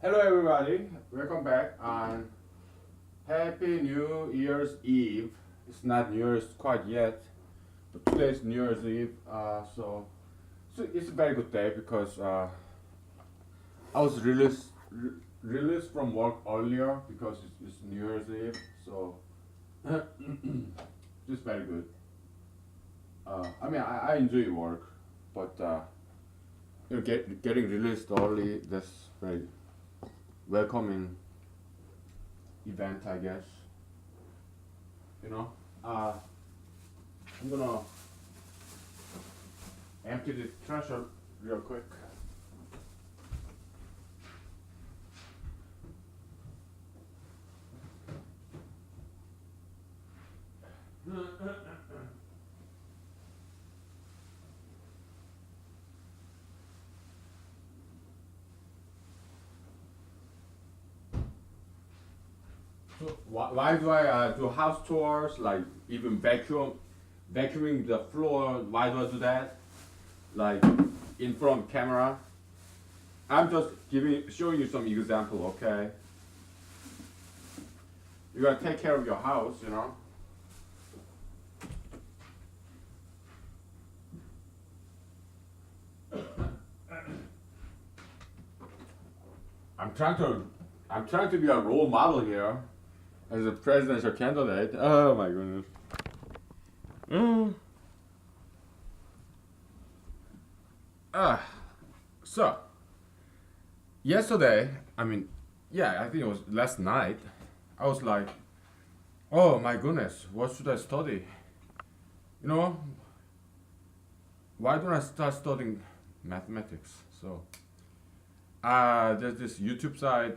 Hello, everybody. Welcome back on Happy New Year's Eve. It's not New Year's quite yet, but today's New Year's Eve. So it's a very good day because I was released from work earlier because it's New Year's Eve. So it's very good. I enjoy work, but getting released early. That's very welcoming event, I guess. You know, uh, I'm gonna empty the trash out real quick. So why do I do house chores, like even vacuuming the floor? Why do I do that? Like in front of camera. I'm just showing you some example. Okay, you gotta take care of your house. You know. I'm trying to I'm trying to be a role model here as a presidential candidate. Oh my goodness. Mm. Ah, so yesterday, yeah, I think it was last night. I was like, oh my goodness, what should I study? You know, why don't I start studying mathematics? So, there's this YouTube site.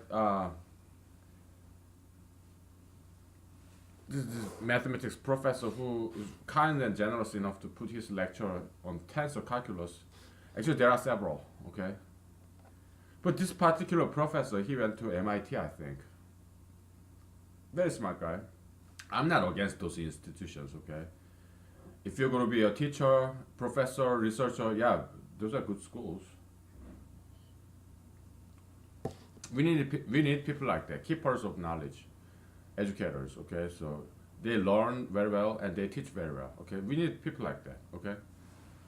This mathematics professor who is kind and generous enough to put his lecture on tensor calculus. Actually, there are several. Okay, but this particular professor, he went to MIT, I think. Very smart guy. I'm not against those institutions. Okay, if you're gonna be a teacher, professor, researcher, yeah, those are good schools. We need people like that, keepers of knowledge, educators. Okay, so they learn very well and they teach very well. Okay, we need people like that. Okay,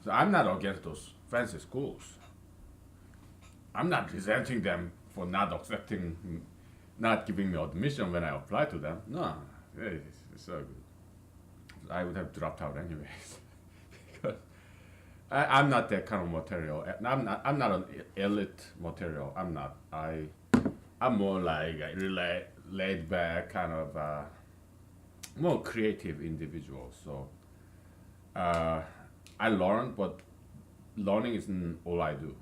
so I'm not against those fancy schools. I'm not resenting them for not accepting, not giving me admission when I apply to them. No, it's so good. I would have dropped out anyways. Because I'm not that kind of material. I'm not an elite material. I'm not. I'm more like a laid back kind of more creative individual. So uh, I learn, but learning isn't all I do.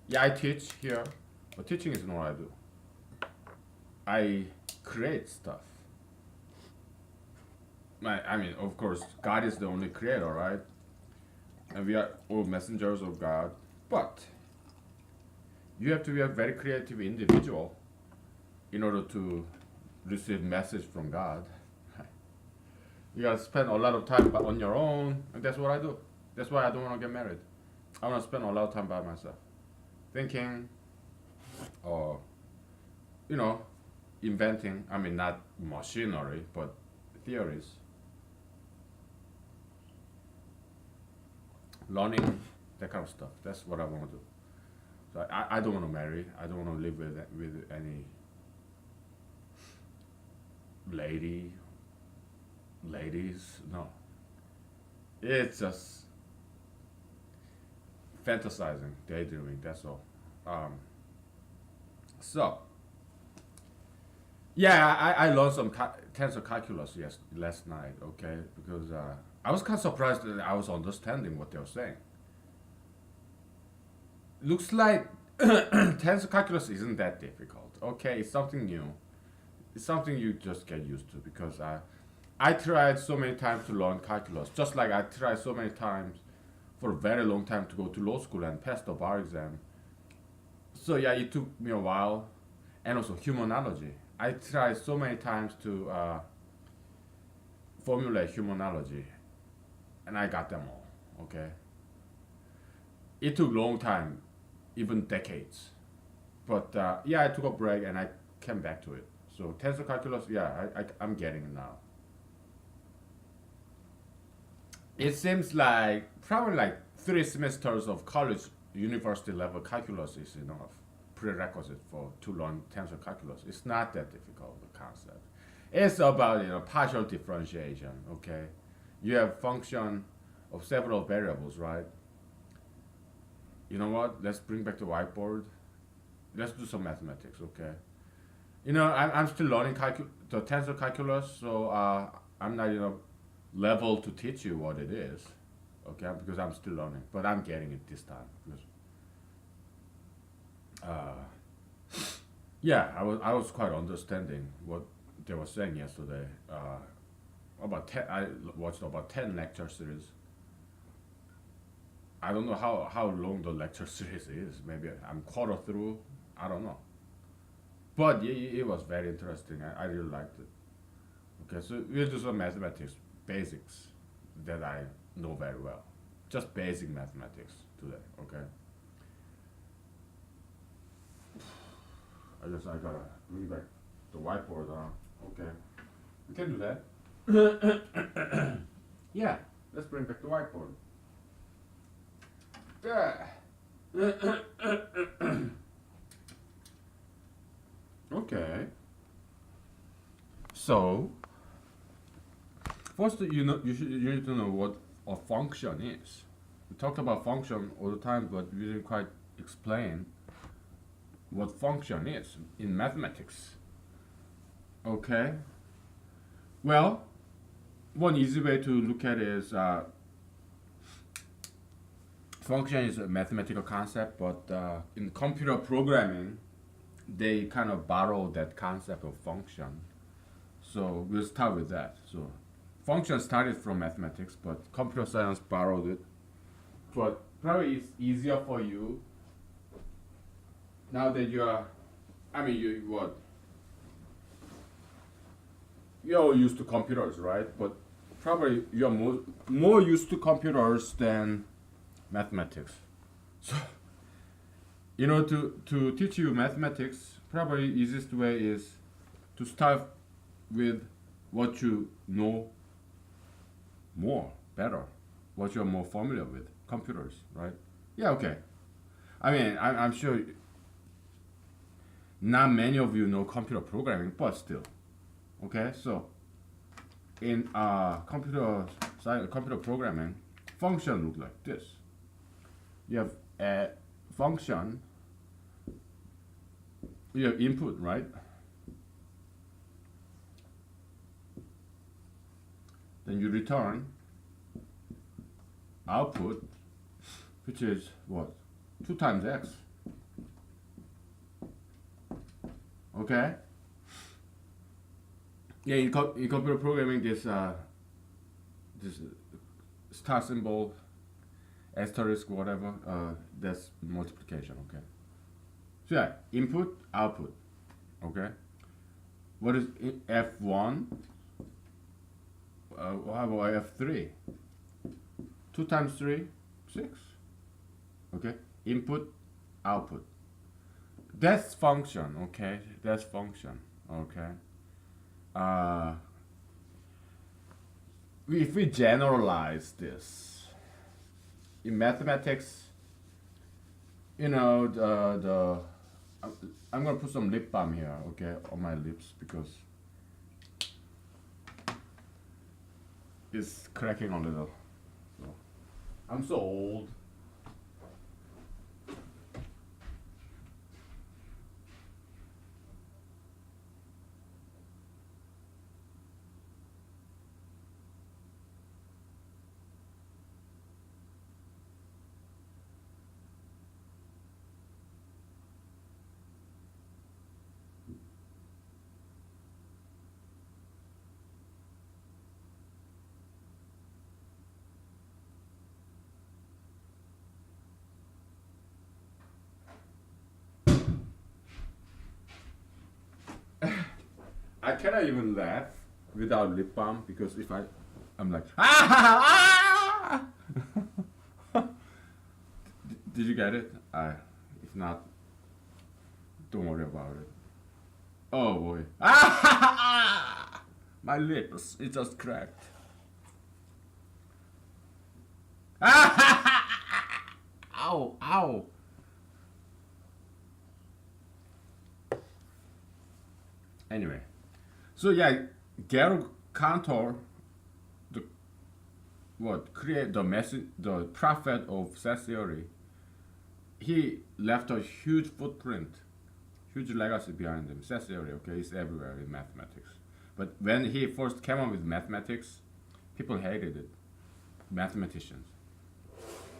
Yeah, I teach here, but teaching isn't all I do. I create stuff. Of course, God is the only creator, right? And we are all messengers of God. But you have to be a very creative individual in order to receive message from God. You gotta spend a lot of time on your own, and that's what I do. That's why I don't want to get married. I want to spend a lot of time by myself, thinking, or you know, inventing. I mean, not machinery, but theories, learning that kind of stuff. That's what I want to do. So I don't want to marry. I don't want to live with any lady, ladies. No, it's just fantasizing, daydreaming. That's all. Um, so yeah, I learned some tensor calculus last night. Okay, because I was kind of surprised that I was understanding what they were saying. Looks like tensor calculus isn't that difficult. Okay, it's something new. It's something you just get used to because I tried so many times to learn calculus, just like I tried so many times for a very long time to go to law school and pass the bar exam. So yeah, it took me a while, and also humanology. I tried so many times to formulate humanology, and I got them all. Okay, it took long time, even decades. But yeah, I took a break and I came back to it. So tensor calculus, yeah, I'm getting it now. It seems like probably like 3 semesters of college university level calculus is enough prerequisite for to learn tensor calculus. It's not that difficult a concept. It's about partial differentiation. Okay, you have function of several variables, right? You know what? Let's bring back the whiteboard. Let's do some mathematics. Okay. I'm still learning the tensor calculus, so I'm not level to teach you what it is, okay? Because I'm still learning, but I'm getting it this time. Because, yeah, I was quite understanding what they were saying yesterday. I watched about 10 lecture series. I don't know how long the lecture series is. Maybe I'm quarter through. I don't know. But it was very interesting. I really liked it. Okay, so we'll do some mathematics basics that I know very well. Just basic mathematics today. Okay. I gotta bring back the whiteboard. Okay, we can do that. Yeah, let's bring back the whiteboard. Yeah. Okay. So first, you need to know what a function is. We talked about function all the time, but we didn't quite explain what function is in mathematics. Okay. Well, one easy way to look at it is function is a mathematical concept, but in computer programming, they kind of borrow that concept of function. So we'll start with that. So function started from mathematics, but computer science borrowed it. But probably it's easier for you now that you're used to computers, right? But probably you're more used to computers than mathematics. So to teach you mathematics, probably easiest way is to start with what you know better, what you're more familiar with, computers, right? Yeah, okay. I mean, I'm sure not many of you know computer programming, but still, okay. So in computer programming, function look like this. You have a function. You have input, right? Then you return output, which is what? 2 times x. Okay? Yeah, in computer programming, this star symbol, asterisk, whatever, that's multiplication, okay? So yeah, input, output, okay? What is F1? How about F3? 2 times 3, 6. Okay, input, output. That's function, okay? That's function, okay? If we generalize this in mathematics, I'm gonna put some lip balm here, okay, on my lips because it's cracking a little. So, I'm so old. I cannot even laugh without lip balm because if I'm like ah! Did you get it? If not, Don't worry about it. Oh boy. Ah! My lips, it just cracked. Ow, ow. Anyway, so yeah, Gero Cantor, the what create the message, the prophet of set theory. He left a huge footprint, huge legacy behind him. Set theory, okay, is everywhere in mathematics. But when he first came up with mathematics, people hated it. Mathematicians,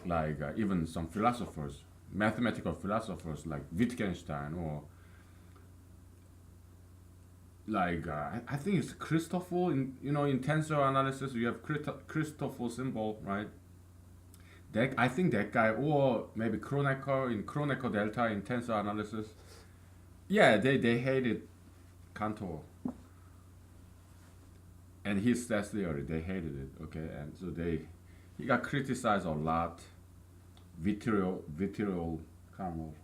like even some philosophers, mathematical philosophers like Wittgenstein or like I think it's Christoffel in in tensor analysis you have Christoffel symbol, right? That I think that guy, or maybe Kronecker in Kronecker delta in tensor analysis. Yeah, they hated Cantor and his stats theory. They hated it. Okay, and so he got criticized a lot. Vitriol kind of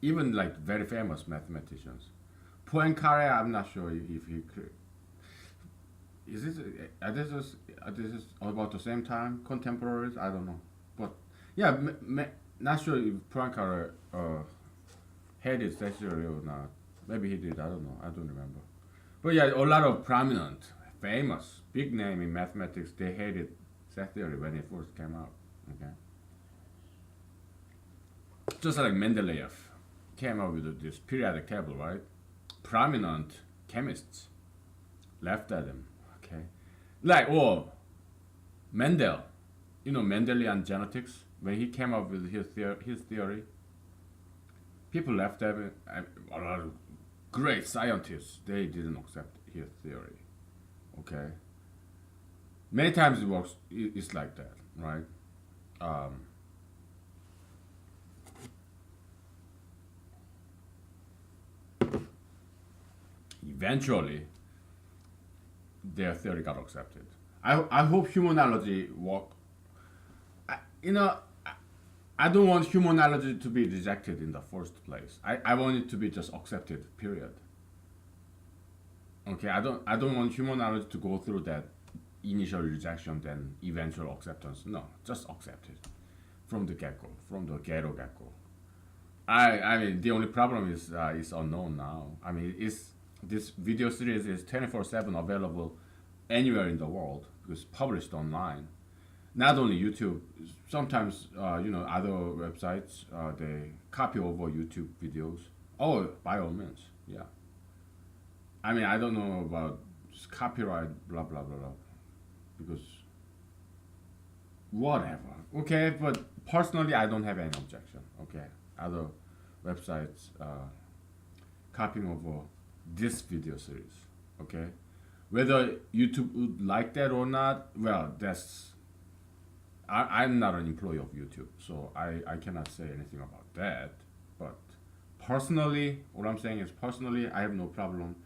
even like very famous mathematicians. Poincaré, I'm not sure if he is this this is about the same time contemporaries. I don't know, but yeah, not sure if Poincaré hated statuary or not. Maybe he did. I don't know. I don't remember. But yeah, a lot of prominent, famous, big name in mathematics they hated set theory when it first came out. Okay, just like Mendeleev came up with this periodic table, right? Prominent chemists laughed at him. Okay, like Mendel, Mendelian genetics. When he came up with his theory, people laughed at him. A lot of great scientists they didn't accept his theory. Okay, many times it works. It's like that, right? Um, Eventually, their theory got accepted. I hope humanology work. I, you know, I don't want humanology to be rejected in the first place. I want it to be just accepted. Period. Okay, I don't want humanology to go through that initial rejection then eventual acceptance. No, just accept it from the get go, from the get go. I mean the only problem is unknown now. I mean is this video series is 24/7 available anywhere in the world because published online. Not only YouTube, sometimes other websites they copy over YouTube videos. Oh, by all means, yeah. I mean I don't know about just copyright blah blah blah blah because whatever. Okay, but personally I don't have any objection. Okay, other websites copying over this video series. Okay, whether YouTube would like that or not, well, I'm not an employee of YouTube, so I cannot say anything about that. But personally, what I'm saying is personally, I have no problem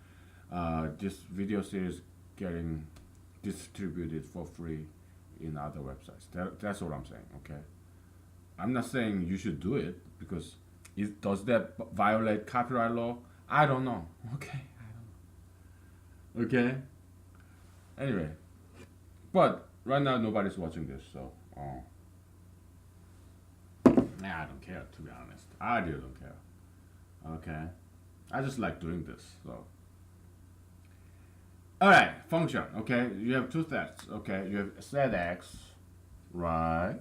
this video series getting distributed for free in other websites. That's what I'm saying. Okay, I'm not saying you should do it because does that violate copyright law? I don't know. Okay, I don't know. Okay. Anyway, but right now nobody's watching this, so I don't care to be honest. I really don't care. Okay, I just like doing this. So, all right, function. Okay, you have two sets. Okay, you have set x, right?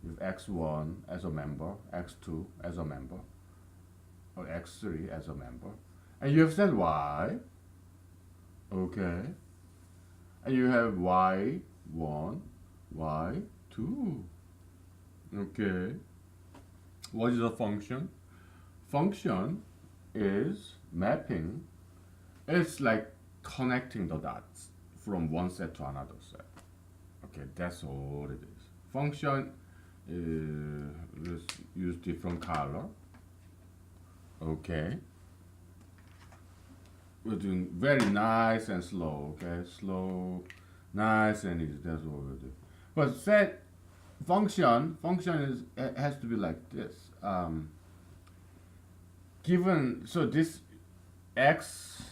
You have x1 as a member, x2 as a member, or x3 as a member, and you have set y. Okay, and you have y1, y2. Okay, what is a function? Function is mapping. It's like connecting the dots from one set to another set. Okay, that's all it is. Function let's use different color. Okay, we're doing very nice and slow. Okay, slow, nice and easy. That's what we'll do. But set function is has to be like this. Given so this x,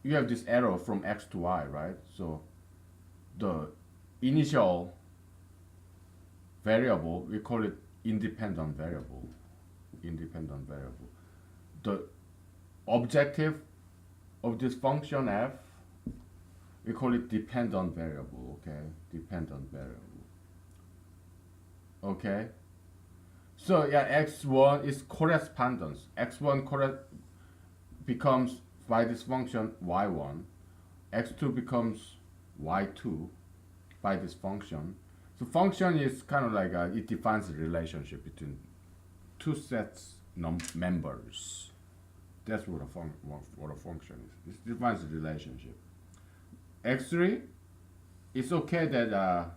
you have this arrow from x to y, right? So the initial variable, we call it independent variable. Independent variable. The objective of this function f, we call it dependent variable. Okay, dependent variable. Okay, so yeah, x1 is correspondence. x1 becomes by this function y1, x2 becomes y2 by this function. So function is kind of like it defines the relationship between two sets members. That's what a function is. It defines the relationship. X3, it's okay that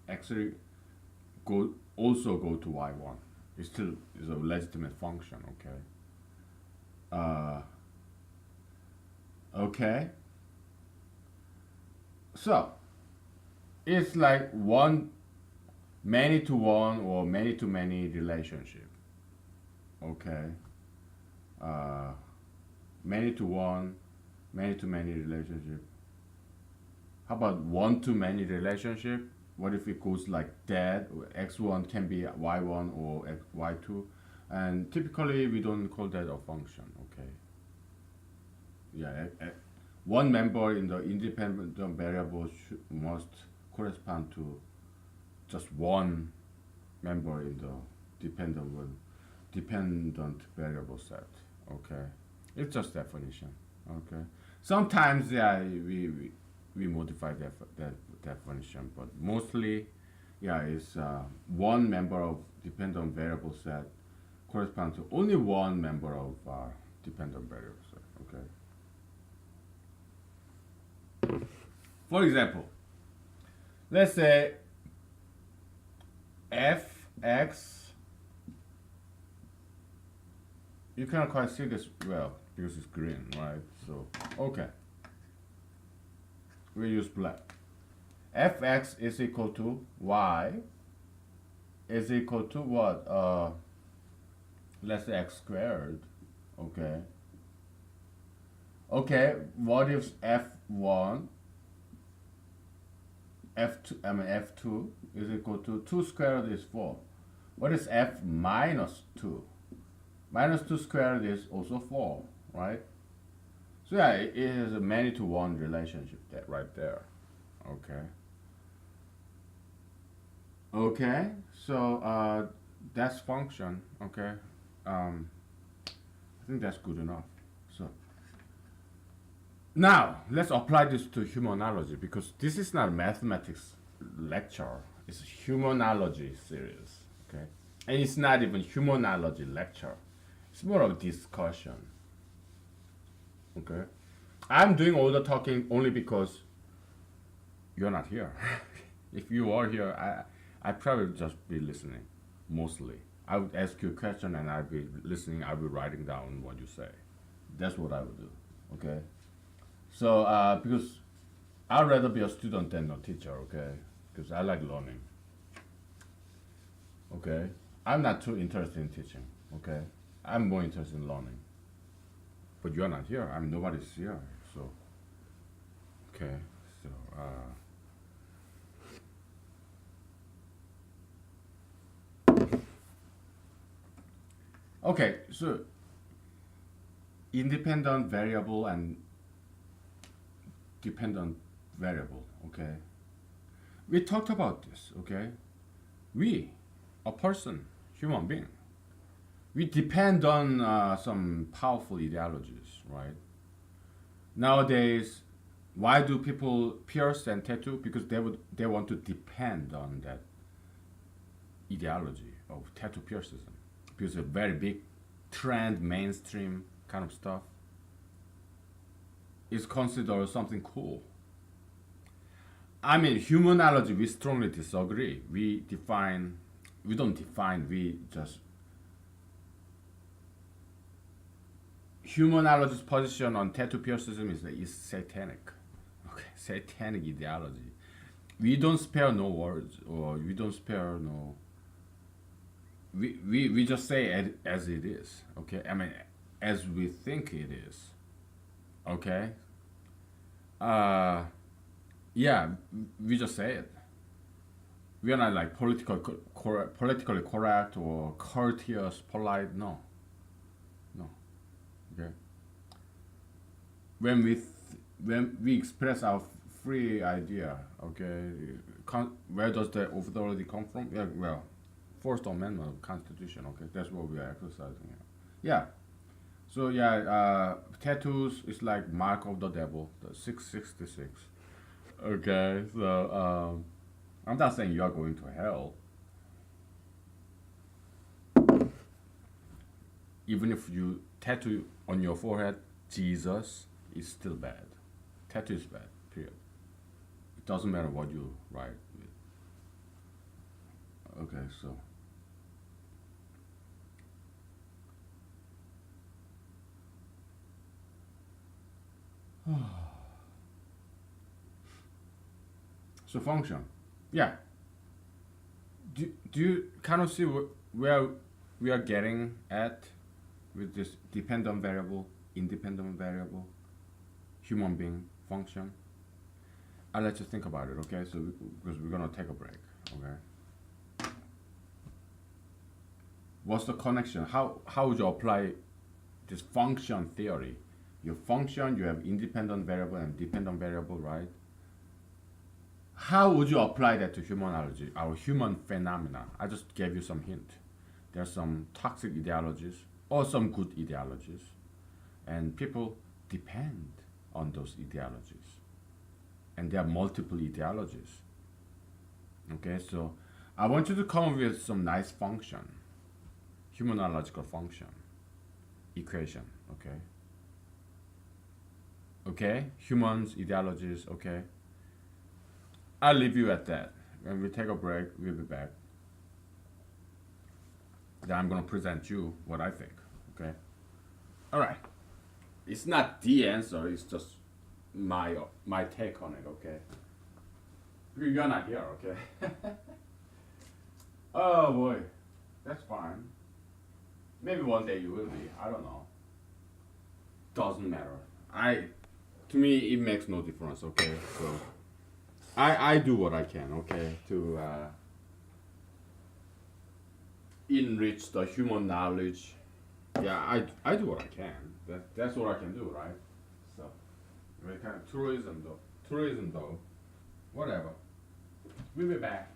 X3 also go to y1. It still is a legitimate function. Okay. So it's like one many to one or many to many relationship. Okay. Many to one, many to many relationship. How about one to many relationship? What if it goes like that? X1 can be y1 or y2, and typically we don't call that a function. Okay. Yeah, one member in the independent variable must correspond to just one member in the dependent variable set. Okay, it's just definition. Okay, sometimes yeah we modify that definition, but mostly yeah it's one member of dependent variable set corresponds to only one member of dependent variable set. Okay. For example, let's say fx, you cannot quite see this well because it's green, right? So okay, we use black. Fx is equal to y is equal to what? Let's say x squared. Okay. Okay, what if f1 f2 is equal to 2 squared is 4. What is f minus 2? Minus 2 squared is also 4, right? So yeah, it is a many to one relationship right there. Okay. Okay, so that's function. Okay. I think that's good enough. So now let's apply this to humanology, because this is not a mathematics lecture. It's a humanology series. Okay, and it's not even humanology lecture. It's more of a discussion. Okay, I'm doing all the talking only because you're not here. If you are here, I'd probably just be listening, mostly. I would ask you a question and I'd be listening, I'd be writing down what you say. That's what I would do, okay? So, because I'd rather be a student than a teacher, okay? Because I like learning, okay? I'm not too interested in teaching, okay? I'm more interested in learning. But you're not here, I mean, nobody's here, so, okay, so, okay, so independent variable and dependent variable, okay? We talked about this, okay? We, a person, human being, we depend on some powerful ideologies, right? Nowadays, why do people pierce and tattoo? Because they want to depend on that ideology of tattoo piercism. Because a very big trend, mainstream kind of stuff is considered something cool. I mean, humanology, we strongly disagree. We don't define, we just, humanology's position on tattoo piercism is satanic. Okay, satanic ideology. we don't spare no words, or we don't spare no. We just say it as it is. Okay, I mean, as we think it is. Okay. Uh, yeah, we just say it. We are not like politically correct or courteous, polite. No, no. Okay. When when we express our free idea, okay, where does the authority come from? Yeah, well, First Amendment of Constitution. Okay, that's what we are exercising here. Yeah. So yeah, tattoos is like mark of the devil, the 666. Okay, so I'm not saying you are going to hell. Even if you tattoo on your forehead Jesus, is still bad. Tattoo is bad. Period. It doesn't matter what you write with. Okay, so so function. Yeah. Do you kind of see where we are getting at with this dependent variable, independent variable, human being function? I'll let you think about it, okay? So because we're gonna take a break, okay? What's the connection? How would you apply this function theory? Your function, you have independent variable and dependent variable, right? How would you apply that to humanology, our human phenomena? I just gave you some hint. There's some toxic ideologies or some good ideologies, and people depend on those ideologies. And there are multiple ideologies. Okay, so I want you to come up with some nice function, humanological function, equation. Okay. Okay, humans, ideologies. Okay, I'll leave you at that. When we take a break, we'll be back. Then I'm gonna present you what I think. Okay. All right. It's not the answer. It's just my take on it. Okay. You're not here. Okay. Oh boy, that's fine. Maybe one day you will be. I don't know. Doesn't matter. To me, it makes no difference. Okay. So I do what I can. Okay. To enrich the human knowledge. Yeah, I do what I can. That's what I can do, right? So, kind of tourism though, whatever. We'll be back.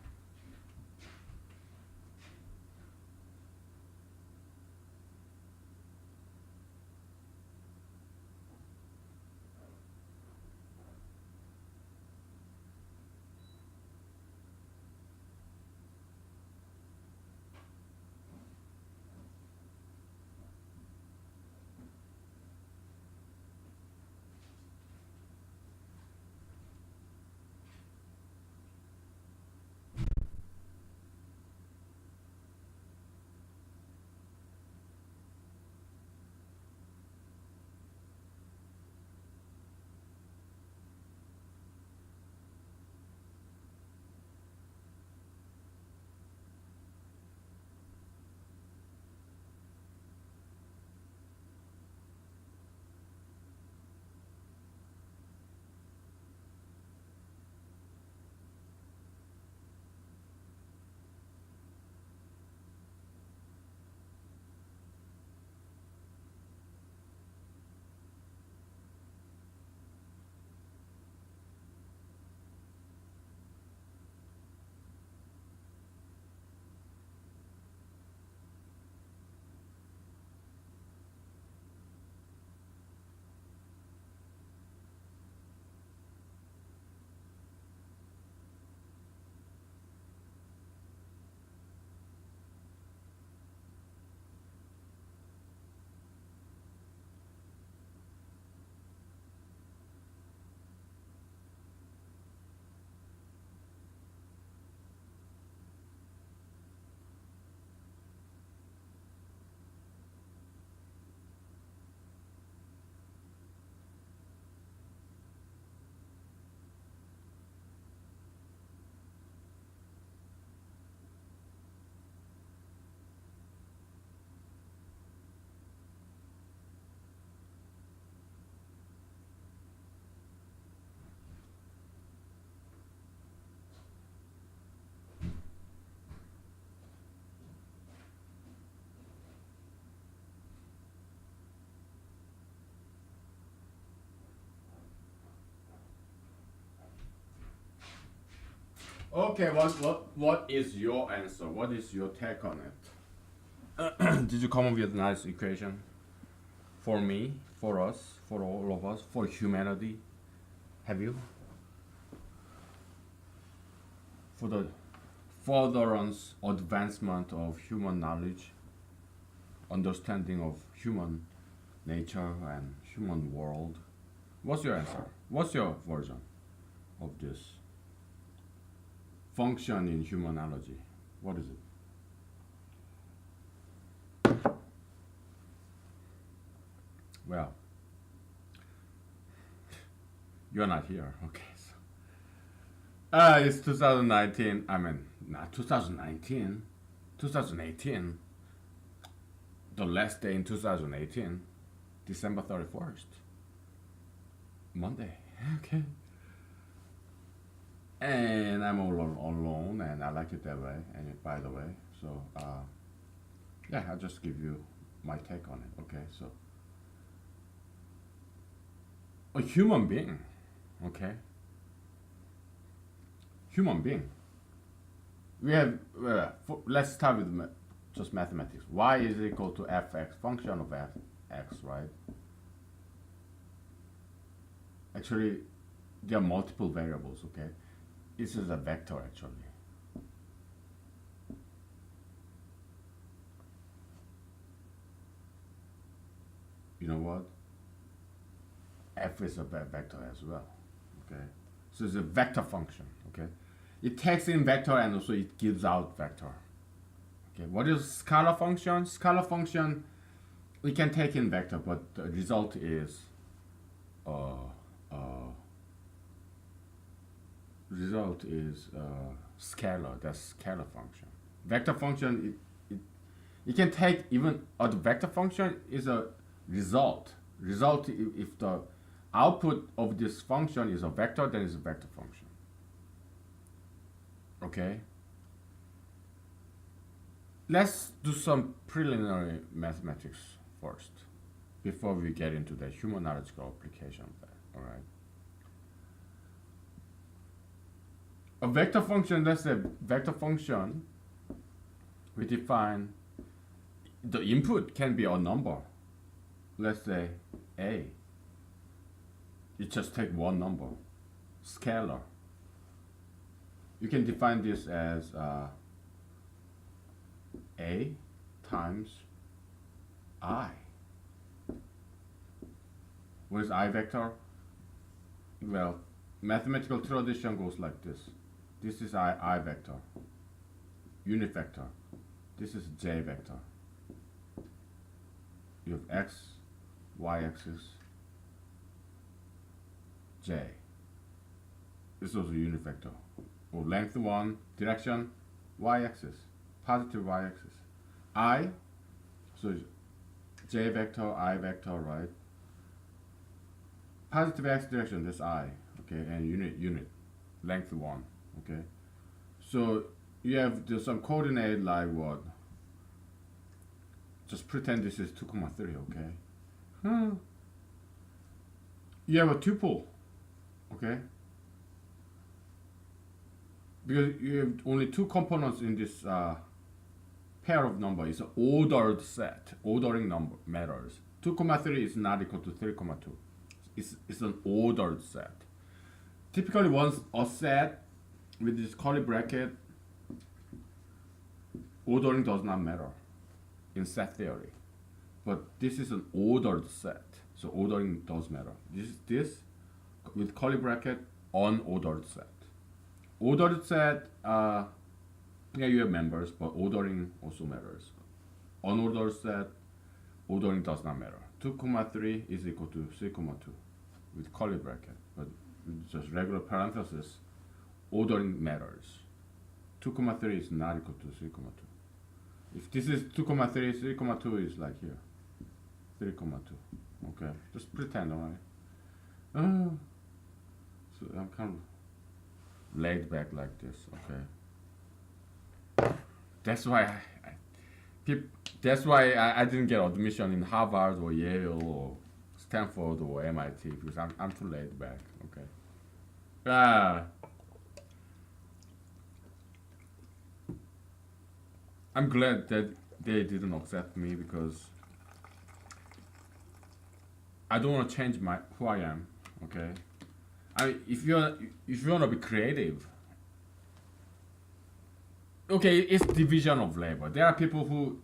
Okay, what is your answer? What is your take on it? Did you come up with a nice equation for me, for us, for all of us, for humanity? Have you? For the furtherance, advancement of human knowledge, understanding of human nature and human world. What's your answer? What's your version of this function in humanology? What is it? Well, you're not here. Okay. So. It's 2019. I mean, not 2019. 2018. The last day in 2018. December 31st. Monday. Okay. And I'm all alone, and I like it that way. And by the way, so yeah, I'll just give you my take on it. Okay, so a human being, okay, human being. We have let's start with just mathematics. Y is equal to fx, function of fx, right? Actually, there are multiple variables. Okay, this is a vector actually. You know what? F is a vector as well. Okay, so it's a vector function. Okay, it takes in vector and also it gives out vector. Okay, what is scalar function? Scalar function, we can take in vector, but the result is scalar. That's scalar function. Vector function, it can take even the vector function is a result. Result if the output of this function is a vector, then it's a vector function. Okay. Let's do some preliminary mathematics first before we get into the humanological application of that. All right. A vector function, let's say vector function, we define the input can be a number. Let's say A. You just take one number, scalar. You can define this as A times I. What is I vector? Well, mathematical tradition goes like this. This is I vector, unit vector. This is J vector. You have X, Y axis, J. This is also unit vector. Or length 1, direction, Y axis, positive Y axis. I, so J vector, I vector, right? Positive X direction, that's I, okay, and unit, length 1, okay? So you have some coordinate like what? Just pretend this is 2,3, okay? You have a tuple, okay? Because you have only two components in this pair of number. It's an ordered set. Ordering number matters. 2,3 is not equal to 3,2. It's an ordered set. Typically, once a set with this curly bracket, ordering does not matter in set theory. But this is an ordered set, so ordering does matter. This with curly bracket, unordered set. Ordered set, yeah, you have members, but ordering also matters. Unordered set, ordering does not matter. 2,3 is equal to 3,2 with curly bracket, but with just regular parenthesis, ordering matters. 2,3 is not equal to 3,2. If this is 2,3, 3,2 is like here. 3,2. Okay, just pretend, alright? So I'm kind of laid back like this, okay? That's why I didn't get admission in Harvard or Yale or Stanford or MIT because I'm too laid back, okay? I'm glad that they didn't accept me because I don't want to change my who I am. Okay, I mean, if you want to be creative, okay, it's division of labor. There are people who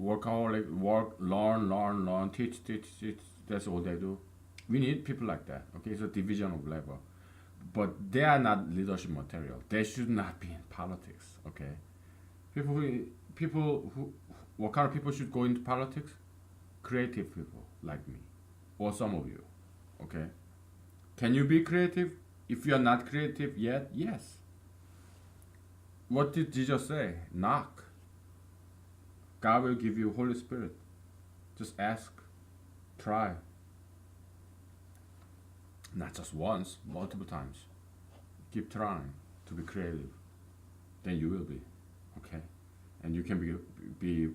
workaholic, work, learn, teach. That's all they do. We need people like that. Okay, it's a division of labor, but they are not leadership material. They should not be in politics. Okay, people who what kind of people should go into politics? Creative people like me, or some of you. Okay, can you be creative? If you are not creative yet, yes. What did Jesus say? Knock. God will give you Holy Spirit. Just ask, try. Not just once, multiple times. Keep trying to be creative. Then you will be, okay, and you can be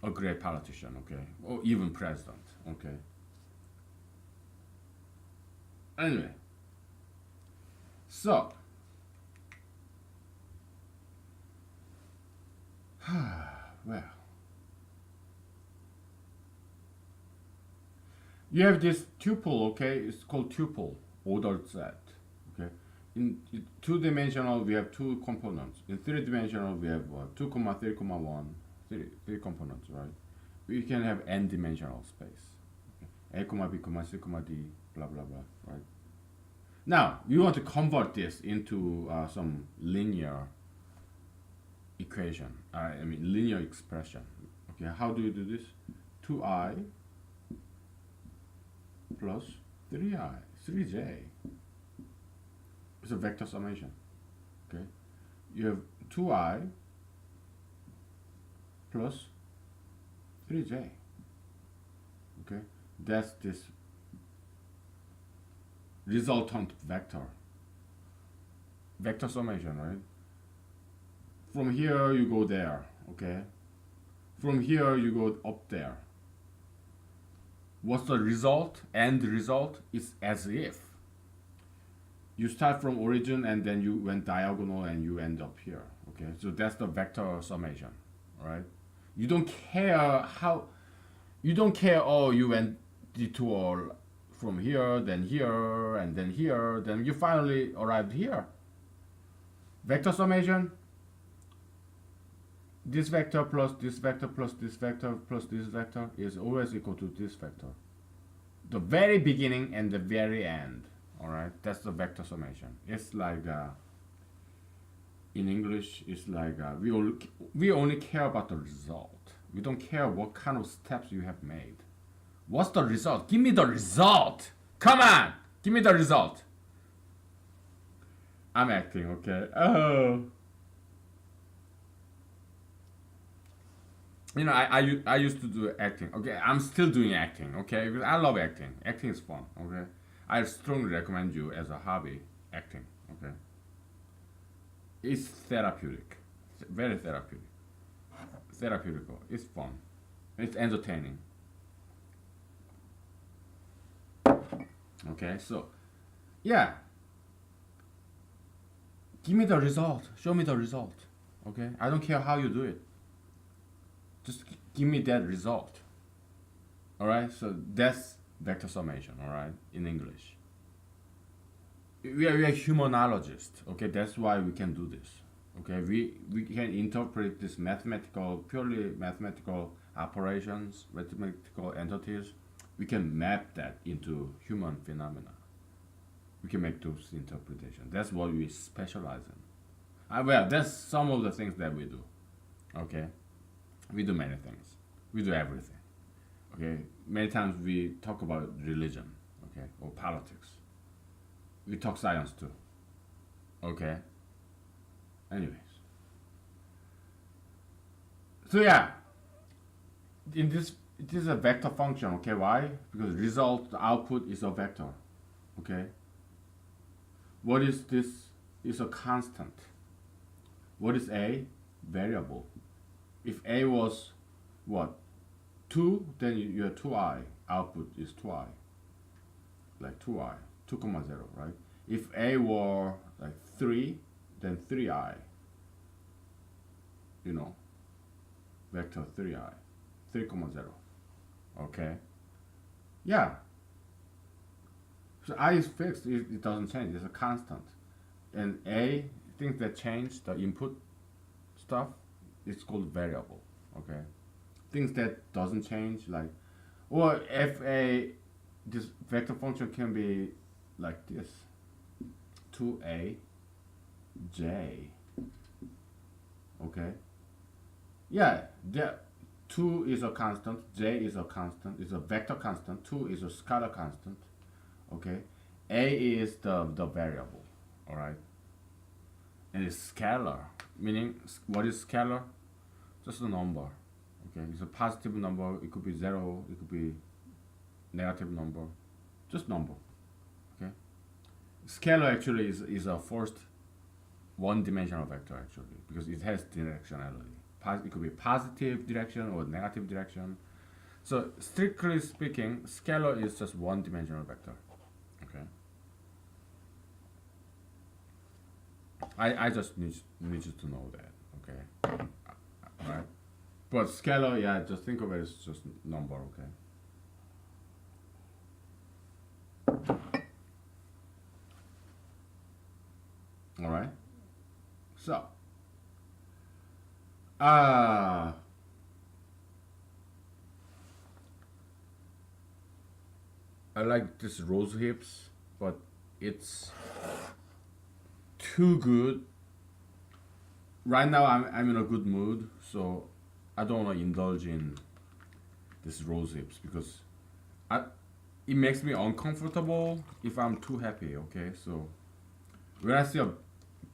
a great politician, okay, or even president, okay. Anyway, so well, you have this tuple, okay? It's called tuple, ordered set, okay? In two-dimensional, we have two components. In three-dimensional, we have 2, 3, 1, three components, right? We can have n-dimensional space. Okay? A, B, C, D, blah, blah, blah, right? Now, we want to convert this into some linear equation. I mean, linear expression. Okay, how do you do this? 2i plus 3i, 3j. It's a vector summation. Okay, you have 2i plus 3j. Okay, that's this resultant vector summation, right? From here you go there, okay? From here you go up there. What's the result? End result is as if you start from origin and then you went diagonal and you end up here, okay? So that's the vector summation, right? You don't care oh, you went detour from here, then here, and then here, then you finally arrived here. Vector summation, this vector plus this vector plus this vector plus this vector is always equal to this vector. The very beginning and the very end, alright? That's the vector summation. It's like, in English, it's like we only care about the result. We don't care what kind of steps you have made. What's the result? Give me the result! Come on! Give me the result! I'm acting, okay? Oh. You know, I used to do acting, okay? I'm still doing acting, okay? Because I love acting. Acting is fun, okay? I strongly recommend you as a hobby, acting, okay? It's therapeutic. It's very therapeutic. Therapeutical. It's fun. It's entertaining. Okay, so, yeah. Give me the result. Show me the result. Okay? I don't care how you do it. Just give me that result. Alright? So that's vector summation, alright? In English. We are humanologists. Okay? That's why we can do this. Okay? We can interpret this purely mathematical operations, mathematical entities. We can map that into human phenomena. We can make those interpretations. That's what we specialize in. Well, that's some of the things that we do. Okay? We do many things. We do everything. Okay? Many times we talk about religion, okay, or politics. We talk science too. Okay? Anyways. So yeah, in this, it is a vector function, okay? Why? Because result, the output is a vector, okay? What is this? Is a constant. What is A? Variable. If A was what? 2, then you have 2i. Output is 2i. Like 2i, 2, 0, right? If A were like 3, then 3i, you know, vector 3i, 3 comma 0. Okay? Yeah. So I is fixed, it doesn't change, it's a constant. And A, things that change, the input stuff, it's called variable. Okay? Things that doesn't change, like, or if this vector function can be like this, 2a, j. Okay? Yeah, the 2 is a constant, j is a constant, it's a vector constant, 2 is a scalar constant. Okay? A is the variable. Alright? And it's scalar, meaning what is scalar? Just a number. Okay? It's a positive number, it could be 0, it could be negative number, just number. Okay? Scalar actually is a first one-dimensional vector actually, because it has directionality. It could be positive direction or negative direction. So strictly speaking, scalar is just one-dimensional vector. Okay. I just need you to know that. Okay. Alright. But scalar, yeah, just think of it as just number. Okay. Alright. So. I like this rose hips, but it's too good. Right now I'm in a good mood, so I don't want to indulge in this rose hips because it makes me uncomfortable if I'm too happy. Okay, so when I see a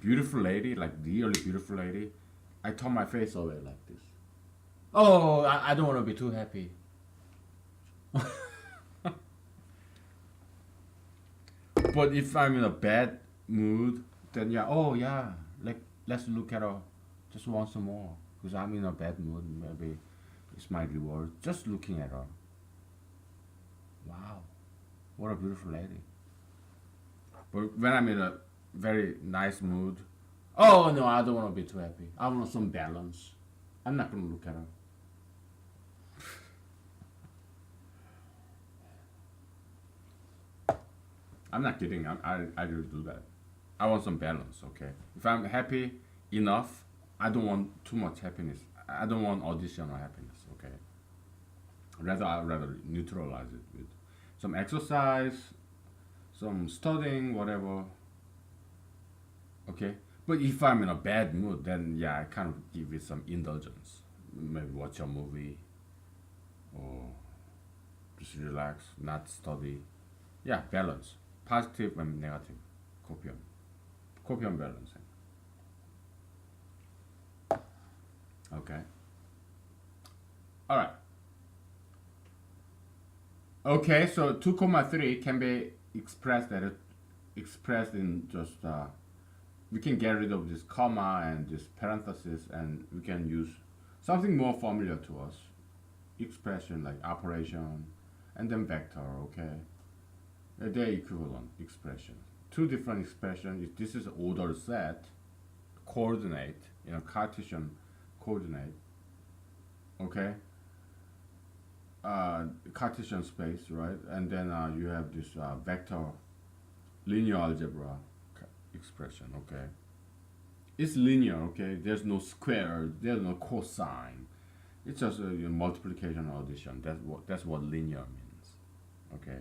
beautiful lady, like really beautiful lady, I turn my face away like this. Oh, I don't want to be too happy. But if I'm in a bad mood, then yeah, oh yeah, like let's look at her just once more. Because I'm in a bad mood, maybe it's my reward. Just looking at her. Wow, what a beautiful lady. But when I'm in a very nice mood, oh no, I don't want to be too happy. I want some balance. I'm not gonna look at her. I'm not kidding. I really do that. I want some balance. Okay. If I'm happy enough, I don't want too much happiness. I don't want additional happiness. Okay. I rather neutralize it with some exercise, some studying, whatever. Okay. But if I'm in a bad mood, then yeah, I kind of give it some indulgence. Maybe watch a movie or just relax, not study. Yeah, balance. Positive and negative. Copium balancing. Okay. Alright. Okay, so 2,3 can be expressed in just we can get rid of this comma and this parenthesis, and we can use something more familiar to us. Expression like operation and then vector, okay? They're equivalent expression. Two different expressions. This is order set, coordinate, Cartesian coordinate, okay? Cartesian space, right? And then you have this vector linear algebra expression, okay? It's linear, okay? There's no square, there's no cosine. It's just multiplication or addition. That's what linear means, okay?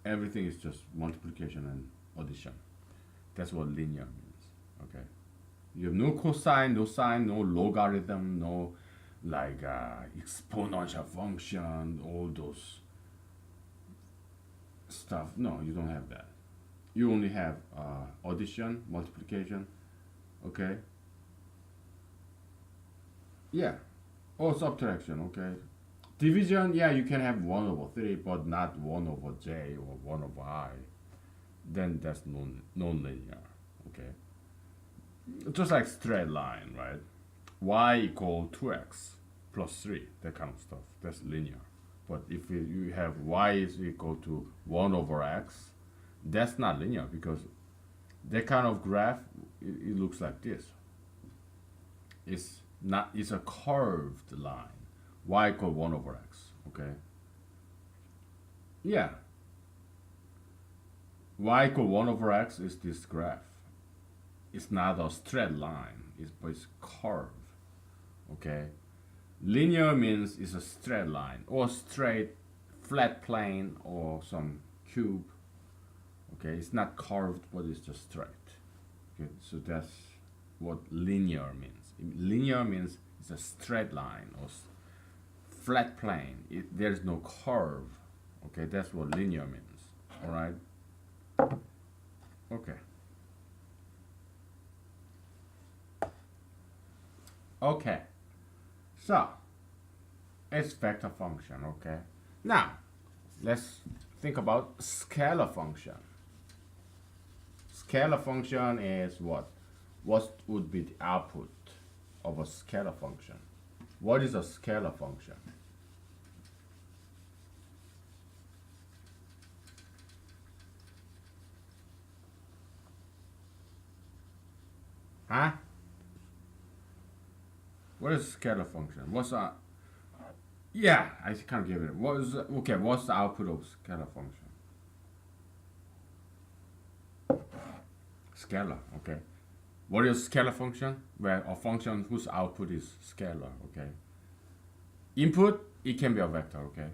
Everything is just multiplication and addition. That's what linear means. Okay. You have no cosine, no sine, no logarithm, no like exponential function, all those stuff. No, you don't have that. You only have addition, multiplication. Okay. Yeah. Or subtraction. Okay. Division, yeah, you can have 1 over 3, but not 1 over j or 1 over I. Then that's non-linear, okay? Just like straight line, right? Y equal 2x plus 3, that kind of stuff. That's linear. But if you have y is equal to 1 over x, that's not linear because that kind of graph it looks like this. It's not. It's a curved line. Y equal 1 over x. Okay. Yeah. Y equal 1 over x is this graph. It's not a straight line. But it's curved. Okay. Linear means it's a straight line or straight flat plane or some cube. Okay, it's not curved, but it's just straight. Okay, so that's what linear means. Linear means it's a straight line or flat plane. There's no curve. Okay, that's what linear means. All right. Okay. Okay. So it's vector function. Okay. Now let's think about scalar function. Scalar function is what? What would be the output of a scalar function? What is a scalar function? Huh? What is a scalar function? What's a yeah? I can't give it. What is okay? What's the output of scalar function? Scalar. Okay. What is scalar function? Well, a function whose output is scalar. Okay. Input, it can be a vector. Okay.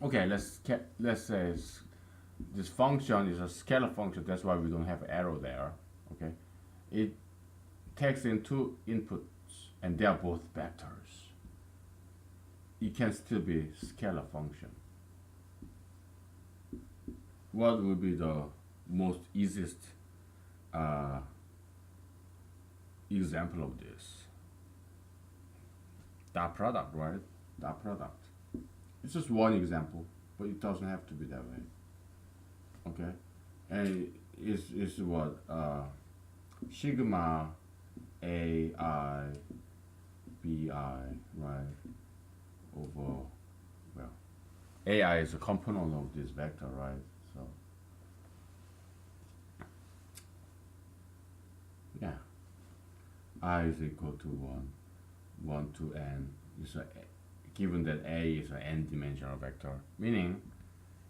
Okay. Let's say this function is a scalar function. That's why we don't have arrow there. Okay. It takes in two inputs, and they are both vectors. It can still be scalar function. What would be the most easiest example of this? Dot product, right? Dot product. It's just one example, but it doesn't have to be that way. Okay, and it's what sigma a I b I, right, over, well, ai is a component of this vector, right? So yeah, I is equal to 1 to n. Is a, given that a is an n-dimensional vector, meaning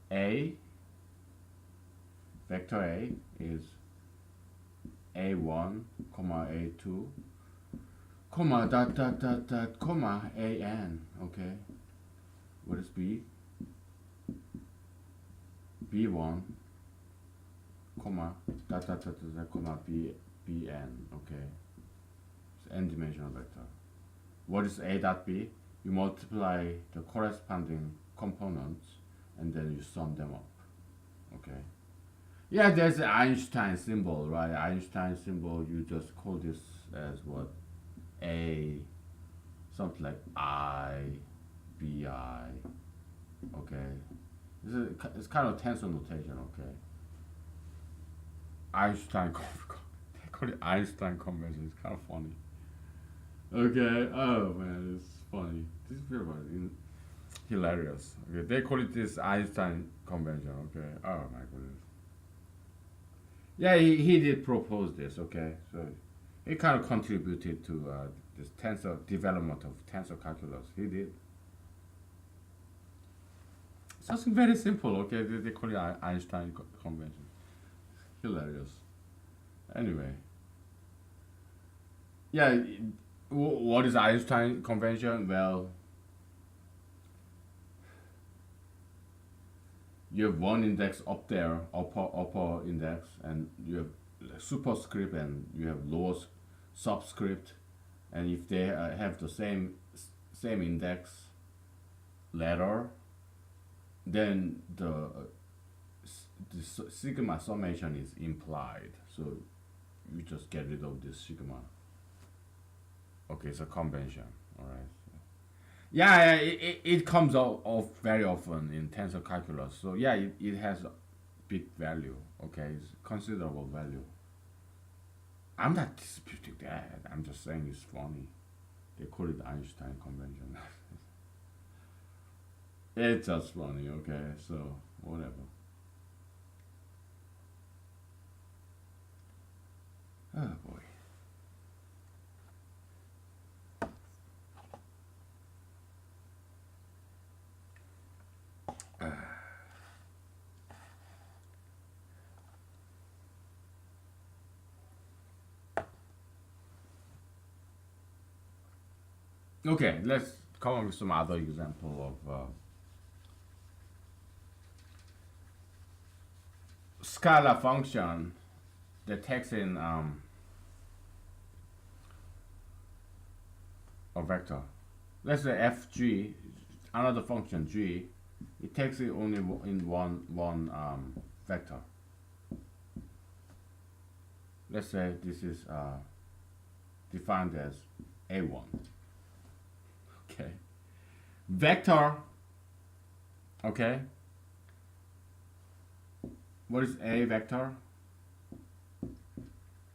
a vector a is a1, comma a2, comma dot dot dot dot, comma an. Okay, what is b? b1, comma dot dot dot dot, comma bn. Okay, it's n-dimensional vector. What is a dot b? You multiply the corresponding components and then you sum them up. Okay. Yeah, there's the Einstein symbol, right? Einstein symbol, you just call this as what? A, something like I, bi. Okay. It's kind of tensor notation, okay? Einstein, they call it Einstein convention. It's kind of funny. Okay. Oh man, it's funny. This is very hilarious. Okay, they call it this Einstein convention. Okay. Oh my goodness. Yeah, he did propose this. Okay, so he kind of contributed to this tensor development of tensor calculus. He did. Something very simple. Okay, they call it Einstein convention. Hilarious. Anyway. Yeah. What is Einstein convention? Well, you have one index up there, upper index, and you have superscript, and you have lower subscript, and if they have the same index letter, then the sigma summation is implied. So you just get rid of this sigma. Okay, it's a convention. All right. Yeah, it comes off very often in tensor calculus. So yeah, it has a big value. Okay, it's considerable value. I'm not disputing that. I'm just saying it's funny. They call it Einstein convention. It's just funny. Okay, so whatever. Oh boy. Okay, let's come up with some other example of scalar function that takes in a vector. Let's say fg, another function g. It takes it only in one vector. Let's say this is defined as a1. Okay, vector. Okay, what is a vector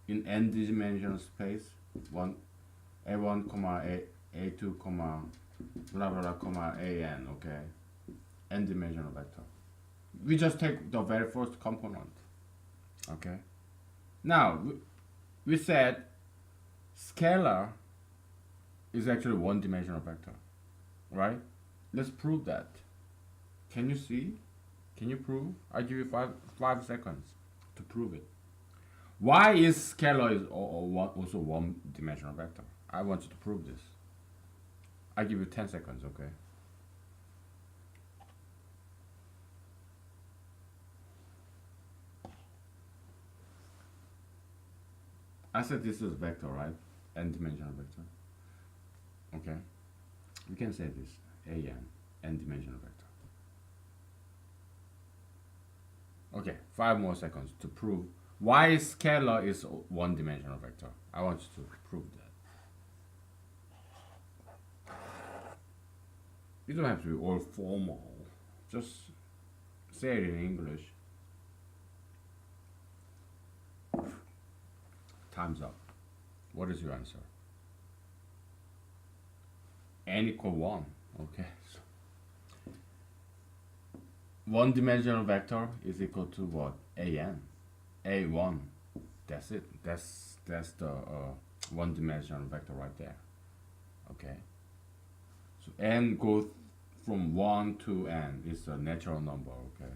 in n-dimensional space? One, a1 comma a2 comma blah blah blah comma an. Okay, n-dimensional vector. We just take the very first component. Okay, now we said scalar is actually one-dimensional vector, right? Let's prove that. Can you see? Can you prove? I'll give you five seconds to prove it. Why is scalar is also one-dimensional vector? I want you to prove this. I'll give you 10 seconds, okay? I said this is vector, right? N-dimensional vector. Okay, we can say this n-dimensional vector. Okay, 5 more seconds to prove why scalar is one-dimensional vector. I want you to prove that. You don't have to be all formal. Just say it in English. Time's up. What is your answer? N equal 1. Okay. So one-dimensional vector is equal to what? an. a1. That's it. That's the one-dimensional vector right there. Okay. So n goes from 1 to n. It's a natural number. Okay.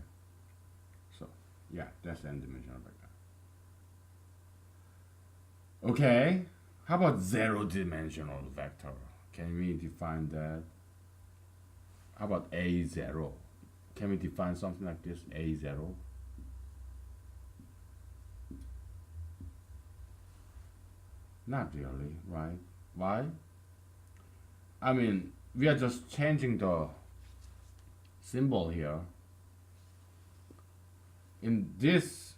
So yeah, that's n-dimensional vector. Okay. How about zero-dimensional vector? Can we define that? How about a0? Can we define something like this? a0? Not really, right? Why? I mean, we are just changing the symbol here. In this,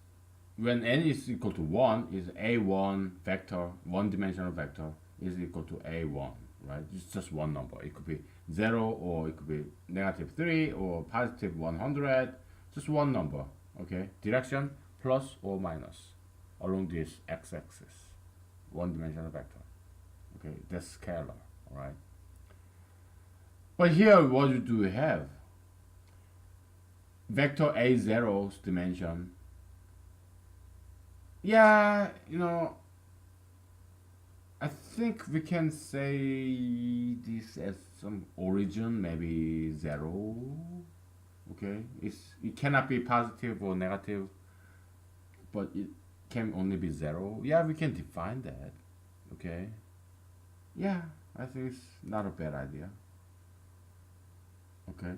when n is equal to 1, is a1 vector, one-dimensional vector, is equal to a1. Right? It's just one number. It could be 0 or it could be -3 or positive 100. Just one number. Okay? Direction plus or minus along this x-axis. One-dimensional vector. Okay? That's scalar. Alright? But here, what do we have? Vector a0's dimension. Yeah, you know, I think we can say this as some origin, maybe 0. Okay, it cannot be positive or negative, but it can only be 0. Yeah, we can define that. Okay. Yeah, I think it's not a bad idea. Okay.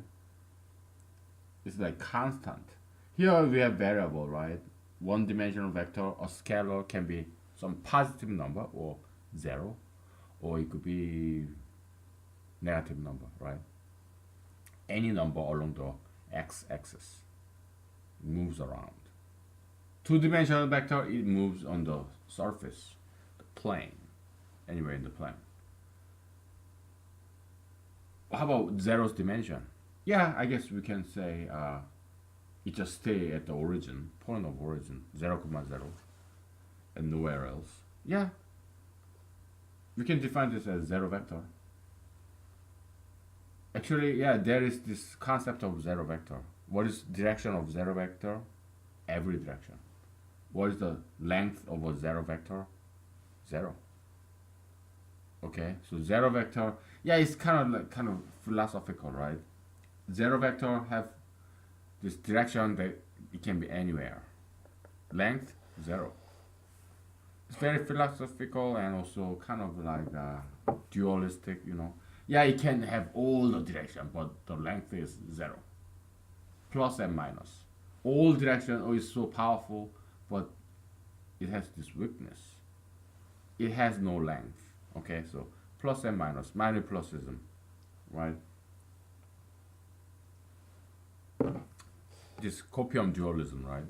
It's like constant. Here we have variable, right? One-dimensional vector, a scalar can be some positive number or 0, or it could be negative number, right? Any number along the x-axis moves around. Two-dimensional vector, it moves on the surface, the plane, anywhere in the plane. How about zero's dimension? Yeah, I guess we can say it just stay at the origin, point of origin, 0, 0, and nowhere else. Yeah, we can define this as zero vector. Actually, yeah, there is this concept of zero vector. What is direction of zero vector? Every direction. What is the length of a zero vector? Zero. Okay, so zero vector, yeah, it's kind of philosophical, right? Zero vector have this direction that it can be anywhere. Length zero. It's very philosophical and also kind of like dualistic, you know. Yeah, it can have all the direction, but the length is zero, plus and minus. All direction is so powerful, but it has this weakness. It has no length. Okay, so plus and minus, manipulacism, right? This copium dualism, right?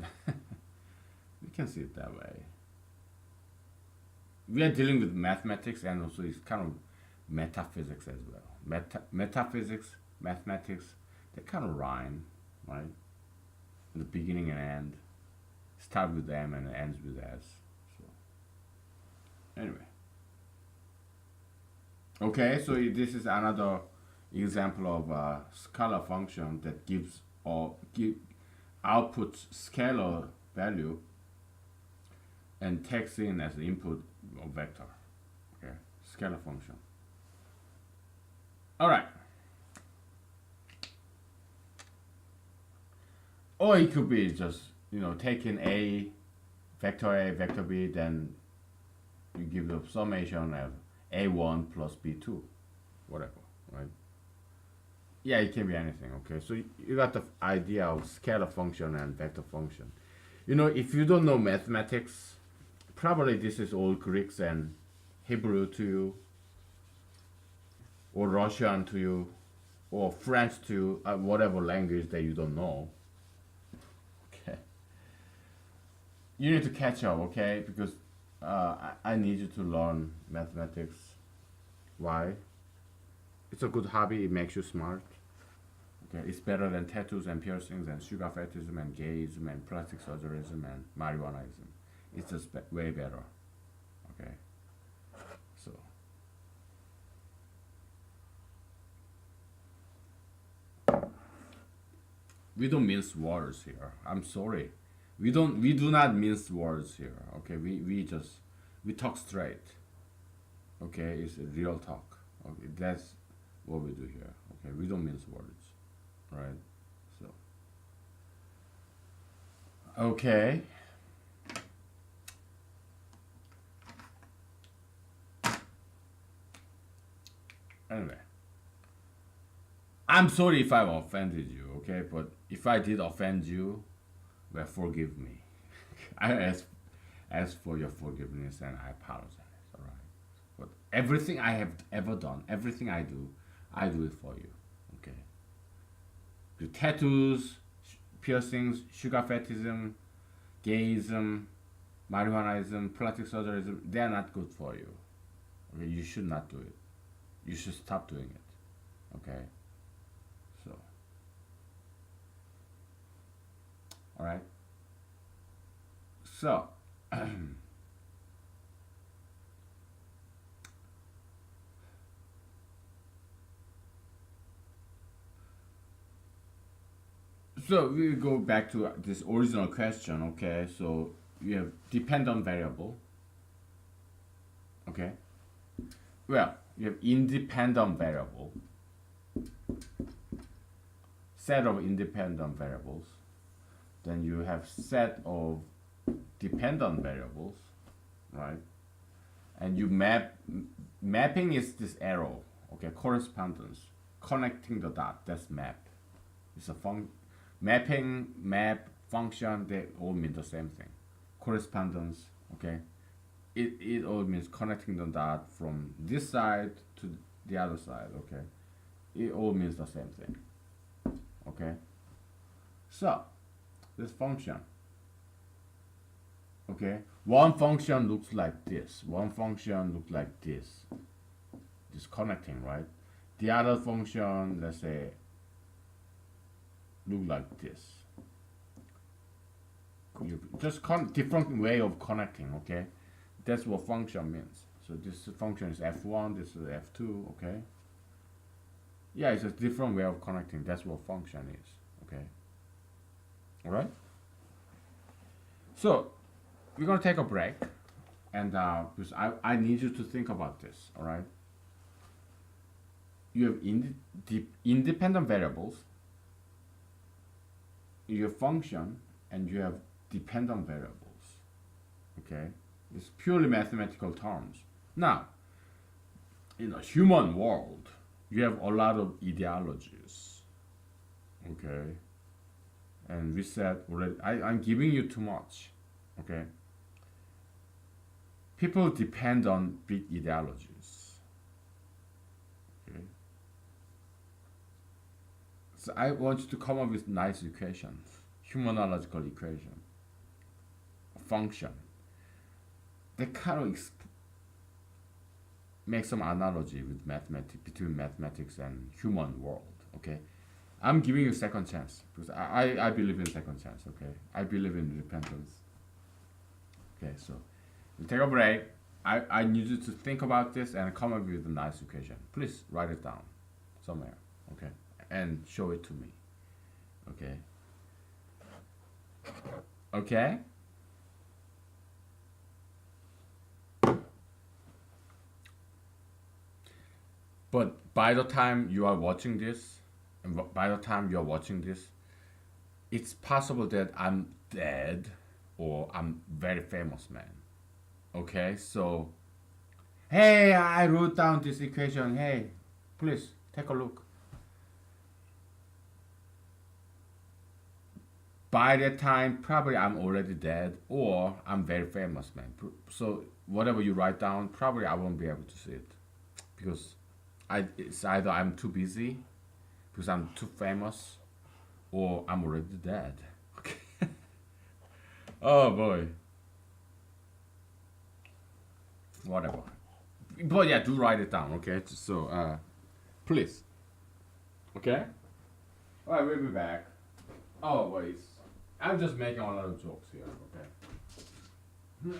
We can see it that way. We are dealing with mathematics and also it's kind of metaphysics as well. Metaphysics, mathematics, they kind of rhyme, right? The beginning and end. Start with M and ends with S. So anyway. Okay, so this is another example of a scalar function that gives or outputs scalar value and takes in as the input a vector. Okay, scalar function. All right. Or it could be just, you know, taking A, vector B, then you give the summation of A1 plus B2, whatever, right? Yeah, it can be anything, okay? So you got the idea of scalar function and vector function. You know, if you don't know mathematics, probably this is all Greeks and Hebrew to you, or Russian to you, or French to you, whatever language that you don't know. Okay. You need to catch up, okay? Because I need you to learn mathematics. Why? It's a good hobby. It makes you smart. Okay, it's better than tattoos and piercings and sugar fetishism and gayism and plastic surgeryism and marijuanaism. It's just way better. Okay, so we don't mince words here. I'm sorry. We do not mince words here. Okay, we talk straight. Okay, it's a real talk. Okay, that's what we do here. Okay, we don't mince words, right? So okay. Anyway, I'm sorry if I've offended you. Okay, but if I did offend you, well, forgive me. I ask for your forgiveness and I apologize. All right. But everything I have ever done, everything I do it for you. Okay. The tattoos, piercings, sugar fetishism, gayism, marijuanaism, plastic surgeryism, they are not good for you. Okay, you should not do it. You should stop doing it. Okay. So. All right. So. So we go back to this original question, okay? So you have dependent variable, okay? Well, you have independent variable, set of independent variables. Then you have set of dependent variables, right? And you mapping is this arrow, okay? Correspondence, connecting the dot, that's map. It's a mapping, map, function, they all mean the same thing. Correspondence, okay? It all means connecting the dot from this side to the other side, okay? It all means the same thing, okay? So, this function, okay? One function looks like this. One function looks like this. This connecting, right? The other function, let's say, look like this. You just different way of connecting, okay? That's what function means. So this function is f1, this is f2, okay? Yeah, it's a different way of connecting. That's what function is, okay? All right? So we're gonna take a break, And because I need you to think about this, all right? You have independent variables, you have function, and you have dependent variables. Okay, it's purely mathematical terms. Now, in a human world, you have a lot of ideologies. Okay, and we said already, I'm giving you too much. Okay, people depend on big ideologies. Okay, so I want you to come up with nice equations, humanological equation, a function that kind of make some analogy with mathematics between mathematics and human world. Okay, I'm giving you a second chance because I believe in second chance. Okay, I believe in repentance. Okay, so we'll take a break. I need you to think about this and come up with a nice equation. Please write it down somewhere. Okay, and show it to me. Okay. Okay. But by the time you are watching this, and by the time you are watching this, it's possible that I'm dead or I'm very famous man. Okay, so hey, I wrote down this equation. Hey, please take a look. By that time, probably I'm already dead or I'm very famous man. So whatever you write down, probably I won't be able to see it because it's either I'm too busy because I'm too famous or I'm already dead. Okay. Oh boy. Whatever. But yeah, do write it down, okay? So, please. Okay? Alright, we'll be back. Oh, wait. I'm just making a lot of jokes here, okay?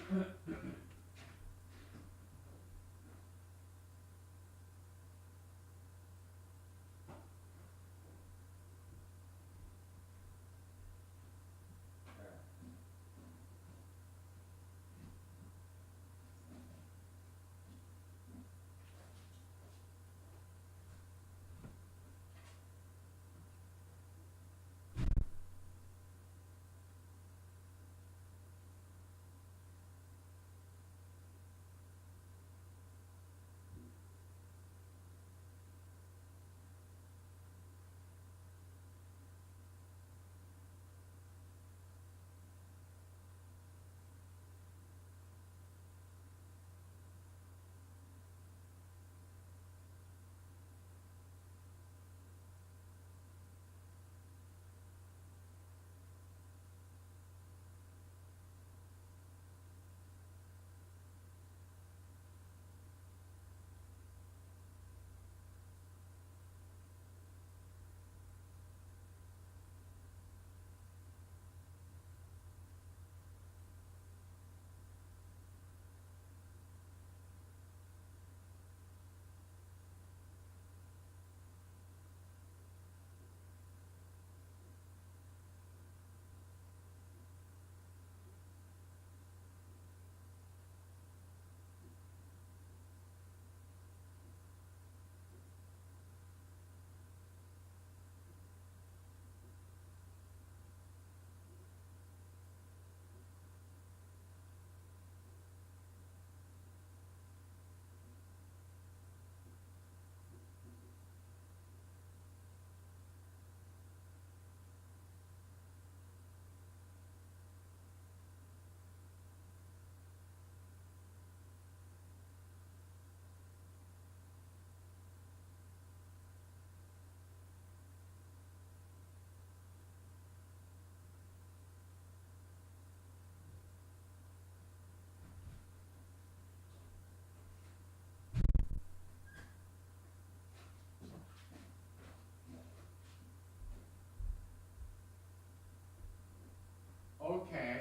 Okay.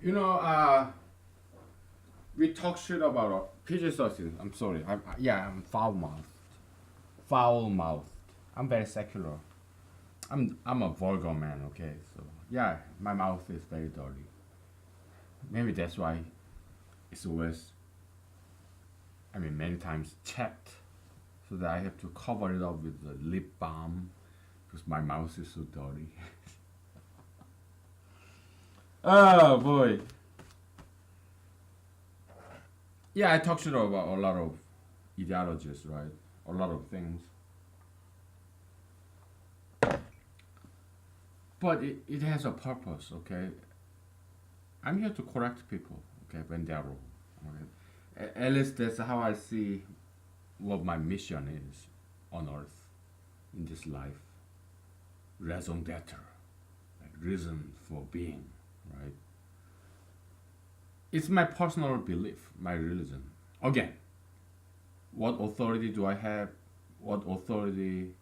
You know, we talk shit about PJ Saucin. I'm sorry. Yeah, I'm foul mouthed. Foul mouthed. I'm very secular. I'm a vulgar man, okay? So yeah, my mouth is very dirty. Maybe that's why it's always, I mean, many times chapped, so that I have to cover it up with the lip balm because my mouth is so dirty. Oh boy. Yeah, I talked to you about a lot of ideologies, right? A lot of things. But it has a purpose, okay? I'm here to correct people, okay, when they're wrong. Okay? At least that's how I see what my mission is on earth in this life. Raison d'etre, like reason for being, right? It's my personal belief, my religion. Again, what authority do I have? What authority?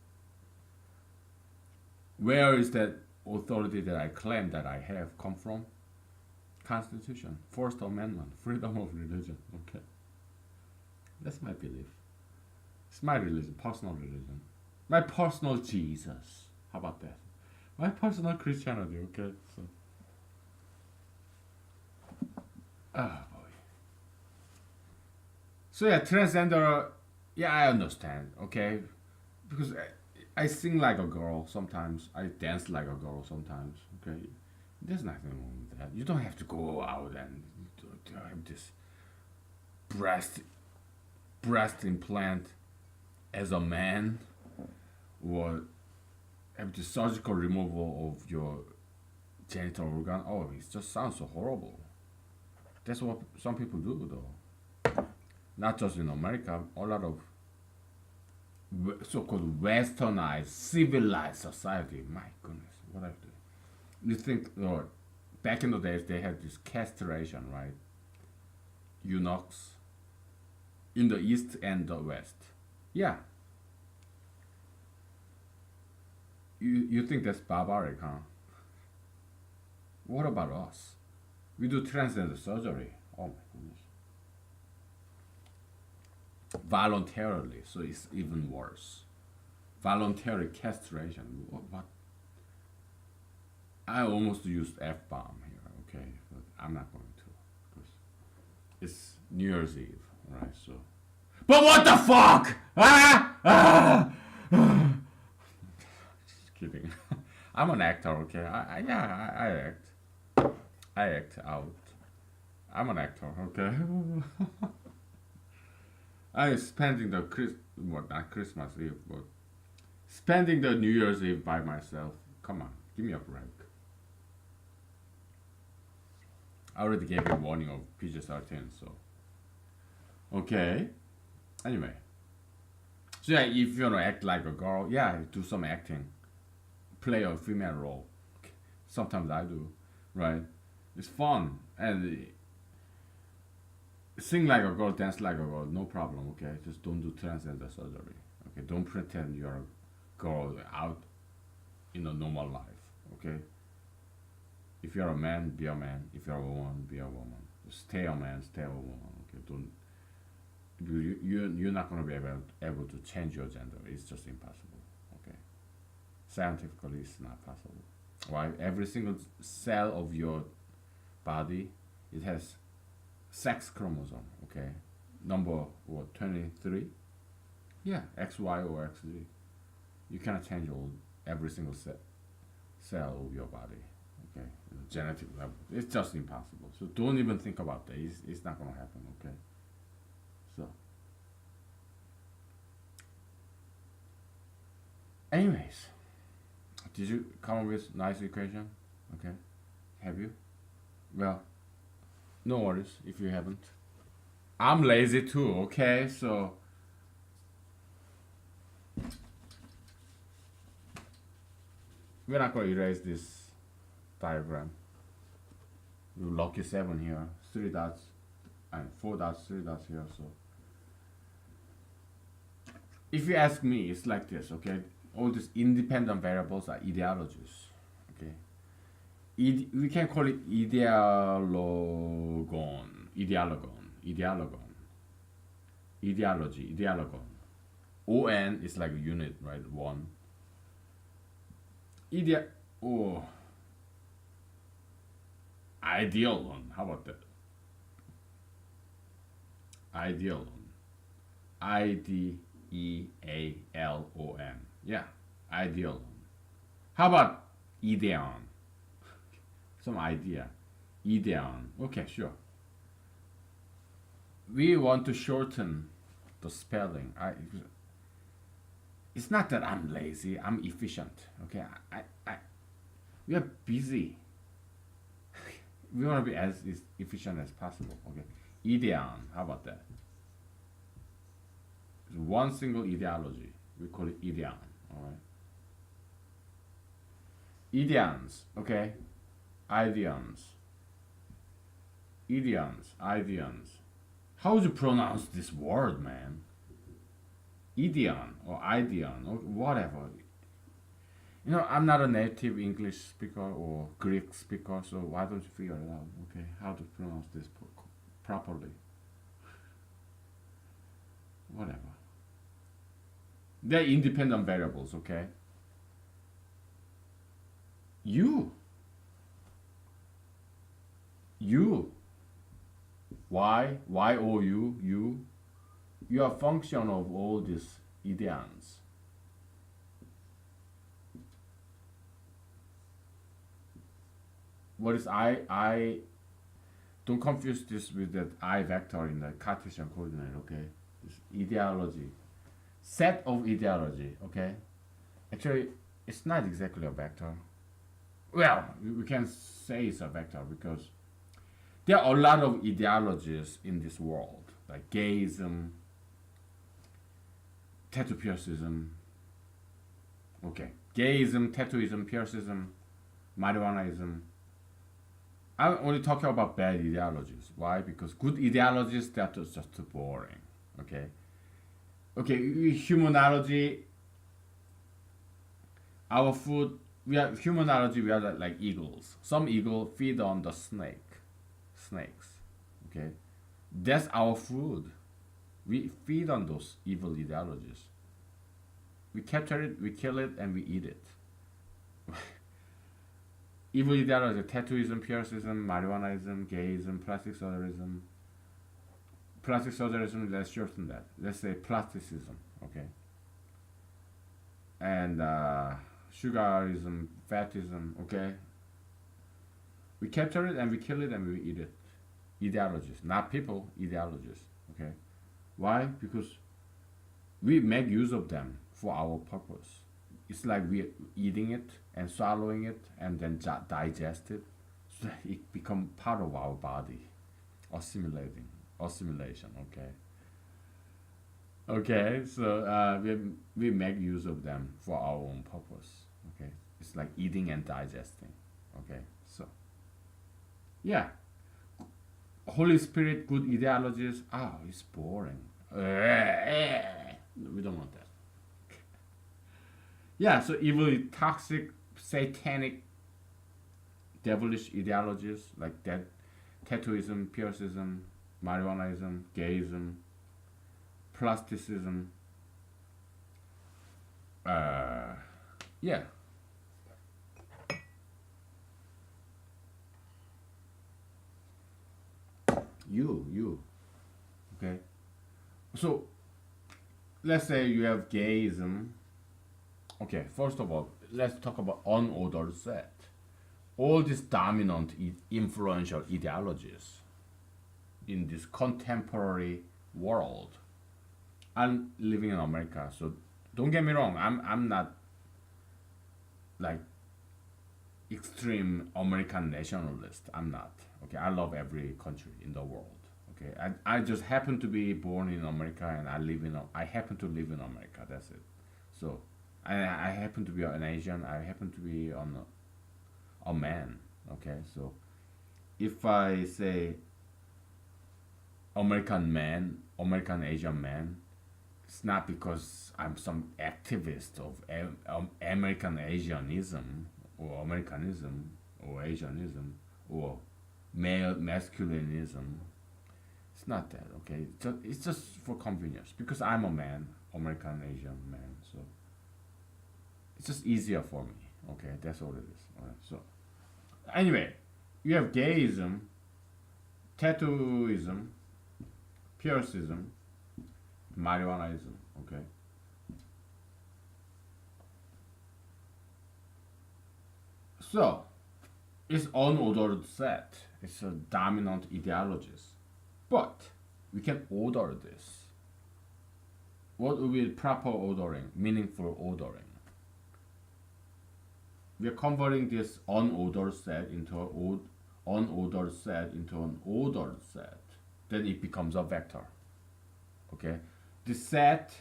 Where is that authority that I claim that I have come from? Constitution, First Amendment, freedom of religion. Okay, that's my belief. It's my religion, personal religion, my personal Jesus. How about that? My personal Christianity. Okay, so ah boy. So yeah, transgender. Yeah, I understand. Okay, because I sing like a girl sometimes. I dance like a girl sometimes. Okay, there's nothing wrong with that. You don't have to go out and have this breast breast implant as a man, or have the surgical removal of your genital organ. Oh, it just sounds so horrible. That's what some people do, though. Not just in America, a lot of so-called westernized, civilized society. My goodness, what I do? You think, Lord, back in the days they had this castration, right? Eunuchs in the east and the west. Yeah, you think that's barbaric, huh? What about us? We do transgender surgery. Oh my goodness. Voluntarily, so it's even worse. Voluntary castration. What? I almost used F bomb here, okay? But I'm not going to because it's New Year's Eve, right? So. But what the fuck? Ah! Ah! Just kidding. I'm an actor, okay? Yeah, I act. I act out. I'm an actor, okay? I spending the not Christmas Eve, but spending the New Year's Eve by myself. Come on, give me a break. I already gave you a warning of PG-13, so okay. Anyway, so yeah, if you wanna act like a girl, yeah, do some acting, play a female role. Sometimes I do, right? It's fun and sing like a girl, dance like a girl, no problem. Okay, just don't do transgender surgery. Okay, don't pretend you're a girl out in a normal life. Okay, if you're a man, be a man. If you're a woman, be a woman. Stay a man, stay a woman. Okay, don't. You're not gonna be able to change your gender. It's just impossible. Okay, scientifically, it's not possible. Why? Every single cell of your body, it has sex chromosome, okay? Number what, 23? Yeah, XY or XZ. You cannot change every single cell of your body, okay? Genetic level. It's just impossible. So don't even think about that. It's not gonna happen, okay? So, anyways, did you come up with nice equation? Okay, have you? Well, no worries if you haven't. I'm lazy too, okay? So we're not gonna erase this diagram. Lucky 7 here, 3 dots, and 4 dots, 3 dots here. So if you ask me, it's like this, okay? All these independent variables are ideologies, okay? We can call it ideologon. On is like a unit, right? One. Ideal. Oh, ideal one. How about that? Ideal one. Idealon. Yeah, ideal one. How about ideon? Some idea. Ideon. Okay, sure. We want to shorten the spelling. It's not that I'm lazy. I'm efficient. Okay, we are busy. We want to be as efficient as possible. Okay, ideon. How about that? It's one single ideology. We call it ideon. All right. Ideons. Okay. Ideons. Ideons. Ideons. How would you pronounce this word, man? Ideon or ideon or whatever. You know, I'm not a native English speaker or Greek speaker, so why don't you figure it out? Okay, how to pronounce this properly? Whatever. They're independent variables, okay? You, you, you are a function of all these ideons. What is I? Don't confuse this with that I vector in the Cartesian coordinate, okay? This ideology, set of ideology, okay? Actually, it's not exactly a vector. Well, we can say it's a vector because there are a lot of ideologies in this world, like gayism, tattoo piercism. Okay, gayism, tattooism, piercism, marijuanaism. I'm only talking about bad ideologies. Why? Because good ideologies, that is just too boring. Okay. Okay, humanology, our food, we are humanology, we are like eagles. Some eagle feed on the snakes. Okay. That's our food. We feed on those evil ideologies. We capture it, we kill it, and we eat it. Evil ideology, tattooism, piercism, marijuanaism, gayism, plastic surgerism. Plastic surgerism, let's shorten that. Let's say plasticism, okay? And sugarism, fatism, okay? We capture it and we kill it and we eat it. Ideologies, not people, ideologies, okay? Why? Because we make use of them for our purpose. It's like we're eating it and swallowing it and then digest it, so that it become part of our body, assimilation. Okay. Okay, so we make use of them for our own purpose. Okay, it's like eating and digesting. Okay, so yeah, Holy Spirit, good ideologies. Ah, it's boring. We don't want that. Yeah, so evil, toxic, satanic, devilish ideologies like that, tattooism, piercism, marijuanaism, gayism, plasticism. Uh, yeah. You. Okay. So let's say you have gayism. Okay, first of all, let's talk about unordered set. All these dominant, influential ideologies in this contemporary world. I'm living in America, so don't get me wrong. I'm not like extreme American nationalist. I'm not. Okay, I love every country in the world. Okay, I just happen to be born in America and I happen to live in America. That's it. So I happen to be an Asian. I happen to be a man. Okay, so if I say American man, American Asian man, it's not because I'm some activist of American Asianism or Americanism or Asianism or male masculinism. It's not that, okay? It's just for convenience because I'm a man, American Asian man, so it's just easier for me. Okay, that's all it is. All right. So anyway, you have gayism, tattooism, piercism, marijuanaism. Okay. So it's unordered set. It's a dominant ideologies, but we can order this. What would be proper ordering, meaningful ordering? We are converting this unordered set into an unordered set into an ordered set. Then it becomes a vector. Okay, the set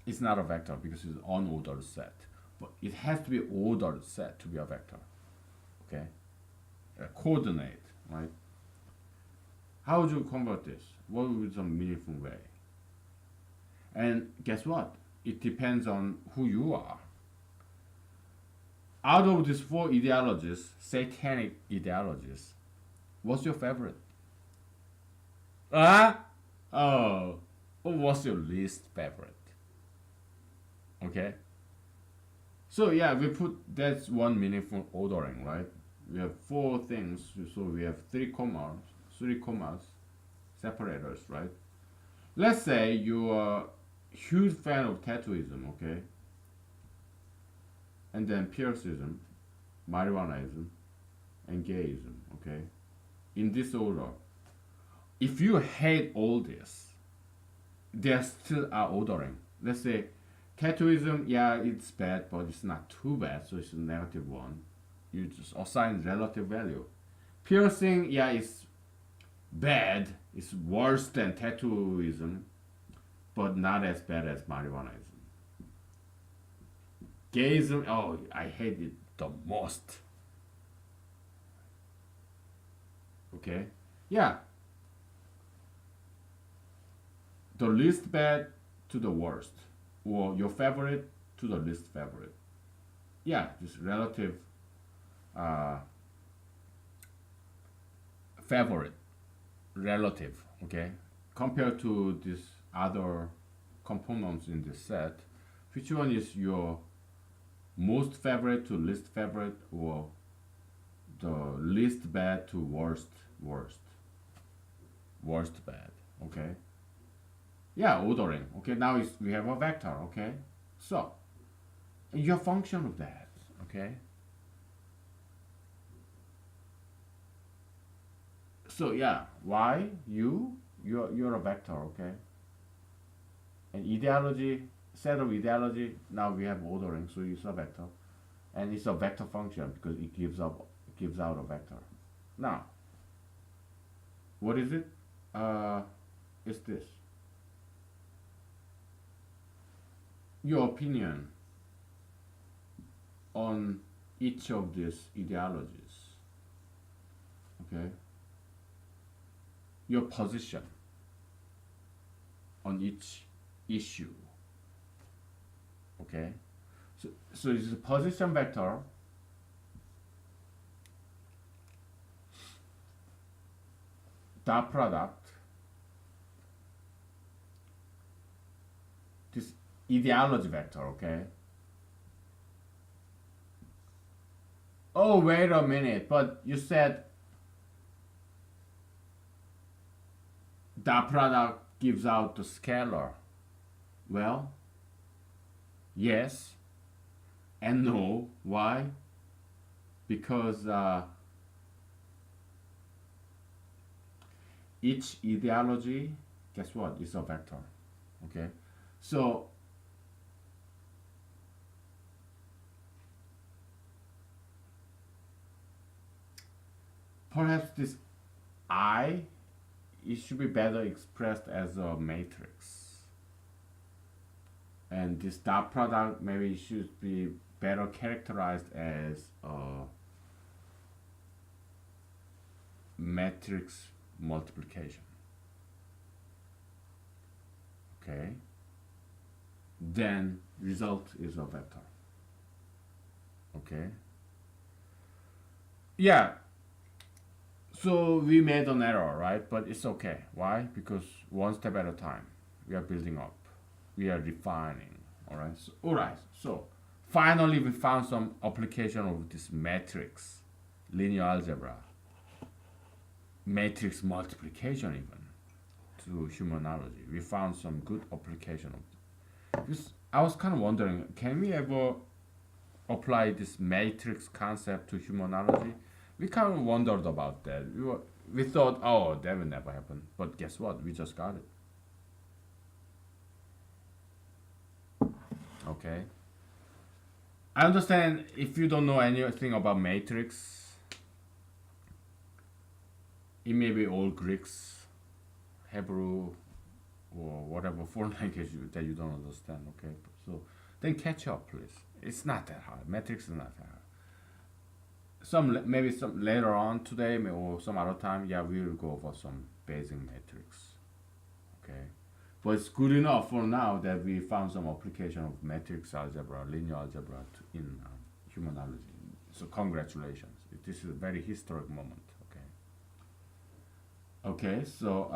is not a vector because it's an unordered set, but it has to be ordered set to be a vector. Okay, a coordinate, right? How would you convert this? What would be some meaningful way? And guess what? It depends on who you are. Out of these four ideologies, satanic ideologies, what's your favorite? Ah? Oh. What's your least favorite? Okay? So yeah, we put that's one meaningful ordering, right? We have four things, so we have three commas, separators, right? Let's say you are a huge fan of tattooism, okay? And then piercism, marijuanaism, and gayism, okay? In this order. If you hate all this, there still are ordering. Let's say tattooism, yeah, it's bad, but it's not too bad, so it's a negative one. You just assign relative value. Piercing, yeah, it's bad. It's worse than tattooism, but not as bad as marijuanaism. Gayism, oh, I hate it the most. Okay? Yeah. The least bad to the worst, or your favorite to the least favorite. Yeah, just relative uh, favorite, relative, okay? Compared to these other components in this set, which one is your most favorite to least favorite, or the least bad to worst bad, okay? Yeah, ordering. Okay, now we have a vector. Okay, so your function of that. Okay, so yeah, why you're a vector. Okay, and ideology, set of ideology. Now we have ordering, so it's a vector, and it's a vector function because it gives out a vector. Now, what is it? It's this. Your opinion on each of these ideologies, okay? Your position on each issue, okay? So it's a position vector dot product this ideology vector, okay? Oh, wait a minute, but you said dot product gives out the scalar. Well, yes and no. Why? Because each ideology, guess what, is a vector, okay? So perhaps this I, it should be better expressed as a matrix. And this dot product maybe should be better characterized as a matrix multiplication. Okay? Then result is a vector. Okay? Yeah, so we made an error, right? But it's okay. Why? Because one step at a time. We are building up. We are refining. All right. So finally we found some application of this matrix, linear algebra, matrix multiplication even to humanology. We found some good application of it. Because I was kind of wondering, can we ever apply this matrix concept to humanology? We kind of wondered about that. We thought, oh, that will never happen. But guess what? We just got it. Okay. I understand if you don't know anything about matrix, it may be all Greeks, Hebrew, or whatever foreign language that you don't understand. Okay. So then catch up, please. It's not that hard. Matrix is not that hard. Maybe some later on today or some other time, yeah, we will go over some basic matrix. Okay, but it's good enough for now that we found some application of matrix algebra, linear algebra in humanology. So congratulations, this is a very historic moment. Okay, so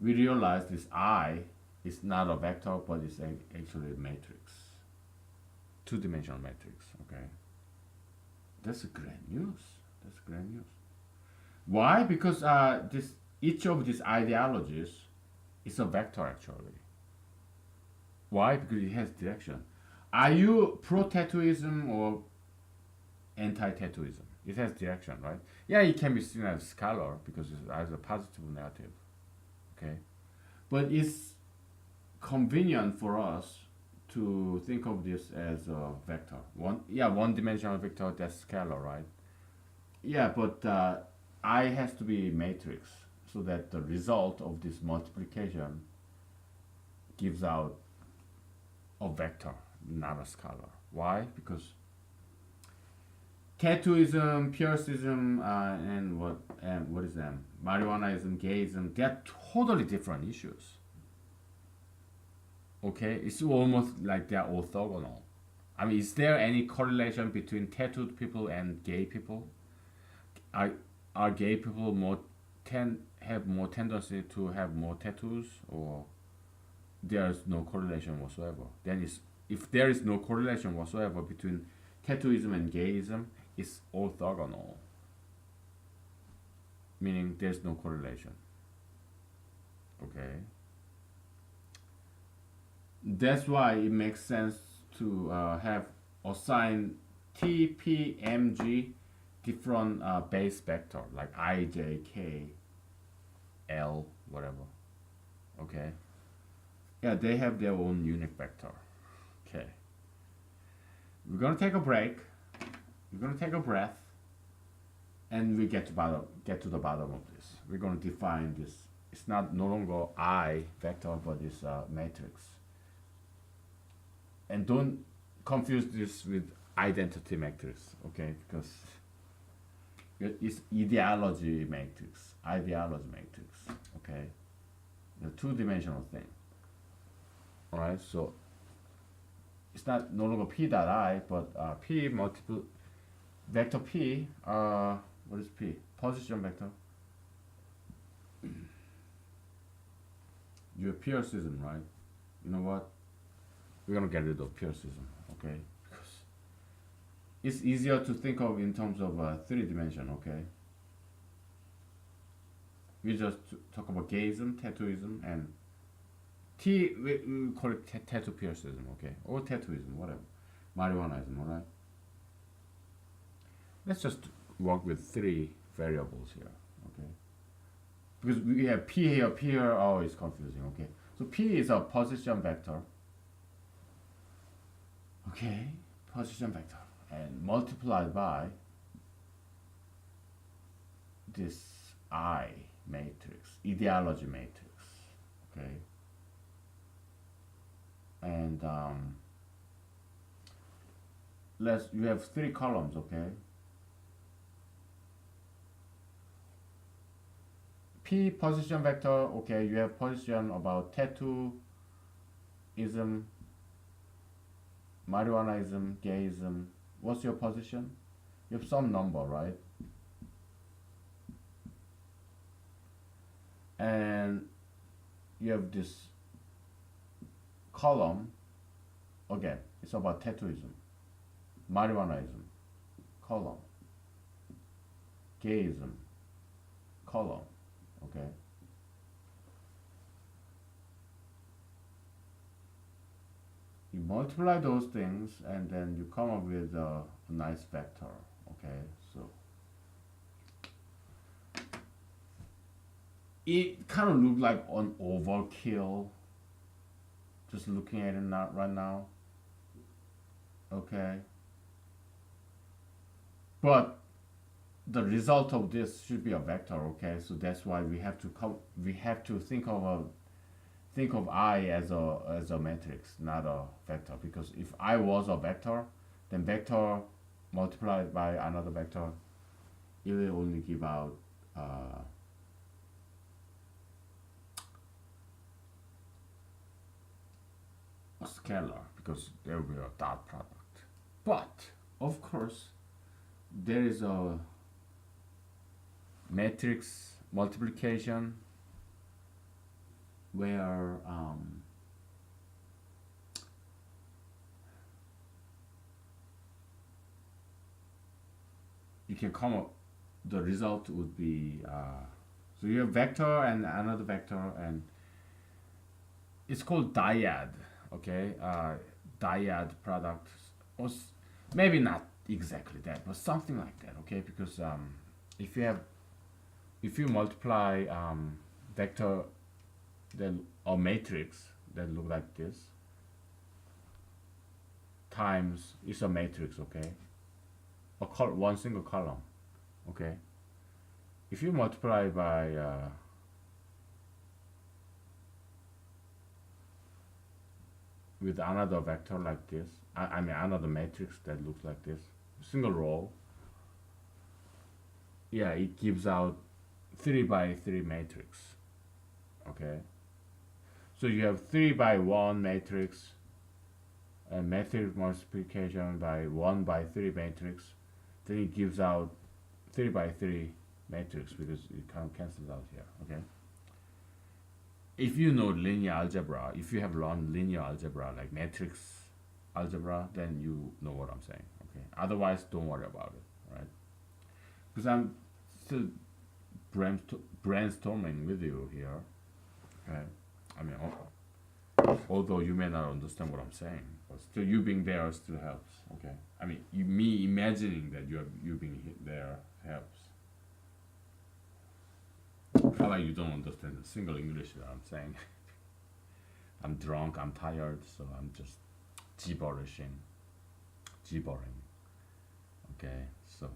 we realize this I is not a vector, but it's actually a matrix, two-dimensional matrix. Okay, that's great news. That's great news. Why? Because this each of these ideologies is a vector actually. Why? Because it has direction. Are you pro-tattooism or anti-tattooism? It has direction, right? Yeah, it can be seen as scalar because it has a positive or negative. Okay, but it's convenient for us to think of this as a vector. One-dimensional vector, that's scalar, right? Yeah, but I has to be matrix so that the result of this multiplication gives out a vector, not a scalar. Why? Because tattooism, purism, and what is them? Marijuanaism, gayism, they're totally different issues. Okay, it's almost like they're orthogonal. I mean, is there any correlation between tattooed people and gay people? Are gay people have more tendency to have more tattoos, or there's no correlation whatsoever? Then if there is no correlation whatsoever between tattooism and gayism, it's orthogonal, meaning there's no correlation. Okay. That's why it makes sense to have assign T, P, M, G different base vector like I, J, K, L, whatever. Okay. Yeah, they have their own unit vector. Okay. We're gonna take a break. We're gonna take a breath, and we get to the bottom of this. We're gonna define this. It's no longer I vector, but it's a matrix. And don't confuse this with identity matrix, okay? Because it's ideology matrix, okay? The two-dimensional thing. All right, so it's no longer p dot I, but p multiple vector p. What is p? Position vector. You have purcism, right? You know what? We're gonna get rid of purcism, okay? Because it's easier to think of in terms of three dimension, okay? We just talk about gayism, tattooism, and we call it tattoo purcism, okay? Or tattooism, whatever. Marijuanaism, alright? Let's just work with three variables here, okay? Because we have p here, oh, it's confusing, okay? So p is a position vector, okay? Position vector, and multiplied by this I matrix, ideology matrix, okay? And you have three columns, okay? P position vector, okay, you have position about tattooism, marijuanaism, gayism. What's your position? You have some number, right? And you have this column again, it's about tattooism, marijuanaism, colon, gayism, colon, okay? You multiply those things and then you come up with a nice vector, okay? So it kind of looks like an overkill just looking at it now, right now, okay? But the result of this should be a vector, okay? So that's why we have to think of I as a matrix, not a vector. Because if I was a vector, then vector multiplied by another vector, it will only give out a scalar because there will be a dot product. But of course, there is a matrix multiplication where you can come up, the result would be so you have vector and another vector, and it's called dyad, okay? Dyad product, or maybe not exactly that, but something like that, okay? Because if you multiply vector, then a matrix that look like this times it's a matrix, okay? One single column, okay? If you multiply by with another vector like this, I mean another matrix that looks like this, single row, yeah, it gives out 3 by 3 matrix, okay? So you have 3 by 1 matrix, and matrix multiplication by 1 by 3 matrix, then it gives out 3 by 3 matrix because it kind of cancels out here, okay? If you know linear algebra, if you have learned linear algebra like matrix algebra, then you know what I'm saying, okay? Otherwise, don't worry about it, right? Because I'm still brainstorming with you here, okay? I mean, although you may not understand what I'm saying, but still you being there still helps, okay? I mean, me imagining that you being there helps. How like you don't understand a single English that I'm saying. I'm drunk, I'm tired, so I'm just gibbering. Okay, so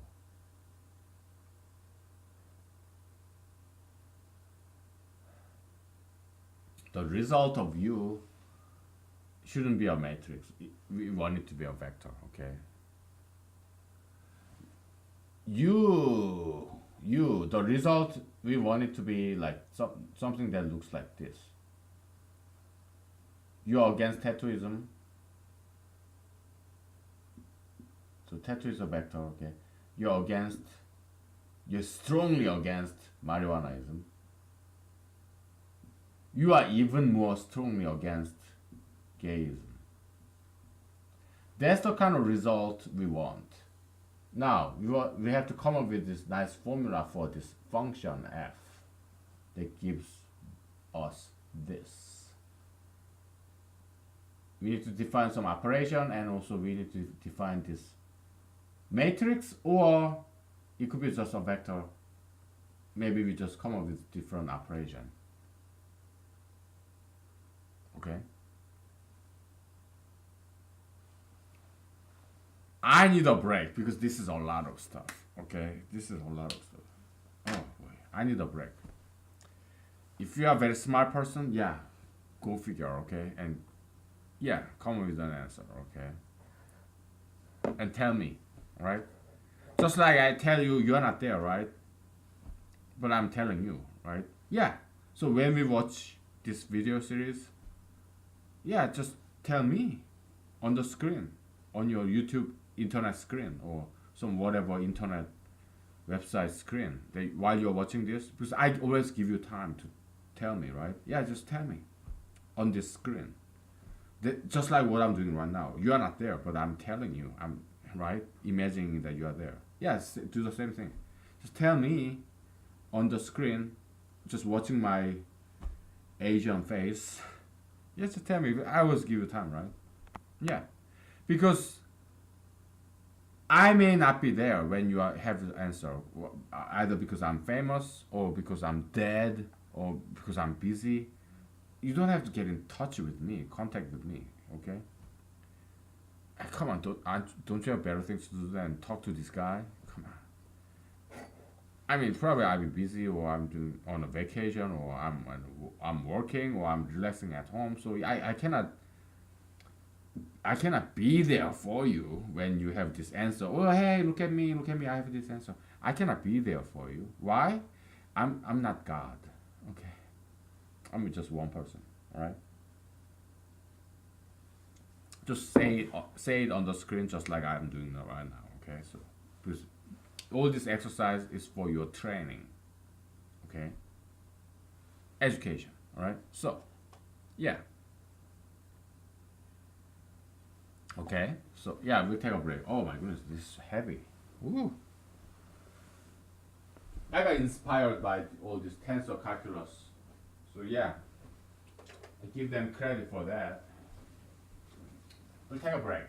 the result of you shouldn't be a matrix. We want it to be a vector, okay? The result, we want it to be like something that looks like this. You're against tattooism. So tattoo is a vector, okay? You're strongly against marijuanaism. You are even more strongly against gayism. That's the kind of result we want. Now, we have to come up with this nice formula for this function f that gives us this. We need to define some operation, and also we need to define this matrix, or it could be just a vector. Maybe we just come up with different operation. Okay? I need a break because this is a lot of stuff. Okay? This is a lot of stuff. Oh boy. I need a break. If you are a very smart person, yeah, go figure, okay? And yeah, come up with an answer, okay? And tell me, right? Just like I tell you, you're not there, right? But I'm telling you, right? Yeah. So when we watch this video series, yeah, just tell me on the screen, on your YouTube internet screen, or some whatever internet website screen while you're watching this, because I always give you time to tell me, right? Yeah, just tell me on this screen. Just like what I'm doing right now. You are not there, but I'm telling you. I'm right, imagining that you are there. Yes, do the same thing. Just tell me on the screen, just watching my Asian face. Just tell me. I always give you time, right? Yeah, because I may not be there when you have the answer, either because I'm famous or because I'm dead or because I'm busy. You don't have to get in touch with me, contact with me, okay? Come on, don't you have better things to do than talk to this guy? Come on. I mean, probably I'll be busy, or I'm doing on a vacation, or I'm working, or I'm relaxing at home. So I cannot be there for you when you have this answer. Oh, hey, look at me, I have this answer. I cannot be there for you. Why? I'm not God. Okay, I'm just one person. All right. Just say it on the screen, just like I'm doing right now. Okay. So, because all this exercise is for your training. Okay. Education. All right. So, yeah. Okay. So yeah, we'll take a break. Oh my goodness, this is heavy. Ooh. I got inspired by all this tensor calculus. So yeah, I give them credit for that. We'll take a break.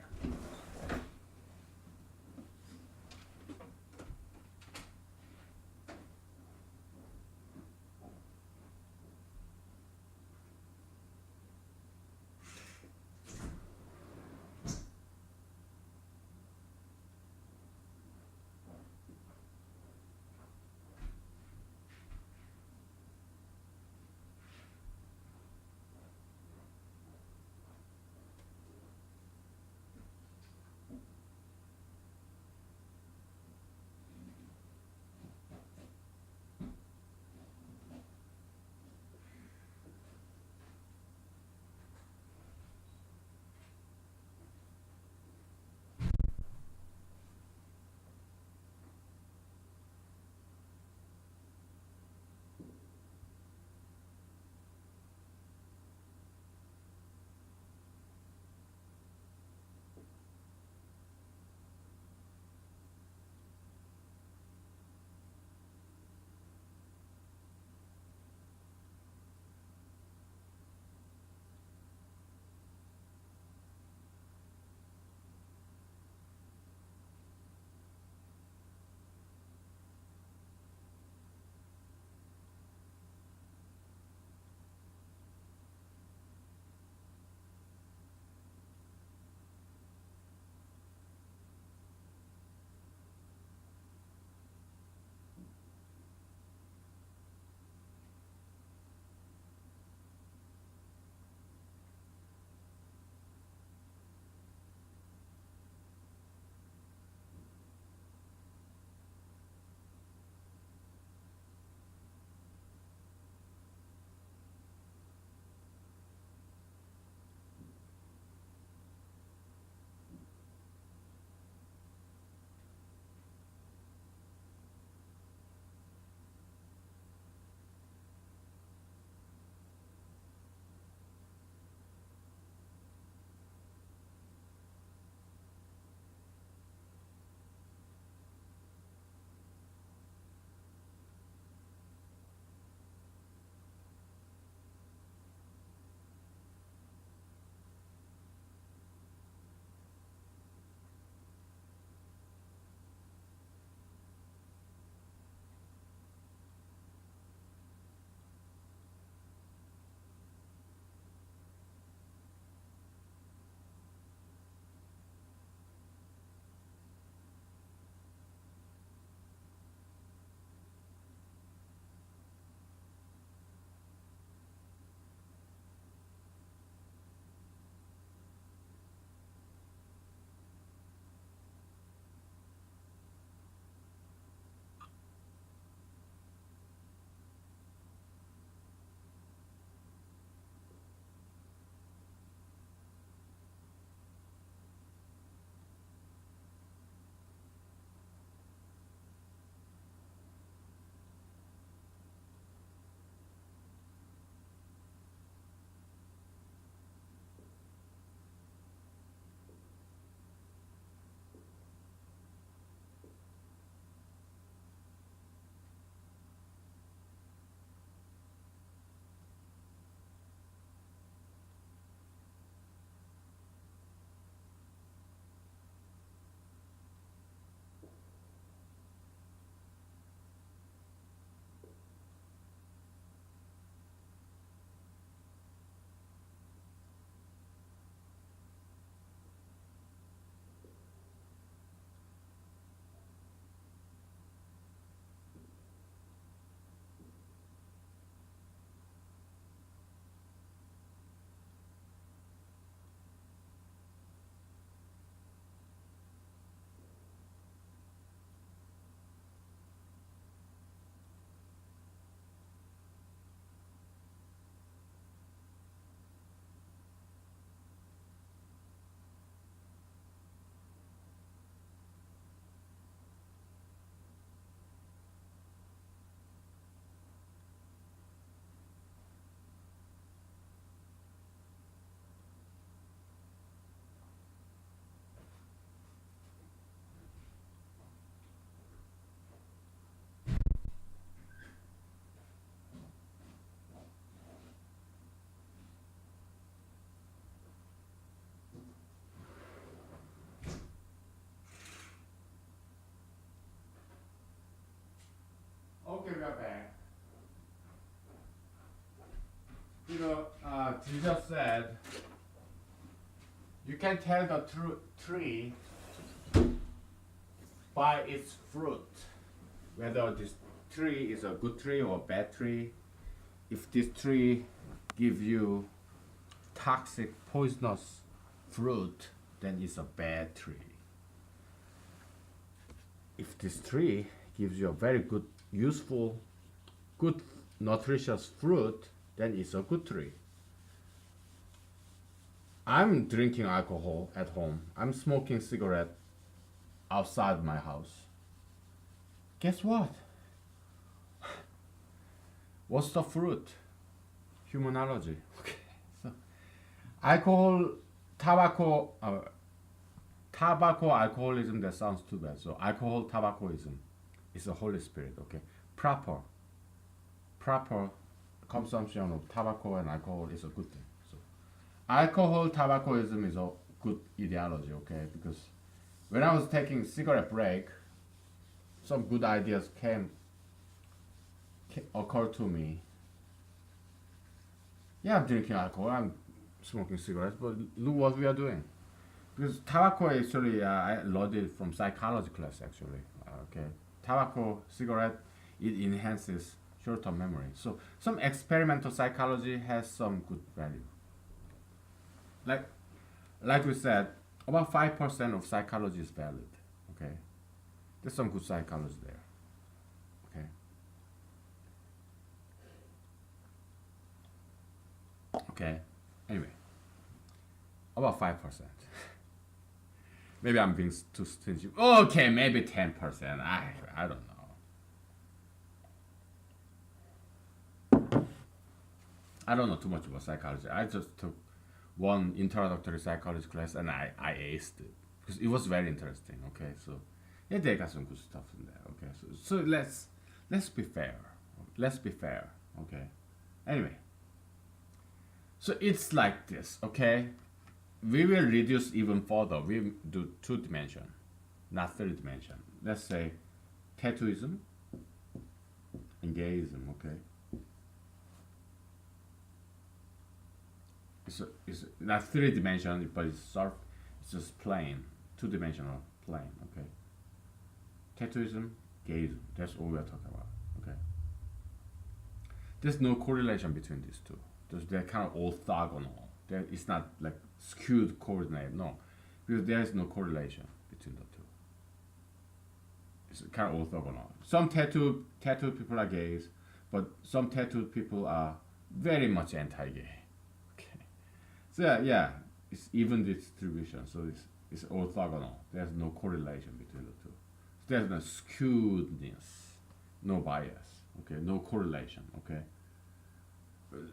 can tell the tree by its fruit, whether this tree is a good tree or a bad tree. If this tree gives you toxic, poisonous fruit, then it's a bad tree. If this tree gives you a very good, useful, good, nutritious fruit, then it's a good tree. I'm drinking alcohol at home. I'm smoking cigarette outside my house. Guess what? What's the fruit? Humanology. Okay. So, alcohol, tobacco, alcoholism, that sounds too bad. So alcohol, tobaccoism is the Holy Spirit, okay? Proper consumption of tobacco and alcohol is a good thing. So alcohol, tobaccoism is a good ideology, okay? Because when I was taking cigarette break, some good ideas occurred to me. Yeah, I'm drinking alcohol, I'm smoking cigarettes, but look what we are doing. Because tobacco actually, I learned it from psychology class actually. Okay, tobacco, cigarette, it enhances short-term memory. So some experimental psychology has some good value. Like we said, about 5% of psychology is valid. Okay, there's some good psychology there. Okay. Anyway, about 5%. Maybe I'm being too stingy. Okay, maybe 10%. I don't know. I don't know too much about psychology. I just took one introductory psychology class and I aced it because it was very interesting. Okay, so yeah, they got some good stuff in there. Okay, so let's be fair. Let's be fair. Okay. Anyway. So it's like this, okay? We will reduce even further. We do 2 dimension, not 3 dimension. Let's say tattooism and gayism, okay? It's not 3 dimension, but it's just plane, 2-dimensional plane, okay? Tattooism, gayism, that's all we are talking about, okay? There's no correlation between these two. They're kind of orthogonal. It's not like skewed coordinate, no, because there is no correlation between the two. It's kind of orthogonal. Some tattooed people are gays, but some tattooed people are very much anti-gay. Okay, so yeah, it's even distribution, so it's orthogonal. There's no correlation between the two. So there's no skewedness, no bias. Okay, no correlation. Okay.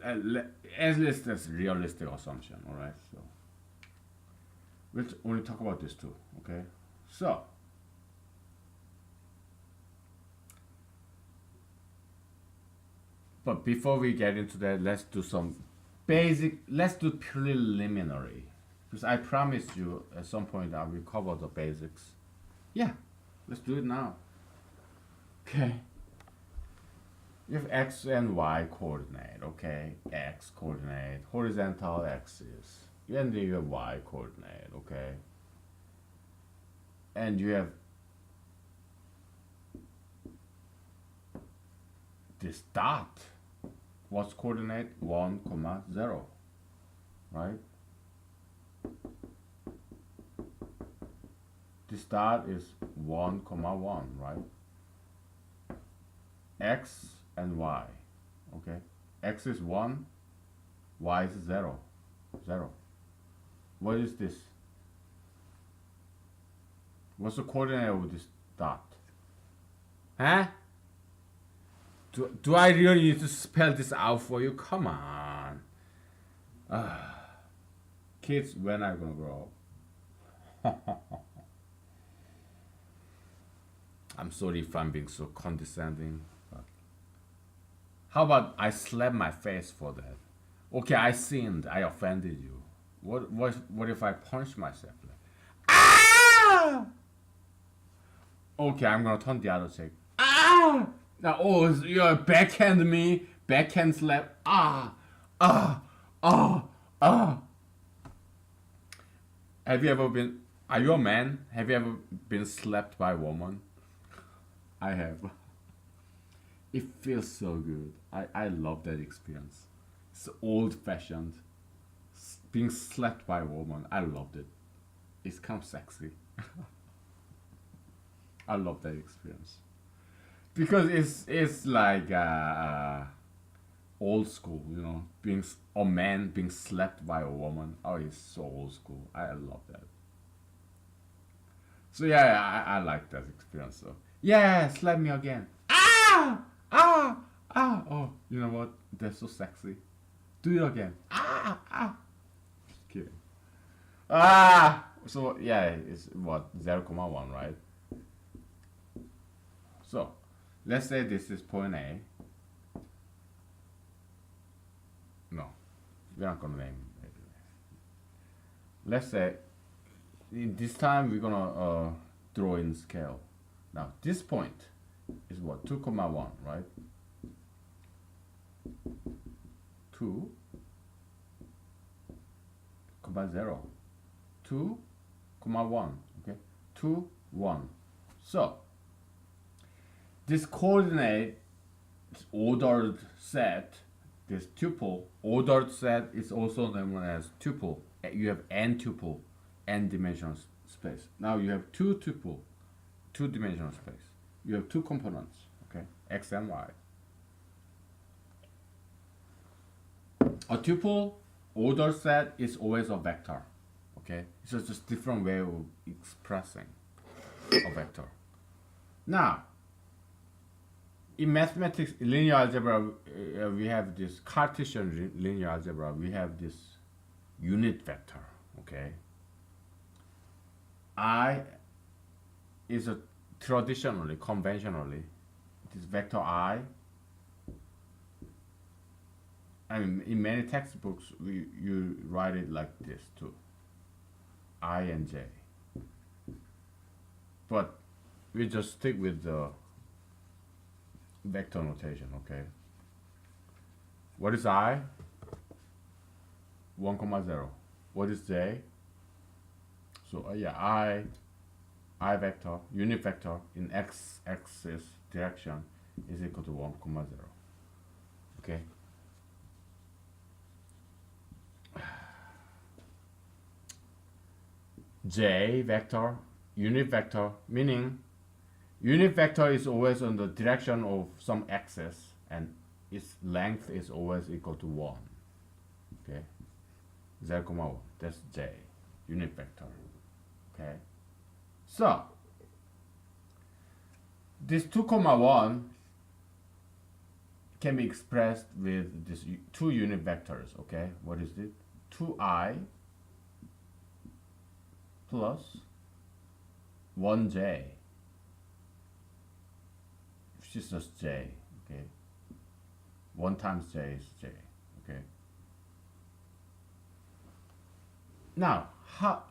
At least that's realistic assumption, all right? So we'll only talk about this too, okay? So but before we get into that, let's do preliminary, because I promised you at some point I will cover the basics. Yeah, let's do it now. Okay. You have x and y coordinate, okay? X coordinate, horizontal axis. And then you have y coordinate, okay? And you have this dot. What's coordinate? 1, 0, right? This dot is 1, 1, right? X and y, okay? X is 1, y is 0, 0. What is this? What's the coordinate of this dot? Huh? Do I really need to spell this out for you? Come on. Kids, when are you gonna grow up? I'm sorry if I'm being so condescending. How about I slap my face for that? Okay, I sinned. I offended you. What if I punch myself? Ah! Okay, I'm gonna turn the other cheek. Ah! Now, you're backhand me, backhand slap. Ah! Have you ever been? Are you a man? Have you ever been slapped by a woman? I have. It feels so good. I love that experience. It's old fashioned. Being slapped by a woman, I loved it. It's kind of sexy. I love that experience because it's like old school, you know, being a man being slapped by a woman. Oh, it's so old school. I love that. So yeah, I like that experience. So yeah, slap me again. Ah, ah, ah. Oh, you know what? That's so sexy. Do it again. Ah, ah. Just kidding. Ah. So yeah, it's what 0,1, right? So let's say this is point A. No, we're not gonna name it. Let's say in this time we're gonna draw in scale. Now this point is what 2,1, right? 2, 0, 2, 1. Okay, 2, 1. So this coordinate ordered set, this tuple, ordered set is also known as tuple. You have n tuple, n dimensional space. Now you have two tuple, two dimensional space. You have two components, okay, x and y. A tuple ordered set is always a vector, okay? It's just different way of expressing a vector. Now, in mathematics, linear algebra, we have this Cartesian linear algebra. We have this unit vector. Okay. I is a traditionally, conventionally, this vector I. I mean, in many textbooks, you write it like this too. I and J. But we just stick with the vector notation, okay? What is I? 1,0. What is J? So yeah, I vector, unit vector in x-axis direction is equal to 1,0. Okay. J vector, unit vector, meaning unit vector is always on the direction of some axis and its length is always equal to 1. Okay, 0,1. That's J, unit vector. Okay, so this 2,1 can be expressed with this two unit vectors. Okay, what is it? 2i plus 1j, which is just j. Okay, 1 times j is j. Okay, now how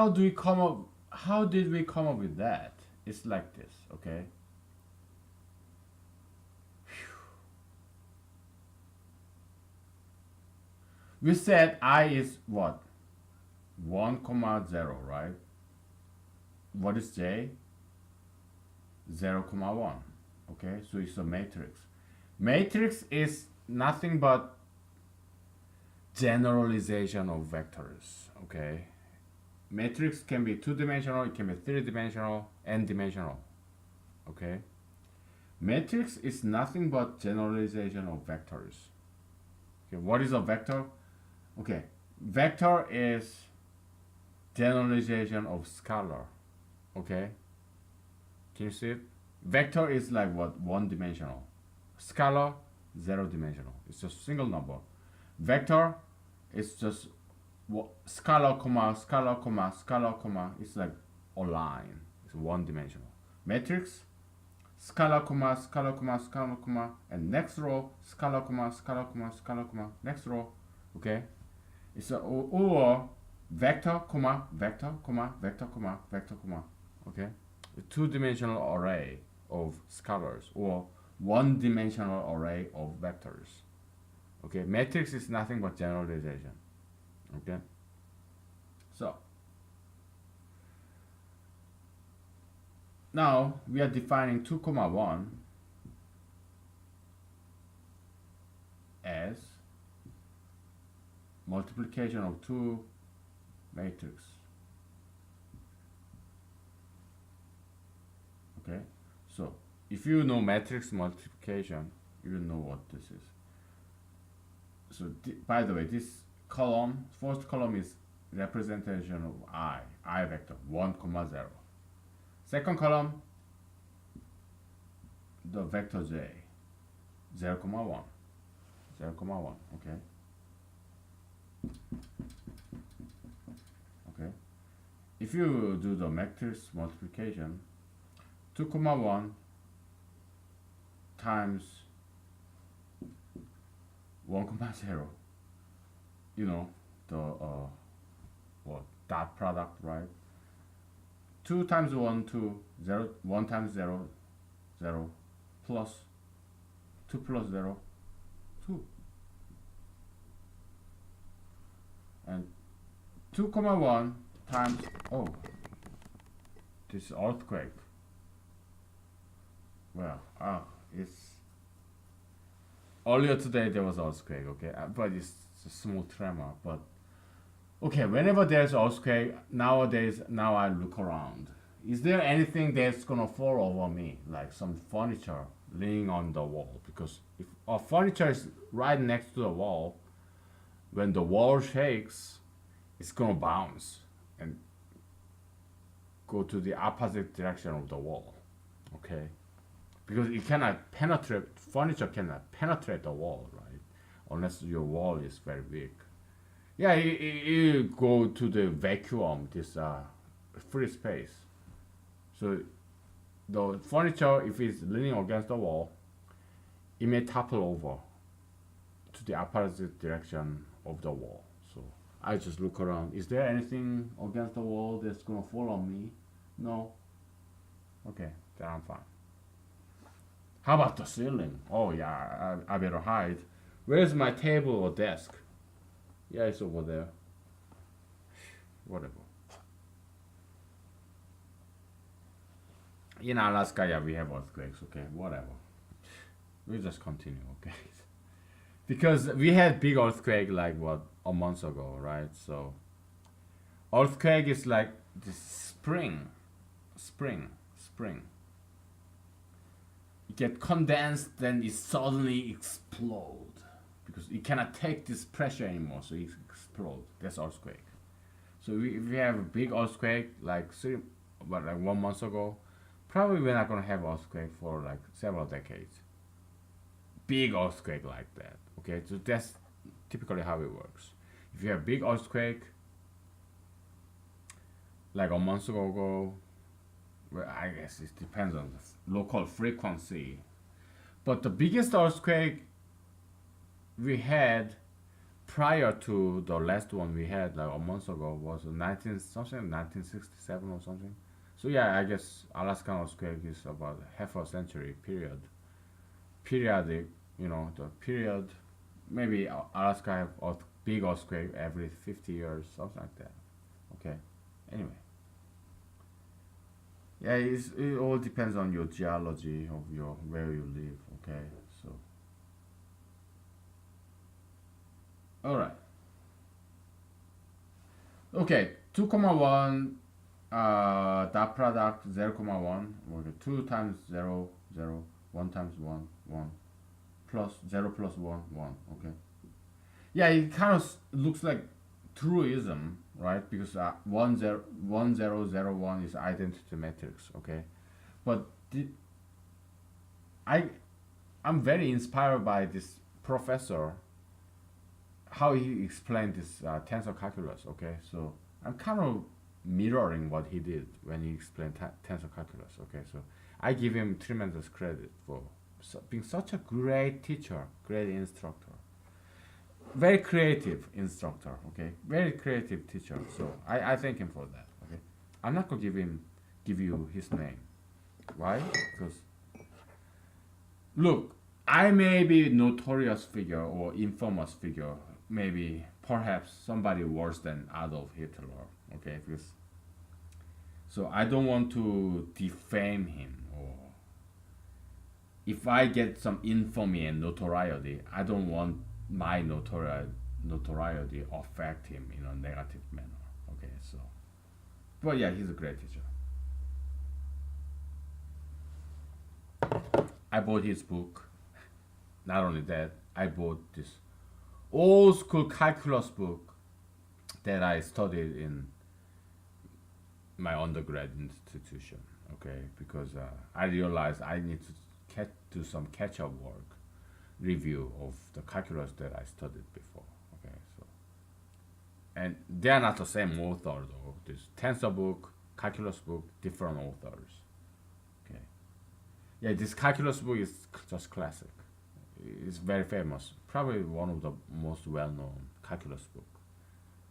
do we come up, how did we come up with that? It's like this. Okay, we said I is what? 1,0, right? What is J? 0,1. Okay, so it's a matrix. Matrix is nothing but generalization of vectors. Okay, matrix can be two-dimensional, it can be three-dimensional, n-dimensional. Okay, matrix is nothing but generalization of vectors. Okay, what is a vector? Okay, vector is generalization of scalar. Okay, can you see it? Vector is like what? One dimensional. Scalar, zero dimensional. It's just single number. Vector is just scalar comma scalar comma scalar comma. It's like a line. It's one dimensional. Matrix, scalar comma scalar comma scalar comma, and next row scalar comma scalar comma scalar comma, next row. Okay, it's a or vector comma vector comma vector comma vector comma. Okay, a two-dimensional array of scalars or one-dimensional array of vectors. Okay, matrix is nothing but generalization. Okay, So now we are defining 2 comma 1 as multiplication of two matrix. Okay, so if you know matrix multiplication, you will know what this is. So by the way, this column, first column is representation of I vector 1 comma 0. Second column, the vector j 0 comma 1, 0 comma 1. Okay, okay, if you do the matrix multiplication, 2 comma 1 times 1 comma 0, you know, the what, dot product, right? 2 times 1, 2, 0, 1 times 0, 0, plus 2 plus 0, 2. And 2 comma 1 times, oh, this earthquake. Well, it's earlier today there was earthquake, okay, but it's a small tremor. But okay, whenever there's earthquake nowadays, now I look around. Is there anything that's gonna fall over me, like some furniture laying on the wall? Because if a furniture is right next to the wall, when the wall shakes, it's gonna bounce and go to the opposite direction of the wall. Okay, because it cannot penetrate, furniture cannot penetrate the wall, right? Unless your wall is very big. Yeah, you go to the vacuum, this free space. So the furniture, if it's leaning against the wall, it may topple over to the opposite direction of the wall. So I just look around. Is there anything against the wall that's gonna fall on me? No. Okay, then I'm fine. How about the ceiling? Oh yeah, I better hide. Where's my table or desk? Yeah, it's over there. Whatever. In Alaska, yeah, we have earthquakes. Okay, whatever. We'll just continue. Okay. Because we had big earthquake like what, a month ago, right? So earthquake is like this spring. It get condensed, then it suddenly explode because it cannot take this pressure anymore, so it explodes. That's earthquake. So if we have a big earthquake like 1 month ago, probably we're not gonna have earthquake for like several decades. Big earthquake like that. Okay, so that's typically how it works. If you have big earthquake, like a month ago, well, I guess it depends on the local frequency. But the biggest earthquake we had prior to the last one we had like a month ago was 1967 or something. So yeah, I guess Alaskan earthquake is about half a century periodic, you know, the period. Maybe Alaska have a big earthquake every 50 years, something like that. Okay, anyway. Yeah, it all depends on your geology of your where you live. Okay, so all right. Okay, 2 comma 1 dot product 0 comma 1, okay, 2 times 0 0, 1 times 1 1, plus 0 plus 1 1. Okay, yeah, it kind of looks like truism, right? Because 1 0 1 0 0 1 is identity matrix. Okay, but I I'm very inspired by this professor, how he explained this tensor calculus. Okay, so I'm kind of mirroring what he did when he explained tensor calculus. Okay, so I give him tremendous credit for being such a great teacher, great instructor, very creative instructor. Okay, very creative teacher. So I thank him for that. Okay, I'm not gonna give you his name. Why? Because look, I may be notorious figure or infamous figure, maybe perhaps somebody worse than Adolf Hitler. Okay, because so I don't want to defame him, or if I get some infamy and notoriety, I don't want my notoriety affect him in a negative manner. Okay, so but yeah, he's a great teacher. I bought his book. Not only that, I bought this old school calculus book that I studied in my undergrad institution. Okay, because I realized I need to do some catch-up work, review of the calculus that I studied before. Okay, so and they are not the same author though. This tensor book, calculus book, different authors. Okay, yeah, this calculus book is just classic. It's very famous, probably one of the most well-known calculus book.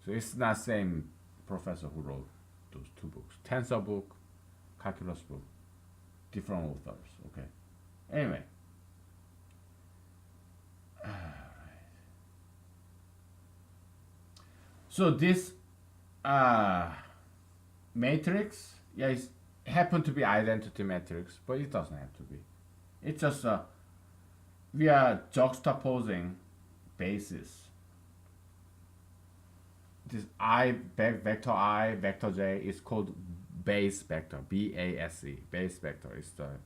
So it's not same professor who wrote those two books. Tensor book, calculus book, different authors. Okay. Anyway. So this uh, matrix, yeah, it happen to be identity matrix, but it doesn't have to be. It's just we are juxtaposing bases. This vector I vector j is called base vector, BASE. Base vector is the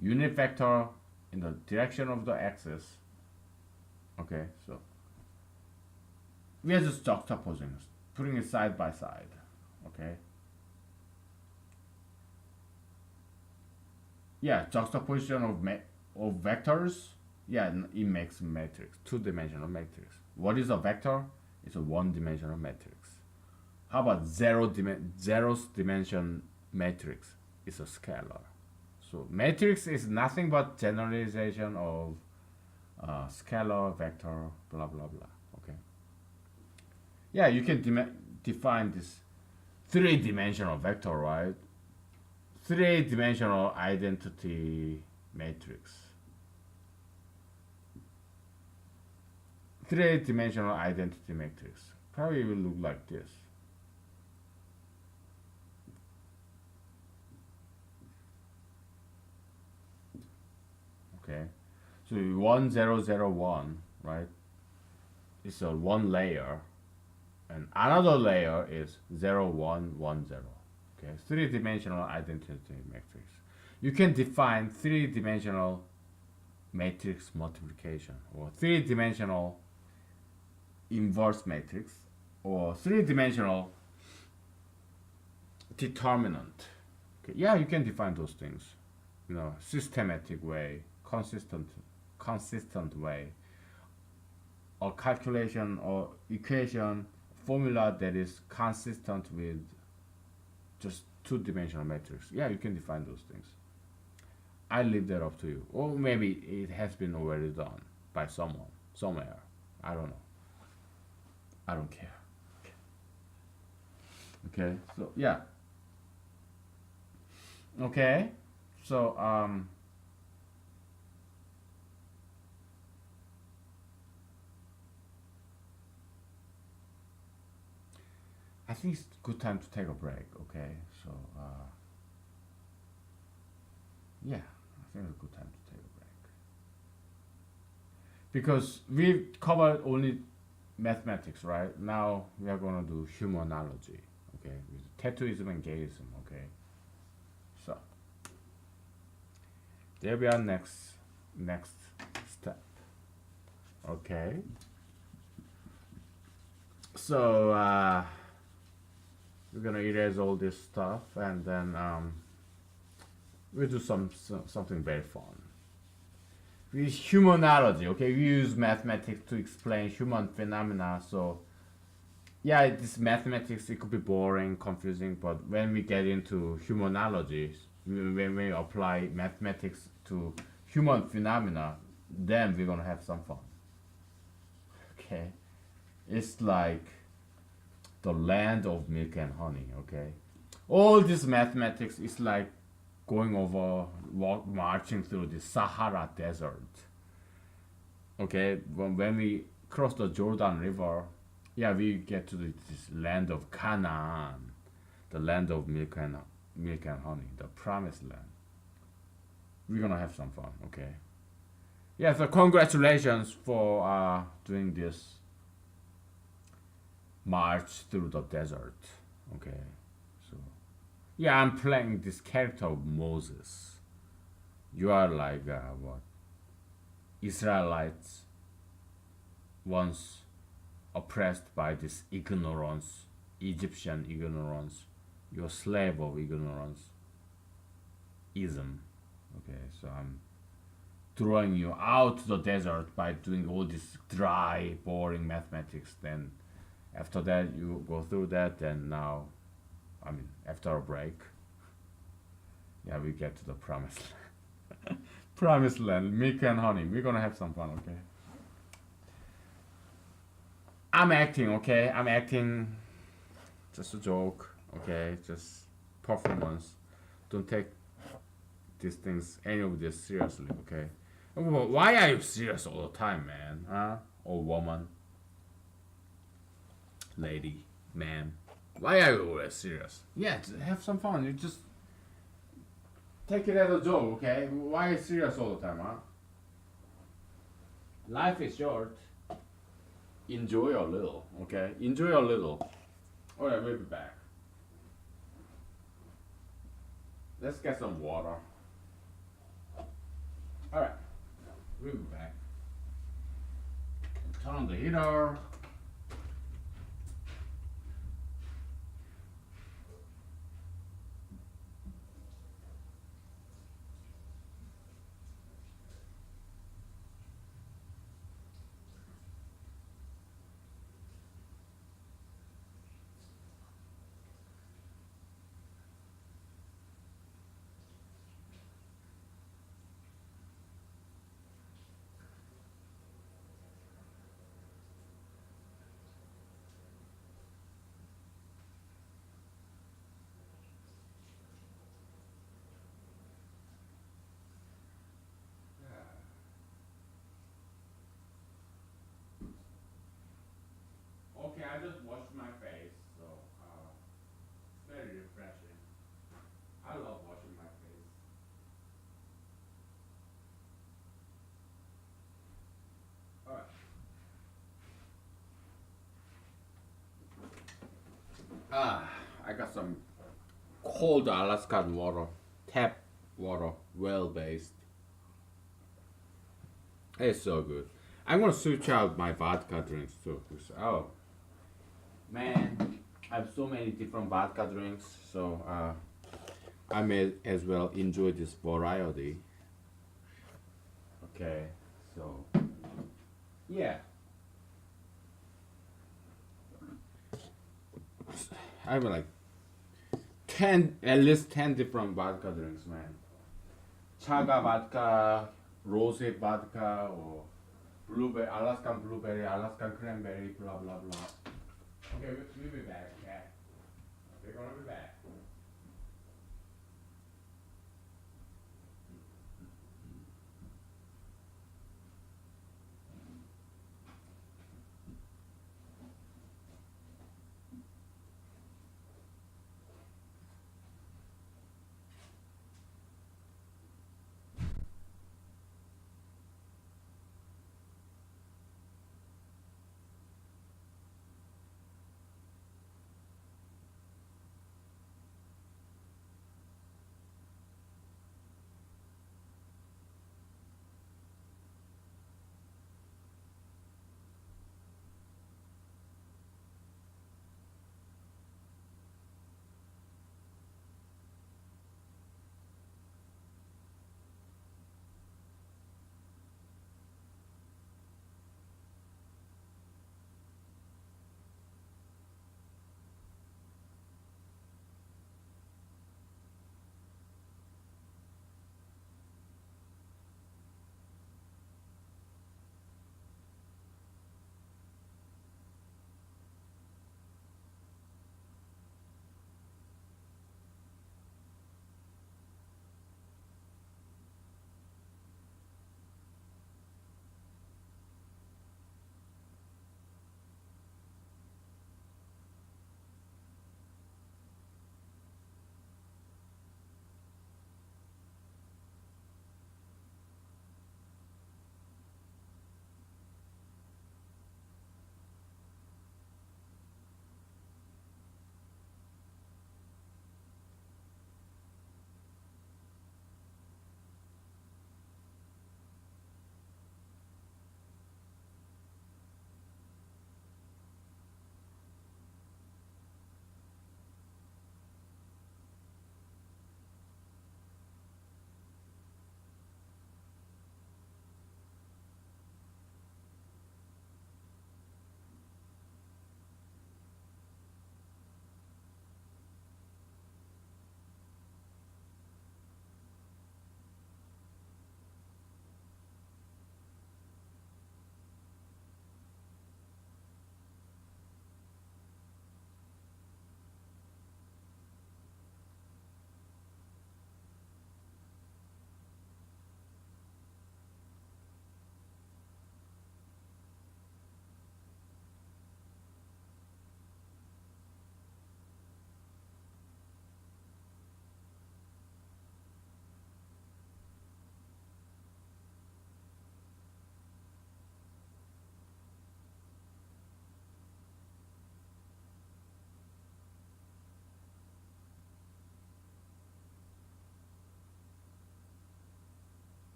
unit vector in the direction of the axis. Okay, so we are just juxtaposing, putting it side by side. Okay. Yeah, juxtaposition of vectors. Yeah, it makes matrix, two-dimensional matrix. What is a vector? It's a one-dimensional matrix. How about zeroth dimension matrix? It's a scalar. So matrix is nothing but generalization of scalar, vector, blah blah blah. Okay. Yeah, you can define this three-dimensional vector, right? Three-dimensional identity matrix. Three-dimensional identity matrix probably will look like this. Okay, so 1001, right? It's a one layer, and another layer is 0110. Okay, three-dimensional identity matrix. You can define three-dimensional matrix multiplication, or three-dimensional inverse matrix, or three-dimensional determinant. Okay, yeah, you can define those things, systematic way, consistent way, or calculation or equation formula that is consistent with just two-dimensional matrix. Yeah, you can define those things. I leave that up to you, or maybe it has been already done by someone somewhere. I don't know. I don't care. Okay, so yeah. Okay, so I think it's a good time to take a break. Okay, so yeah, I think it's a good time to take a break because we covered only mathematics, right? Now we are gonna do humanology. Okay, with tattooism and gayism. Okay, so there we are. Next step. Okay, so we're gonna erase all this stuff, and then we'll do something very fun. We use humanology. Okay, we use mathematics to explain human phenomena. So yeah, this mathematics, it could be boring, confusing, but when we get into humanology, when we apply mathematics to human phenomena, then we're gonna have some fun. Okay, it's like the land of milk and honey. Okay, all this mathematics is like going over, marching through the Sahara Desert. Okay, when we cross the Jordan River, yeah, we get to this land of Canaan. the land of milk and honey, the promised land. We're gonna have some fun, okay? Yeah, so congratulations for doing this march through the desert, okay? So yeah, I'm playing this character of Moses. You are like what Israelites once oppressed by this ignorance, Egyptian ignorance. You're a slave of ignorance, ism. Okay, so I'm throwing you out to the desert by doing all this dry, boring mathematics. Then after that, you go through that, and now, I mean, after a break, yeah, we get to the promised land. Promised land, milk and honey. We're gonna have some fun, okay? I'm acting, okay? I'm acting. Just a joke, okay? Just performance. Don't take these things, any of this, seriously, okay? Why are you serious all the time, man? Huh? Or woman, lady, man? Why are you always serious? Yeah, have some fun. You just take it as a joke, okay? Why are you serious all the time, huh? Life is short. Enjoy a little, okay? Enjoy a little. Alright, we'll be back. Let's get some water. Alright, we'll be back. Turn on the heater. Okay, I just washed my face, so it's very refreshing. I love washing my face. Alright. I got some cold Alaskan water, tap water, well based. It's so good. I'm gonna switch out my vodka drinks too. Oh man, I have so many different vodka drinks, so I may as well enjoy this variety. Okay, so yeah, I have like 10, at least 10 different vodka drinks, man. Chaga vodka, rose vodka, or blueberry, Alaskan blueberry, Alaskan cranberry, blah blah blah. Okay, we'll be back. Yeah, we're gonna be back.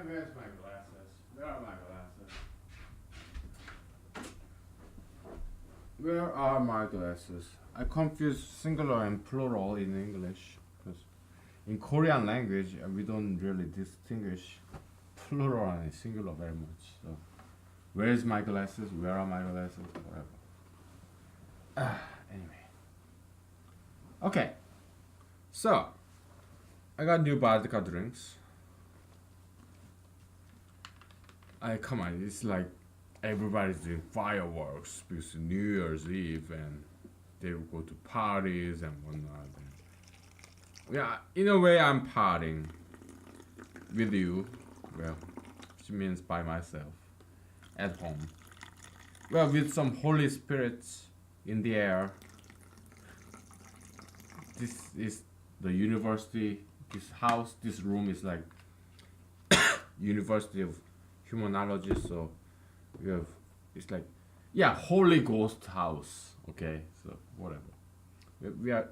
where's my glasses? Where are my glasses? Where are my glasses? I confuse singular and plural in English because in Korean language we don't really distinguish plural and singular very much. So, where is my glasses? Where are my glasses? Whatever. Anyway. Okay. So, I got new vodka drinks. Come on, it's like everybody's doing fireworks because it's New Year's Eve and they will go to parties and whatnot. And yeah, in a way, I'm partying with you. Well, which means by myself at home. Well, with some Holy Spirits in the air. This is the university. This house, this room is like University of Humanology. So we have, it's like, yeah, Holy Ghost house. Okay, so whatever. We are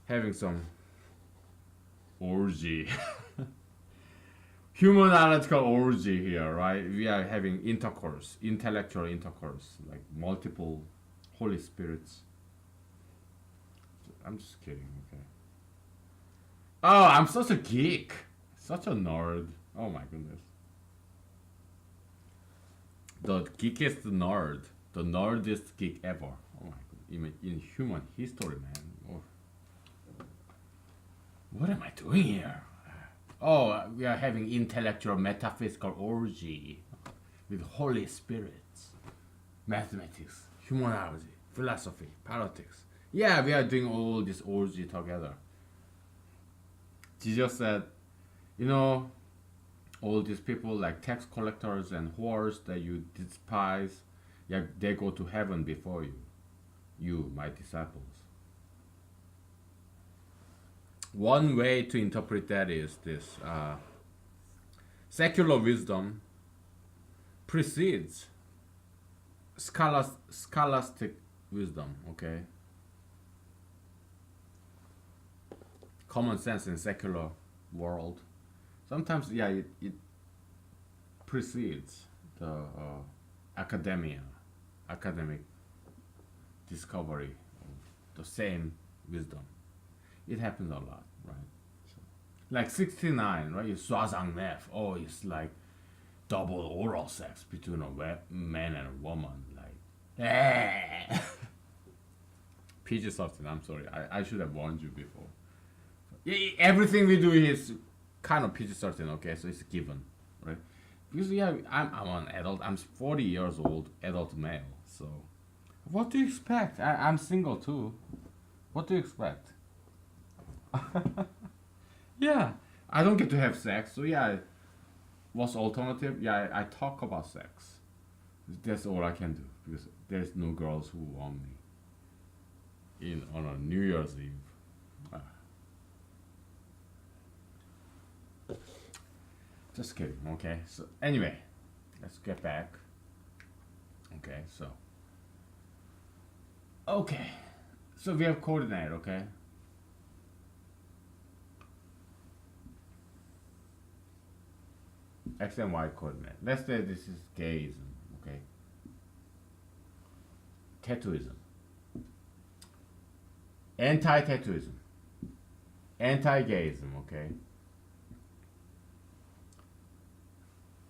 having some orgy. Human analytical orgy here, right? We are having intercourse, intellectual intercourse, like multiple Holy Spirits. I'm just kidding, okay? Oh, I'm such a geek. Such a nerd. Oh my goodness. The geekest nerd. The nerdest geek ever. Oh my goodness. In human history, man. Oh. What am I doing here? Oh, we are having intellectual metaphysical orgy with Holy Spirits, mathematics, humanology, philosophy, politics. Yeah, we are doing all this orgy together. Jesus said, you know, all these people like tax collectors and whores that you despise, yeah, they go to heaven before you. You, my disciples. One way to interpret that is this: secular wisdom precedes scholastic wisdom. Okay, common sense in secular world. Sometimes, yeah, it precedes the academic discovery of the same wisdom. It happens a lot, right? So, like 69, right? It's swazangmef. Oh, it's like double oral sex between a man and a woman. Like, PG-13, I'm sorry. I should have warned you before. Everything we do is kind of PG-13, okay? So it's given, right? Because, yeah, I'm an adult. I'm 40 years old, adult male. So what do you expect? I'm single too. What do you expect? Yeah, I don't get to have sex, so yeah, what's alternative? Yeah, I talk about sex. That's all I can do because there's no girls who want me on a New Year's Eve. Just kidding. Okay, so anyway, let's get back. Okay, so we have coordinate. Okay. X and Y coordinate. Let's say this is gayism, okay? Tattooism. Anti-tattooism. Anti-gayism, okay?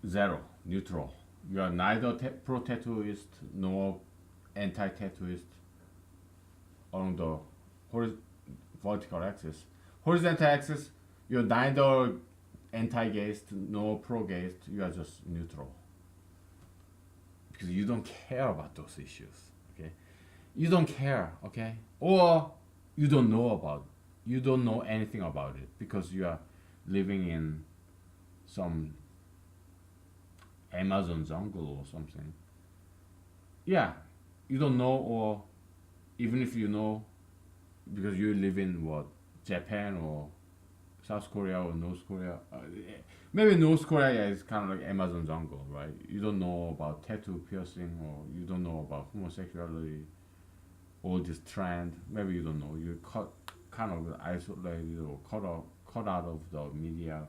Zero, neutral. You are neither pro-tattooist nor anti-tattooist along the vertical axis. Horizontal axis, you're neither anti-gayist nor pro-gayist, you are just neutral. Because you don't care about those issues, okay? You don't care, okay? Or you don't know anything about it because you are living in some Amazon jungle or something. Yeah, you don't know, or even if you know, because you live in what, Japan or South Korea or North Korea. Maybe North Korea is kind of like Amazon jungle, right? You don't know about tattoo piercing, or you don't know about homosexuality, all this trend. Maybe you don't know. You're kind of isolated or cut out of the media.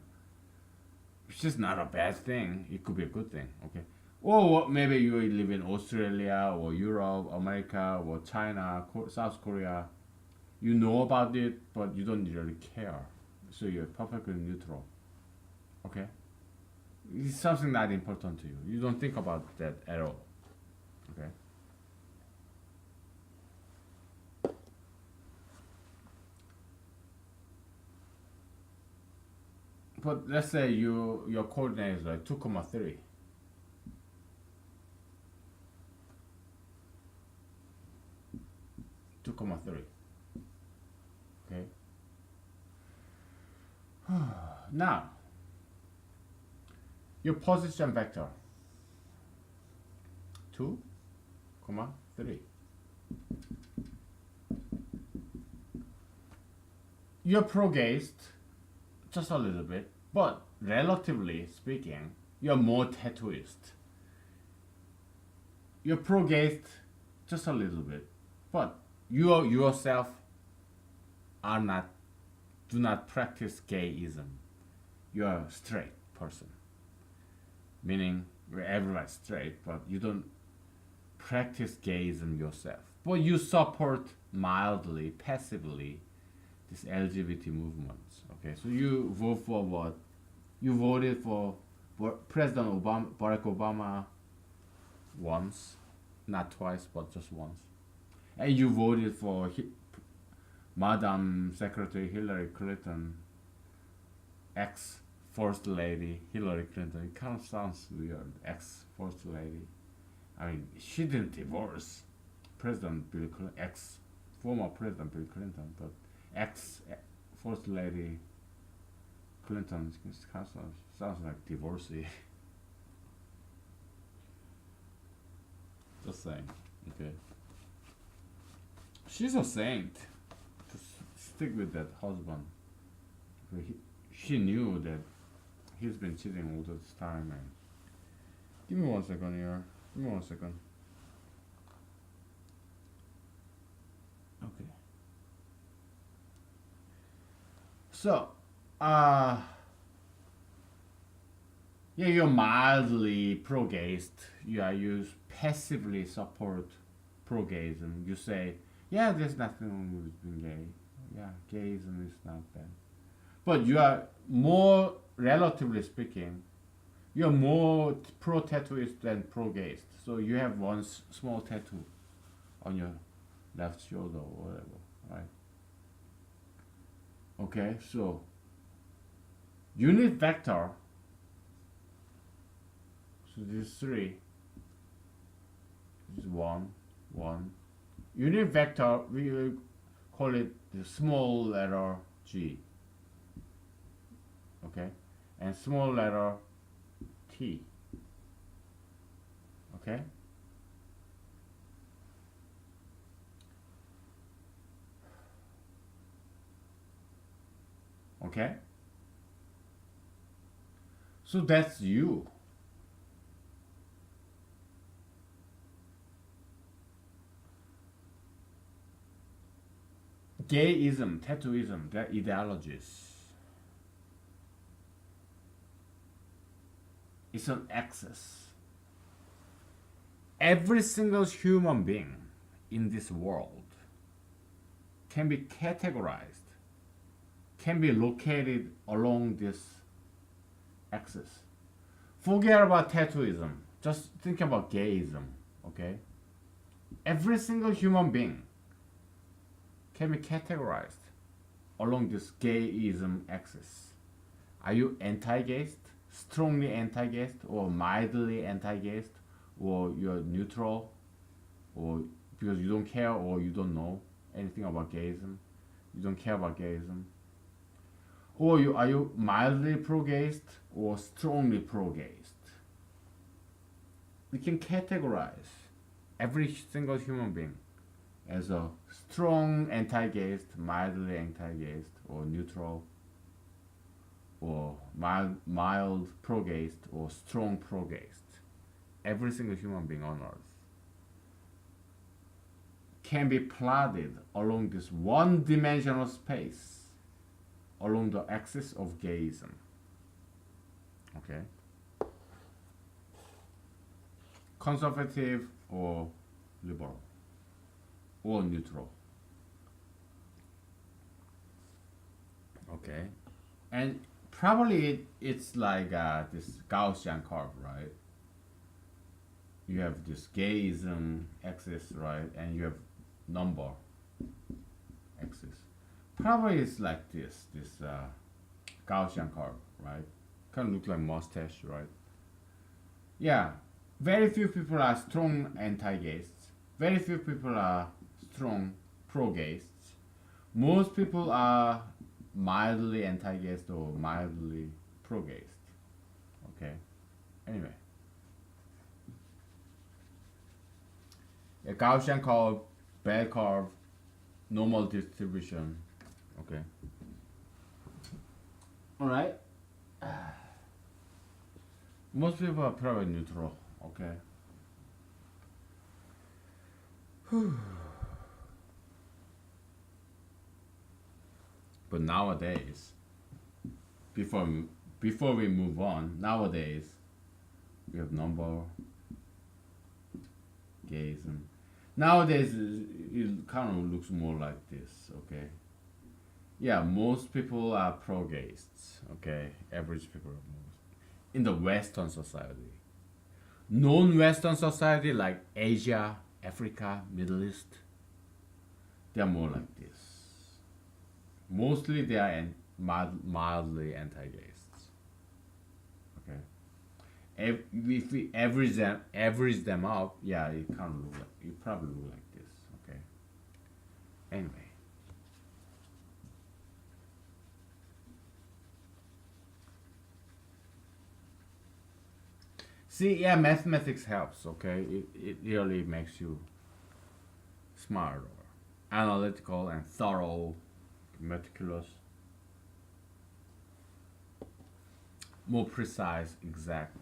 Which is not a bad thing. It could be a good thing. Okay. Or maybe you live in Australia or Europe, America or China, South Korea. You know about it, but you don't really care. So you're perfectly neutral. Okay. It's something not important to you. You don't think about that at all. Okay. But let's say your coordinate is like 2,3. 2,3. Okay. Now, your position vector 2,3. You're pro-gazed just a little bit, but relatively speaking, you're more tattooist. You're pro-gazed just a little bit, but you yourself are not, do not practice gayism. You're a straight person, meaning everyone's straight, but you don't practice gayism yourself. But you support mildly, passively, this LGBT movements. Okay, so you vote for what? You voted for President Obama, Barack Obama, once, not twice, but just once, and you voted for Madam Secretary Hillary Clinton, ex First Lady Hillary Clinton. It kind of sounds weird, ex First Lady. I mean, she didn't divorce President Bill Clinton, ex former President Bill Clinton, but ex First Lady Clinton kind of sounds like divorcee. Just saying. Okay. She's a saint. Just stick with that husband. She knew that he's been cheating all this time, man. Give me 1 second here. Give me 1 second. Okay. So, yeah, you're mildly pro-gayist. Yeah, you passively support pro-gayism. You say, yeah, there's nothing wrong with being gay. Yeah, gayism is not bad. But you are more, relatively speaking, you're more pro-tattooist than pro-gayist. So you have one small tattoo on your left shoulder or whatever, right? Okay, so unit vector, so this is 3, this is 1, 1. Unit vector, we will call it the small letter g, okay, and small letter t, okay. Okay, so that's you. Gayism, tattooism, they're ideologies. It's an axis. Every single human being in this world can be categorized, can be located along this axis. Forget about tattooism. Just think about gayism, okay? Every single human being can be categorized along this gayism axis. Are you anti-gayist, strongly anti-gayist, or mildly anti-gayist, or you're neutral, or because you don't care or you don't know anything about gayism, you don't care about gayism, or are you mildly pro-gayist or strongly pro-gayist? We can categorize every single human being as a strong anti-gayist, mildly anti-gayist, or neutral, or mild pro-gayist, or strong pro-gayist. Every single human being on earth can be plotted along this one-dimensional space, along the axis of gayism. Okay. Conservative or liberal or neutral. Okay. And probably it's like this Gaussian curve, right? You have this gayism axis, right? And you have number axis. Probably it's like this Gaussian curve, right? Kind of look like mustache, right? Yeah, very few people are strong anti-gaysts. Very few people are strong pro-gaysts. Most people are mildly anti-gayst or mildly pro-gayst. Okay. Anyway, a Gaussian curve, bell curve, normal distribution. Okay. All right. Most people are probably neutral. Okay. But nowadays, before we, before we move on, nowadays we have number gayism. Nowadays it kind of looks more like this. Okay. Yeah, most people are pro-gaysts. Okay, average people are most in the Western society. Non-Western society like Asia, Africa, Middle East, they are more like this. Mostly they are mildly anti-gaysts. Okay. If we average them up, yeah, it kind of look like, it probably look like this. Okay. Anyway. See, yeah, mathematics helps. Okay, it really makes you smarter, analytical, and thorough, meticulous, more precise, exact.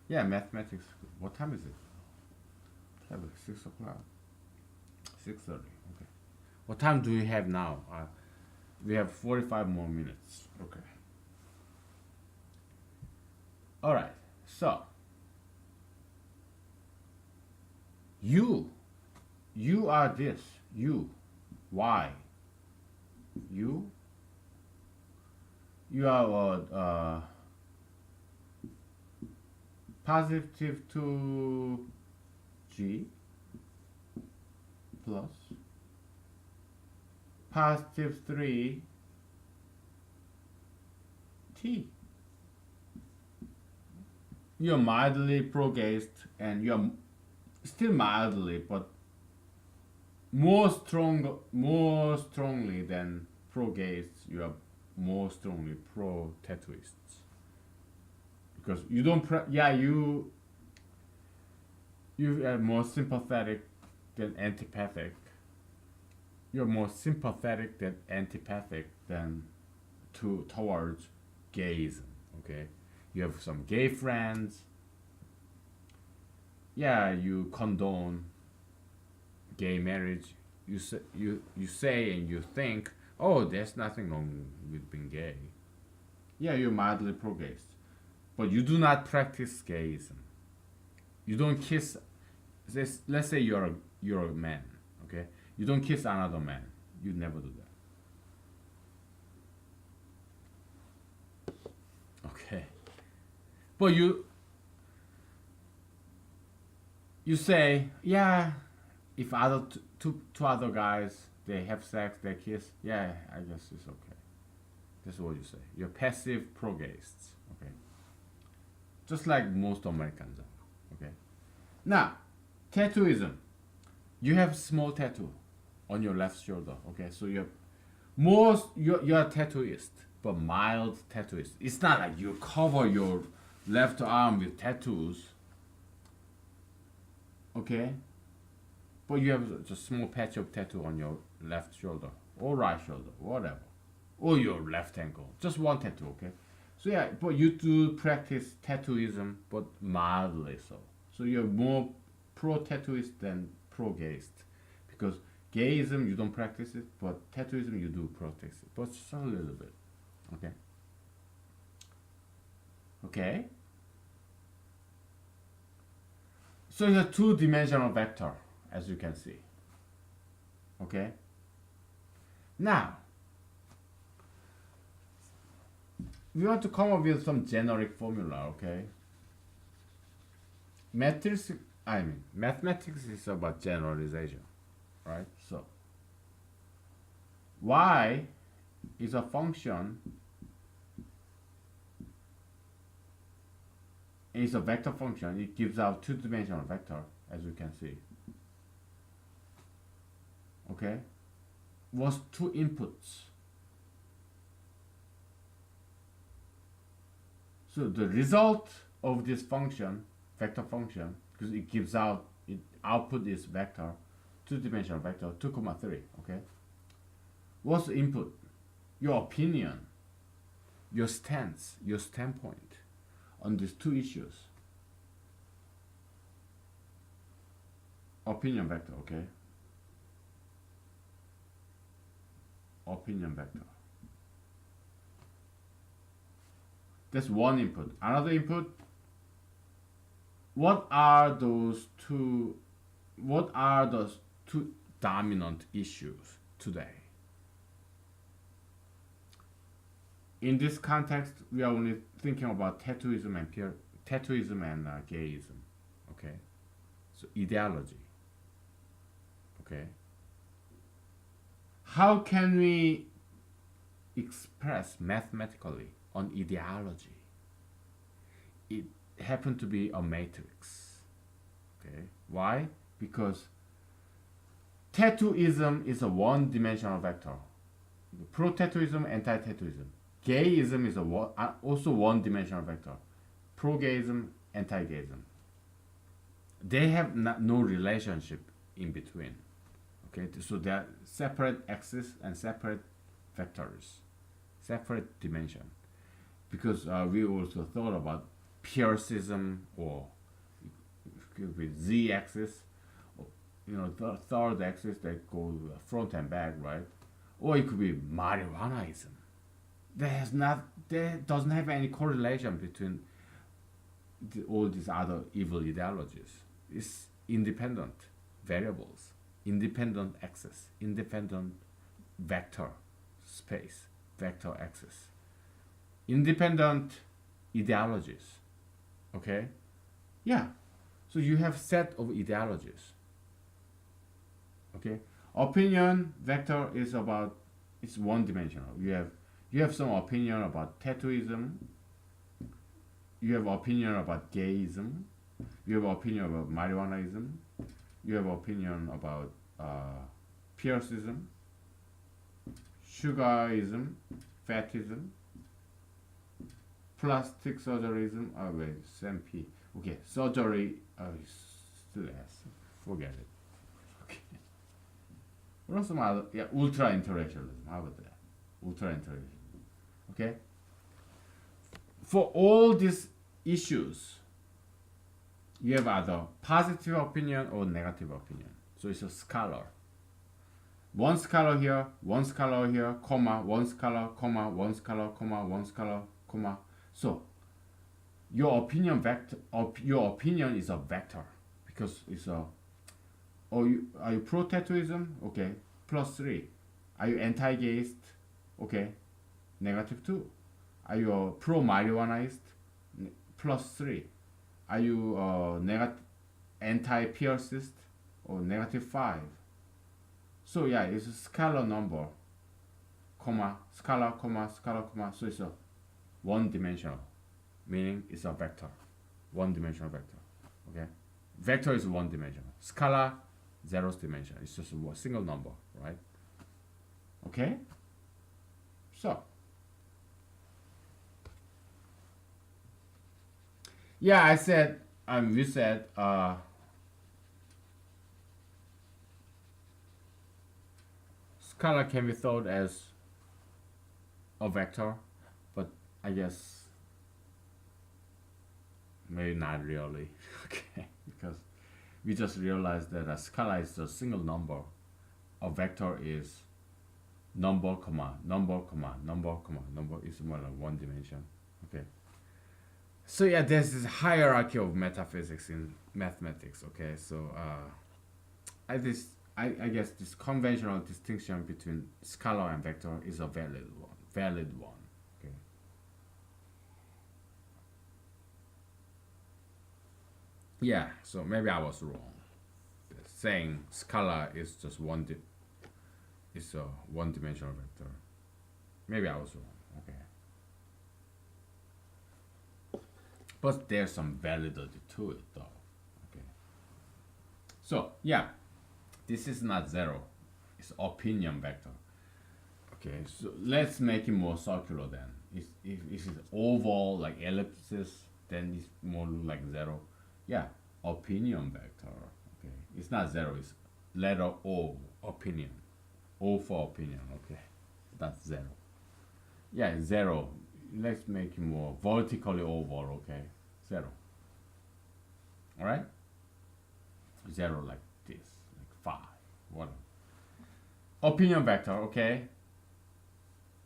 Yeah, mathematics. What time is it? 6 o'clock. 6:30. Okay. What time do we have now? We have 45 more minutes. Okay. All right. So you, you are this. You, why? You, you are what? Positive 2g plus positive 3t. You're mildly pro-gayst and you're still mildly, but more strongly than pro-gaysts, you are more strongly pro-tattooists. Because you don't, yeah, you are more sympathetic than antipathic. You're more sympathetic than antipathic than towards gayism. Okay, you have some gay friends. Yeah, you condone gay marriage. You say and you think, oh, there's nothing wrong with being gay. Yeah, you're mildly pro-gayist, but you do not practice gayism. You don't kiss. Let's say you're a man. Okay, you don't kiss another man. You never do that. Okay, but you say, yeah, if two other guys they have sex, they kiss, yeah, I guess it's okay. That's what you say. You're passive pro-gaysts. Okay, just like most Americans are. Okay, now tattooism. You have small tattoo on your left shoulder. Okay, so you're a tattooist, but mild tattooist. It's not like you cover your left arm with tattoos. Okay, but you have just a small patch of tattoo on your left shoulder or right shoulder, whatever, or your left ankle. Just one tattoo. Okay, so yeah, but you do practice tattooism, but mildly so. So you're more pro-tattooist than pro-gayist, because gayism you don't practice it, but tattooism you do practice it, but just a little bit. Okay. Okay? So it's a two-dimensional vector, as you can see. Okay? Now, we want to come up with some generic formula, okay? Mathematics is about generalization, right? So, y is a function, is a vector function. It gives out two-dimensional vector, as you can see. Okay? Was two inputs. So the result of this function, vector function, because it gives out, it output is vector, two-dimensional vector, 2, 3, okay? What's the input? Your opinion, your stance, your standpoint on these two issues. Opinion vector, okay? Opinion vector. That's one input. Another input, what are those two dominant issues today? In this context, we are only thinking about tattooism and gayism. Okay, so ideology. Okay, how can we express mathematically on ideology? It happened to be a matrix. Okay, why? Because tattooism is a one-dimensional vector. Pro-tattooism, anti-tattooism. Gayism is also one-dimensional vector. Pro-gayism, anti-gayism. They have no relationship in between. Okay, so they are separate axes and separate vectors, separate dimension. Because we also thought about Peirceism, or it could be z-axis, the third axis that goes front and back, right? Or it could be marijuanaism. There doesn't have any correlation between all these other evil ideologies. It's independent variables, independent axis, independent vector space, vector axis, independent ideologies. Okay? Yeah. So you have set of ideologies. Okay? Opinion vector is it's one-dimensional. You have some opinion about tattooism. You have opinion about gayism. You have opinion about marijuanaism. You have opinion about Peirceism, sugarism, fatism, plastic surgeryism. Oh wait, SMP. Okay, surgery. Still S. Forget it. Okay. What are some other? Yeah, ultra intellectualism. How about that? Ultra intellectualism. Okay. For all these issues, you have either positive opinion or negative opinion. So it's a scalar. One scalar here, one scalar here, comma, one scalar, comma, one scalar, comma, one scalar, comma. So your opinion is a vector, because it's a. Are you pro tattooism? Okay, +3. Are you anti-gayist? Okay, -2. Are you a pro marijuanaist? +3. Are you anti-Peircist? Or -5. So yeah, it's a scalar number, comma, scalar, comma, scalar, comma. So it's a one-dimensional, meaning it's a vector, one-dimensional vector. Okay, vector is one-dimensional. Scalar, zeroth dimension. It's just a single number, right? Okay. So yeah, I said, we said, scalar can be thought as a vector, but I guess maybe not really. Okay, because we just realized that a scalar is a single number. A vector is number, comma, number, comma, number, comma, number. Is more than one dimension. Okay. So yeah, there's this hierarchy of metaphysics in mathematics. Okay, so I this I guess this conventional distinction between scalar and vector is a valid one. Valid one. Okay. Yeah. So maybe I was wrong. Saying scalar is just is a one-dimensional vector. Maybe I was wrong. Okay. But there's some validity to it though. Okay. So yeah, this is not zero. It's opinion vector. Okay, so let's make it more circular then. If it's oval like ellipsis, then it's more like zero. Yeah, opinion vector. Okay, it's not zero. It's letter O, opinion. O for opinion. Okay, that's zero. Yeah, zero. Let's make it more vertically oval. Okay, zero. All right, zero like this, like five, whatever. Opinion vector. Okay,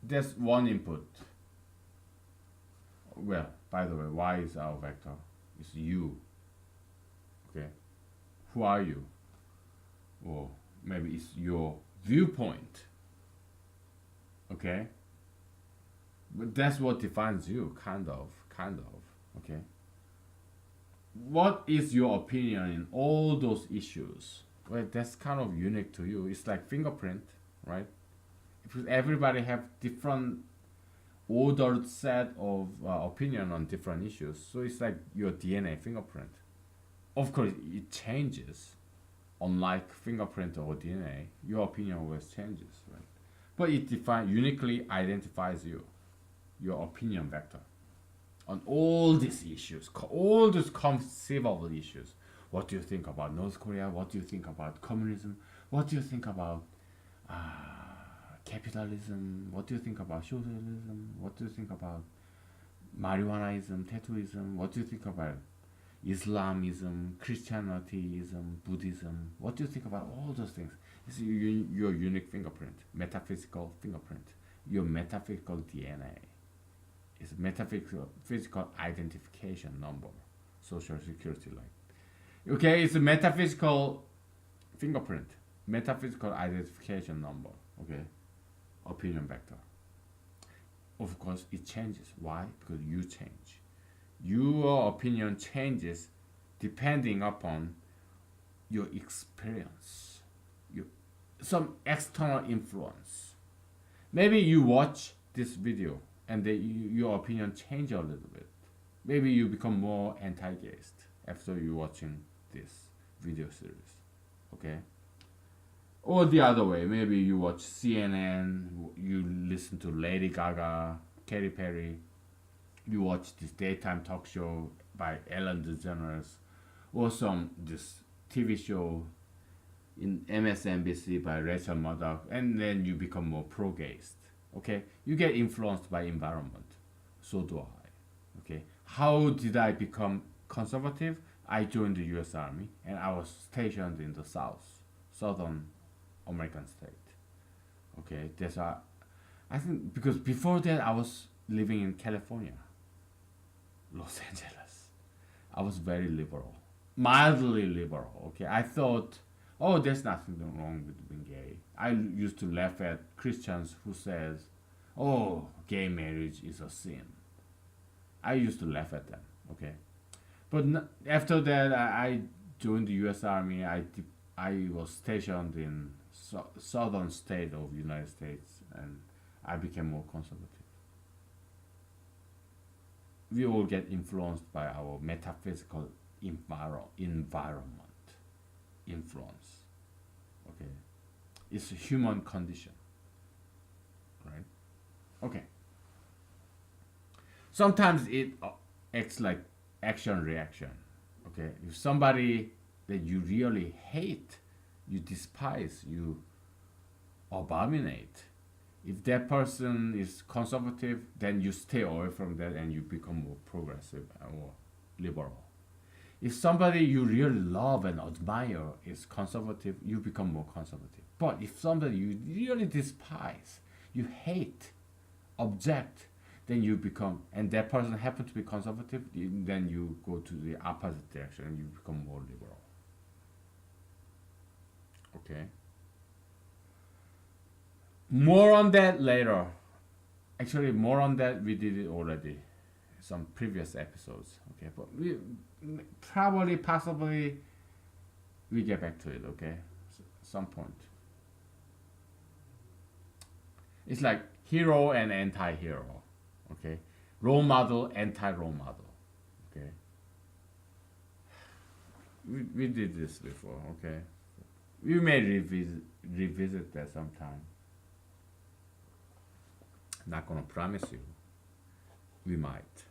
there's one input. Well, by the way, y is our vector. It's you. Okay, who are you? Or maybe it's your viewpoint. Okay, but that's what defines you, kind of, kind of. Okay, what is your opinion in all those issues? Well, that's kind of unique to you. It's like fingerprint, right? Because everybody have different ordered set of opinion on different issues. So it's like your DNA fingerprint. Of course, it changes. Unlike fingerprint or DNA, your opinion always changes, right? But it uniquely identifies you, your opinion vector, on all these issues, all these conceivable issues. What do you think about North Korea? What do you think about communism? What do you think about uh, capitalism? What do you think about socialism? What do you think about marijuanaism, tattooism? What do you think about Islamism, Christianityism, Buddhism? What do you think about all those things? It's your unique fingerprint, metaphysical fingerprint, your metaphysical DNA. It's metaphysical physical identification number, social security like. Okay, it's a metaphysical fingerprint, metaphysical identification number. Okay, opinion vector. Of course, it changes. Why? Because you change. Your opinion changes depending upon your experience, your, some external influence. Maybe you watch this video and your opinion change a little bit. Maybe you become more anti-gayist after you watching this video series. Okay? Or the other way, maybe you watch CNN, you listen to Lady Gaga, Katy Perry, you watch this daytime talk show by Ellen DeGeneres, or some this TV show in MSNBC by Rachel Maddow, and then you become more pro-gayist. Okay, you get influenced by environment. So do I. Okay, how did I become conservative? I joined the U.S. Army, and I was stationed in the southern American state. Okay, that's why I think because before that I was living in California, Los Angeles. I was very liberal, mildly liberal. Okay, I thought, oh, there's nothing wrong with being gay. I used to laugh at Christians who says, oh, gay marriage is a sin. I used to laugh at them. Okay, but after that, I joined the U.S. Army. I was stationed in southern state of United States, and I became more conservative. We all get influenced by our metaphysical environment influence. Okay, it's a human condition, right? Okay. Sometimes it acts like action reaction. Okay, if somebody that you really hate, you despise, you abominate, if that person is conservative, then you stay away from that and you become more progressive or liberal. If somebody you really love and admire is conservative, you become more conservative. But if somebody you really despise, you hate, object, then you become, and that person happen to be conservative, then you go to the opposite direction and you become more liberal. Okay. More on that later. Actually, more on that we did it already, some previous episodes. Okay, but we probably, possibly, we get back to it. Okay, some point. It's like hero and anti-hero. Okay, role model, anti-role model. Okay, we did this before. Okay, we may revisit that sometime. Not gonna promise you. We might.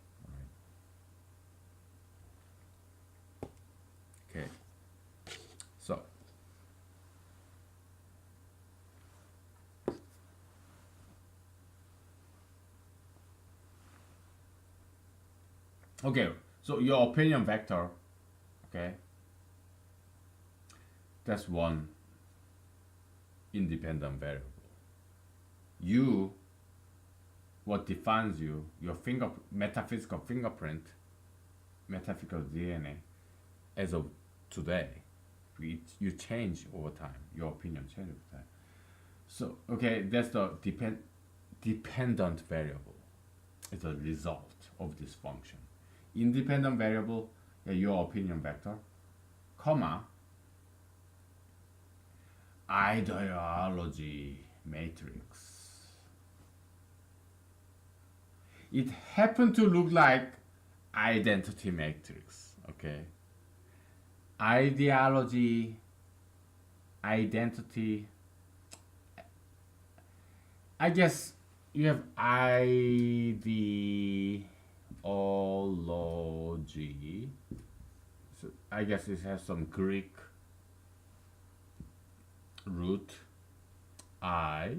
Okay. So. Okay. So your opinion vector. Okay. That's one independent variable. You, what defines you, your metaphysical fingerprint, metaphysical DNA, as of today, you change over time. Your opinion changes over time. So, okay, that's the dependent variable. It's a result of this function. Independent variable, your opinion vector, comma, ideology matrix. It happened to look like identity matrix. Okay. Ideology, identity. I guess you have ideology. So I guess it has some Greek root. I,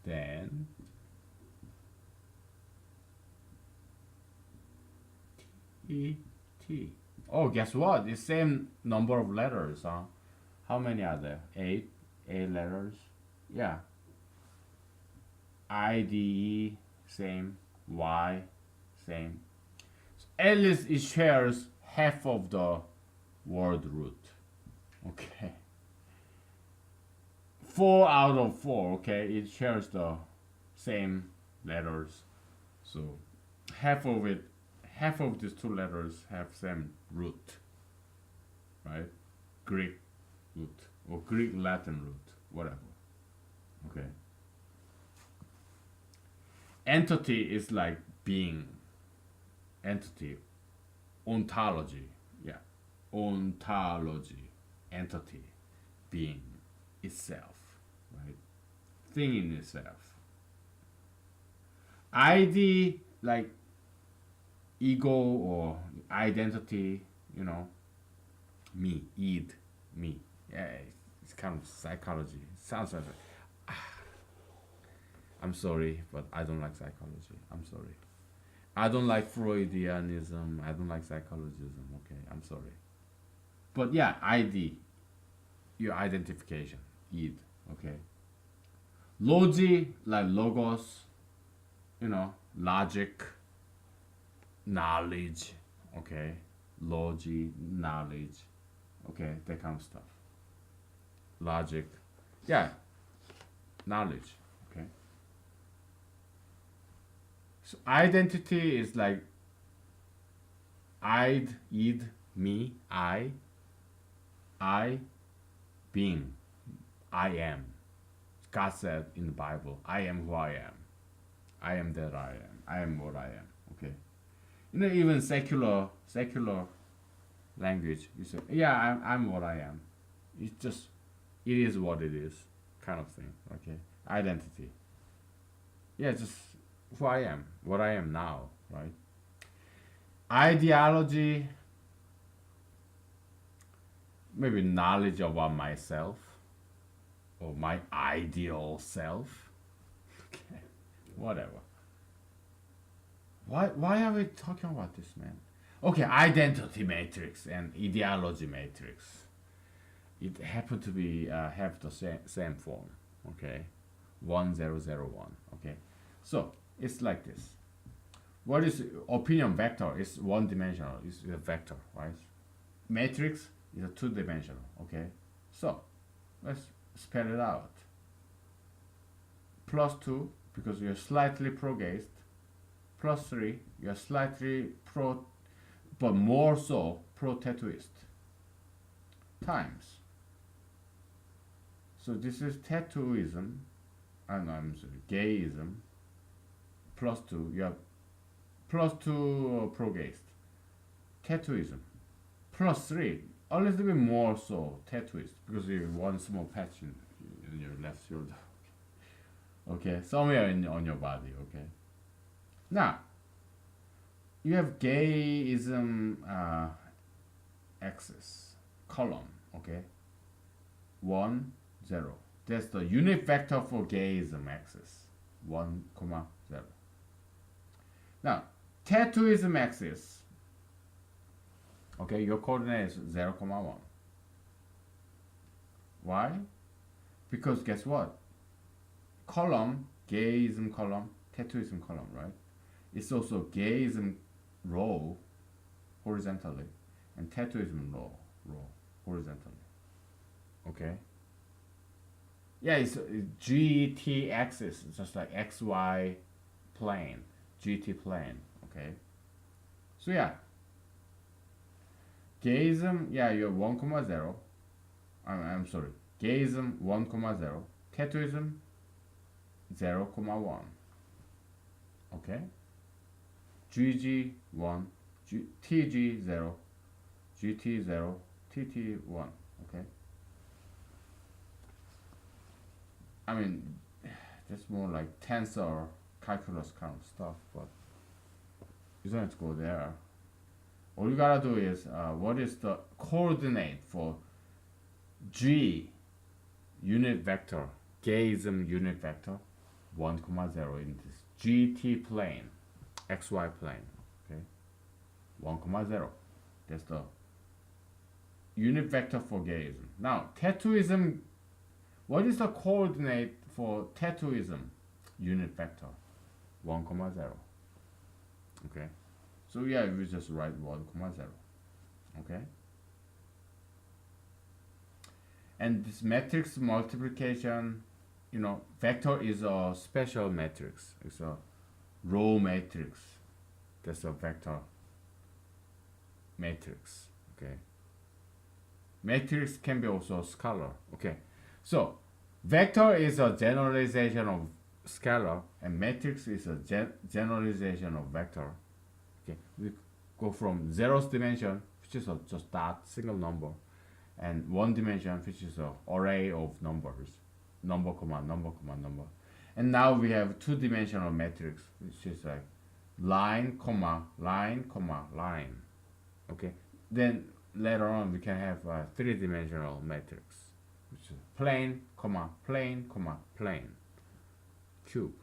then E T. Oh, guess what? It's same number of letters, huh? How many are there? 8 letters. Yeah. I D E same. Y same. So at least it shares half of the word root. Okay. 4 out of 4. Okay, it shares the same letters. So half of it, half of these 2 letters have same root, right? Greek root or Greek Latin root, whatever. Okay. Entity is like being. Entity, ontology, yeah, ontology, entity, being itself, right? Thing in itself. ID, like ego or identity, me, id, me. Yeah, it's kind of psychology. It sounds like, I'm sorry, but I don't like psychology. I'm sorry. I don't like Freudianism. I don't like psychologism. Okay, I'm sorry. But yeah, ID, your identification, id. Okay. Logi, like logos, logic, knowledge. Okay. Logi, knowledge. Okay, that kind of stuff. Logic. Yeah, knowledge. Okay. So identity is like id, me, I, being, I am. God said in the Bible, I am who I am. I am that I am. I am what I am. Okay. Even secular language, you say, yeah, I'm what I am. It's just, it is what it is, kind of thing. Okay. Identity. Yeah, just who I am, what I am now, right? Ideology, maybe knowledge about myself or my ideal self. Okay, whatever. Why are we talking about this, man? Okay, identity matrix and ideology matrix. It happened to be have the same form. Okay, 1001. Okay, so it's like this. What is opinion vector? It's one dimensional. It's a vector, right? Matrix is a two dimensional. Okay, so let's spell it out. Plus 2 because you're slightly pro-gaze. Plus 3 you're slightly pro, but more so pro-tattooist. Times. So this is tattooism. I'm sorry, gayism. Plus 2 you have plus 2 pro-gaze. Tattooism. Plus 3 a little bit more so tattooist because you have one small patch in your left shoulder. Okay, somewhere on your body. Okay, now you have gayism axis column. Okay, 1 0. That's the unit vector for gayism axis. 1 comma 0. Now tattooism axis. Okay, your coordinate is 0 comma 1. Why? Because guess what? Column, gayism column, tattooism column, right? It's also gayism row horizontally and tattooism row horizontally. Okay? Yeah, it's GT axis, it's just like XY plane, GT plane. Okay? So yeah, gayism, yeah, you're 1 comma 0. I'm sorry, gayism 1 comma 0, tattooism 0 comma 1. Okay, GG 1, TG 0, GT 0, TT 1. Okay, I mean that's more like tensor calculus kind of stuff, but you don't have to go there. All you gotta do is what is the coordinate for G unit vector, gayism unit vector? 1 comma 0 in this GT plane, XY plane. Okay, 1 comma 0. That's the unit vector for gayism. Now tattooism, what is the coordinate for tattooism unit vector? 1 comma 0. Okay, so yeah, we just write 1 comma 0. Okay, and this matrix multiplication, you know, vector is a special matrix. It's a row matrix. That's a vector matrix. Okay, matrix can be also scalar. Okay, so vector is a generalization of scalar and matrix is a generalization of vector. Okay, we go from zeroth dimension, which is a just dot single number, and one dimension, which is an array of numbers, number comma number comma number. And now we have two-dimensional matrix, which is like line comma line comma line. Okay, then later on we can have a three-dimensional matrix, which is plane comma plane comma plane, cube.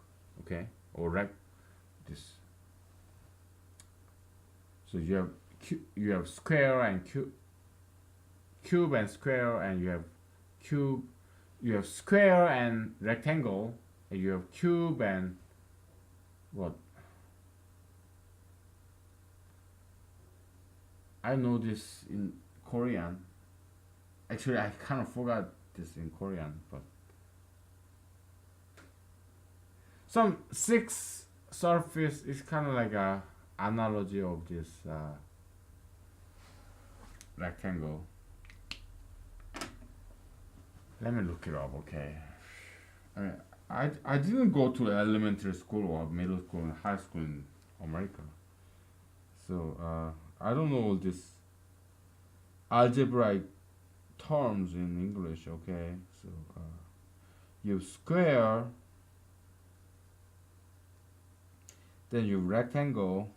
Okay, or this. So you have square and cube and square, and you have cube, you have square and rectangle, and you have cube and what? I know this in Korean. Actually, I kind of forgot this in Korean, but some six surface is kind of like a analogy of this rectangle. Let me look it up. Okay, I didn't go to elementary school or middle school and high school in America, so I don't know all these algebraic terms in English. Okay, so you square, then you rectangle,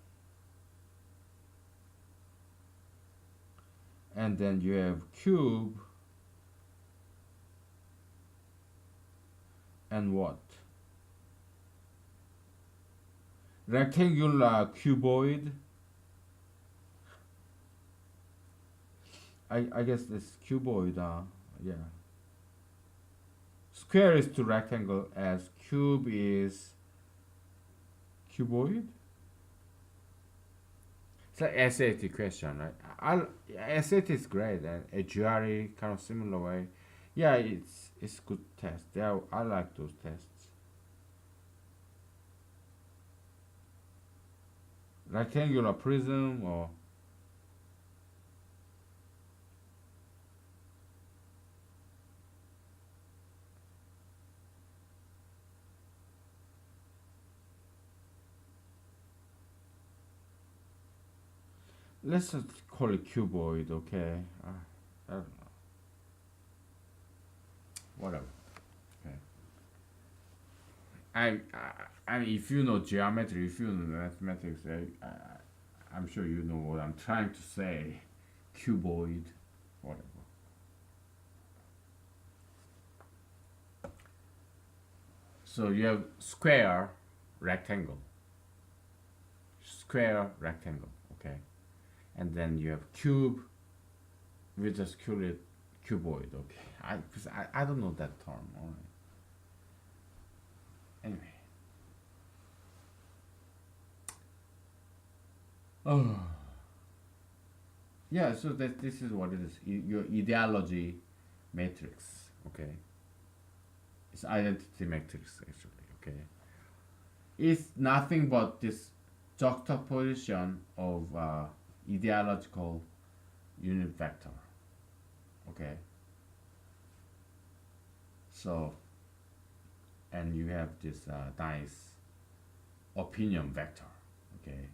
and then you have cube, and what? Rectangular cuboid. I guess this cuboid, yeah. Square is to rectangle as cube is cuboid. It's like SAT question, right? SAT is great, and a GRE kind of similar way. Yeah, it's good test. Yeah, I like those tests. Rectangular prism or let's just call it cuboid, okay? I don't know. Whatever. Okay. I mean, if you know geometry, if you know mathematics, I'm sure you know what I'm trying to say. Cuboid, whatever. So you have square, rectangle, square, rectangle, okay? And then you have cube, we just call it cuboid, okay? I don't know that term, alright? Anyway. Oh. Yeah, so that this is what it is. Your ideology matrix, okay? It's identity matrix actually, okay? It's nothing but this juxtaposition of ideological unit vector, okay? So, and you have this nice opinion vector, okay?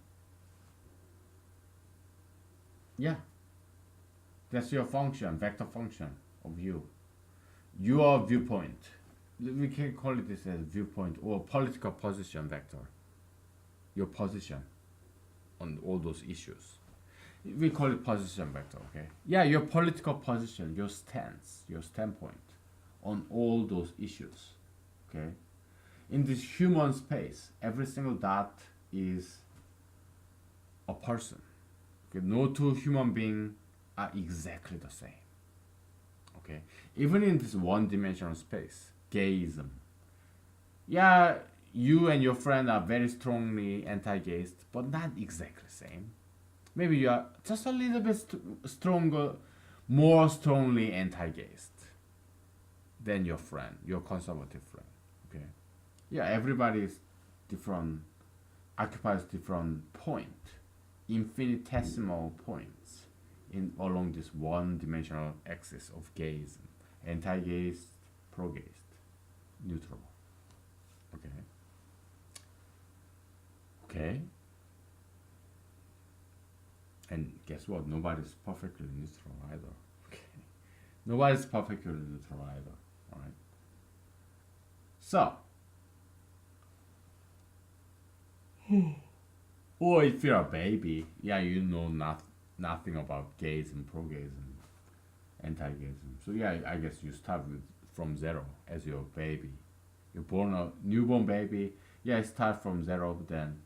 Yeah, that's your function, vector function of you. Your viewpoint. We can call it this as viewpoint or political position vector. Your position on all those issues. We call it position vector, okay? Yeah, your political position, your stance, your standpoint on all those issues, okay? In this human space, every single dot is a person. Okay? No two human beings are exactly the same. Okay, even in this one-dimensional space, gayism. Yeah, you and your friend are very strongly anti-gayist, but not exactly same. Maybe you are just a little bit stronger, more strongly anti-gayist than your friend, your conservative friend. Okay, yeah, everybody is different, occupies different point, infinitesimal points in along this one-dimensional axis of gayism, anti-gayist, pro-gayist, neutral. Okay. Okay. And guess what? Nobody's perfectly neutral either. Okay. Nobody's perfectly neutral either. All right. So, or if you're a baby, yeah, you know nothing about gayism, pro-gayism, anti-gayism. So yeah, I guess you start with from zero as your baby. You're born a newborn baby. Yeah, start from zero. Then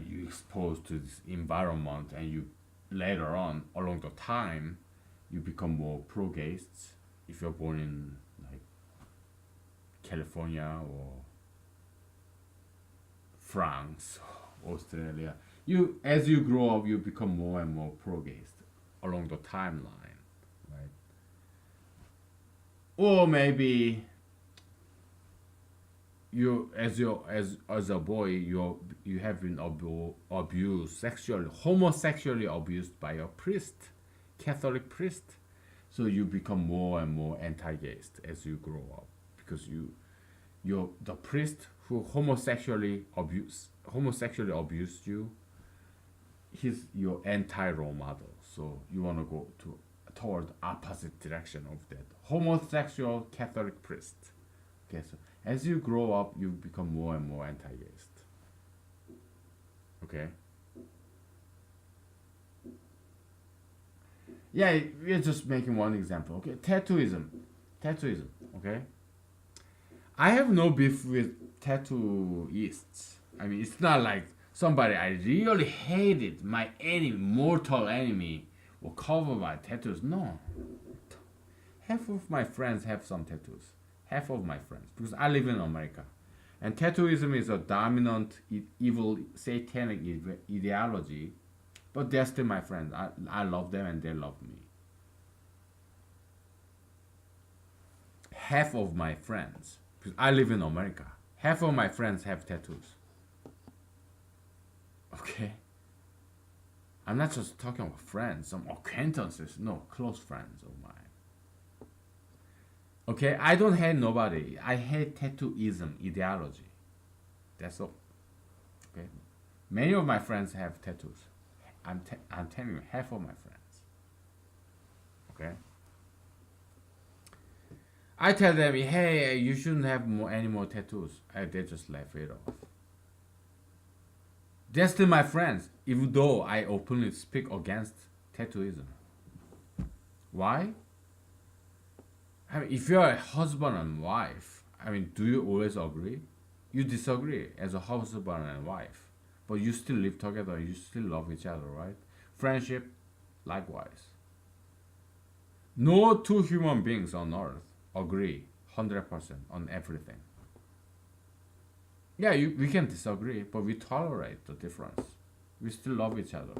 you exposed to this environment, and you later on along the time you become more pro-gayist. If you're born in like California or France, Australia, you as you grow up, you become more and more pro-gayist along the timeline, right? Or maybe you as a boy you have been abused sexually, homosexually abused by a priest, Catholic priest. So you become more and more anti-gayist as you grow up because you're the priest who homosexually abused you. He's your anti-role model. So you want to go toward opposite direction of that homosexual Catholic priest. Okay, so as you grow up, you become more and more anti-gayist. Okay. Yeah, we're just making one example. Okay, tattooism. Okay. I have no beef with tattooists. I mean, it's not like somebody I really hated, my enemy, mortal enemy, were covered by tattoos. No. Half of my friends have some tattoos. Half of my friends, because I live in America. And tattooism is a dominant evil satanic ideology, but they're still my friends. I love them and they love me. Half of my friends, because I live in America, half of my friends have tattoos. Okay? I'm not just talking about friends, some acquaintances, no, close friends of mine. Okay, I don't hate nobody. I hate tattooism ideology. That's all. Okay, many of my friends have tattoos. I'm telling you, half of my friends. Okay, I tell them, hey, you shouldn't have any more tattoos. They just laugh it off. They're still my friends, even though I openly speak against tattooism. Why? I mean, if you're a husband and wife, I mean, do you always agree? You disagree as a husband and wife, but you still live together. You still love each other, right? Friendship, likewise. No two human beings on earth agree 100% on everything. Yeah, we can disagree, but we tolerate the difference. We still love each other,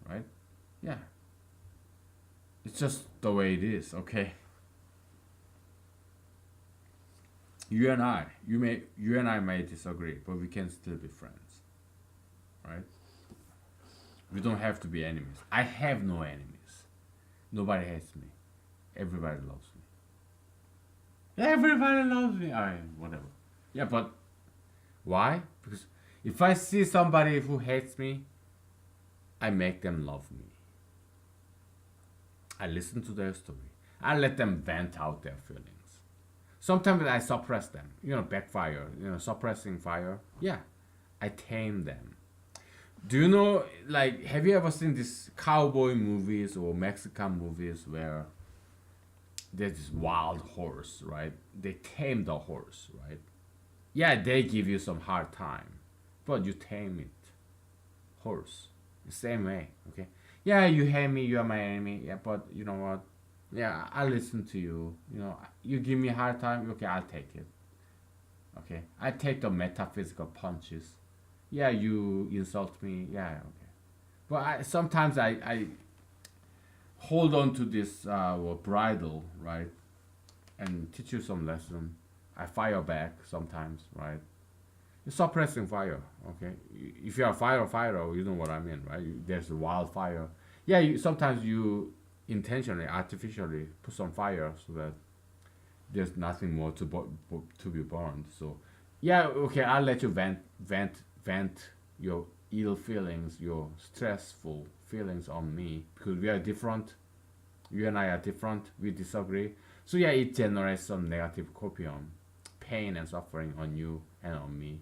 right? Yeah. It's just the way it is, okay? You and I may disagree, but we can still be friends, right? We don't have to be enemies. I have no enemies. Nobody hates me. Everybody loves me. Everybody loves me. Alright, whatever. Yeah, but why? Because if I see somebody who hates me, I make them love me. I listen to their story. I let them vent out their feelings. Sometimes I suppress them. Backfire. Suppressing fire. Yeah, I tame them. Do you know, like, have you ever seen these cowboy movies or Mexican movies where there's this wild horse, right? They tame the horse, right? Yeah, they give you some hard time, but you tame it. Horse. The same way, okay? Yeah, you hate me, you are my enemy. Yeah, but you know what? Yeah, I listen to you. You give me a hard time, okay, I'll take it. Okay? I take the metaphysical punches. Yeah, you insult me. Yeah, okay. But sometimes I hold on to this bridle, right? And teach you some lesson. I fire back sometimes, right? It's suppressing fire, okay? If you're a firefighter, you know what I mean, right? There's a wildfire. Yeah, sometimes you intentionally, artificially put some fire so that there's nothing more to be burned. So, yeah, okay, I'll let you vent your ill feelings, your stressful feelings on me because we are different. You and I are different. We disagree. So yeah, it generates some negative copium, pain and suffering on you and on me.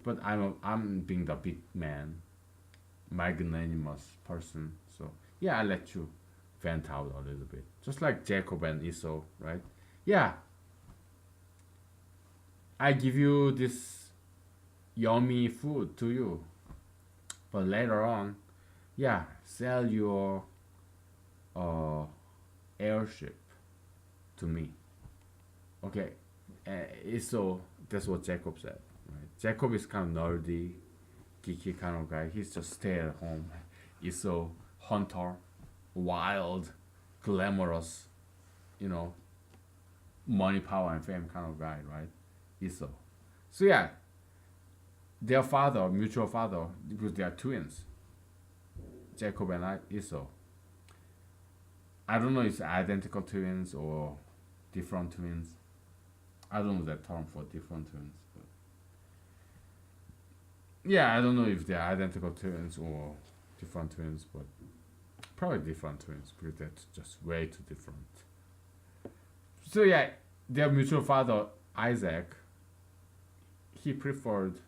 But I'm being the big man, magnanimous person. So yeah, I let you vent out a little bit, just like Jacob and Esau, right? Yeah, I give you this yummy food to you, but later on, yeah, sell your uh, airship to me. Okay, Esau, that's what Jacob said. Right? Jacob is kind of nerdy, geeky kind of guy. He's just stay at home. Esau, hunter, wild, glamorous, you know, money, power, and fame kind of guy, right? Esau. So yeah, their father, mutual father, because they are twins, Jacob and Esau. I don't know if it's identical twins or different twins. I don't know that term for different twins. But yeah, I don't know if they're identical twins or different twins, but probably different twins because that's just way too different. So yeah, their mutual father, Isaac, he preferred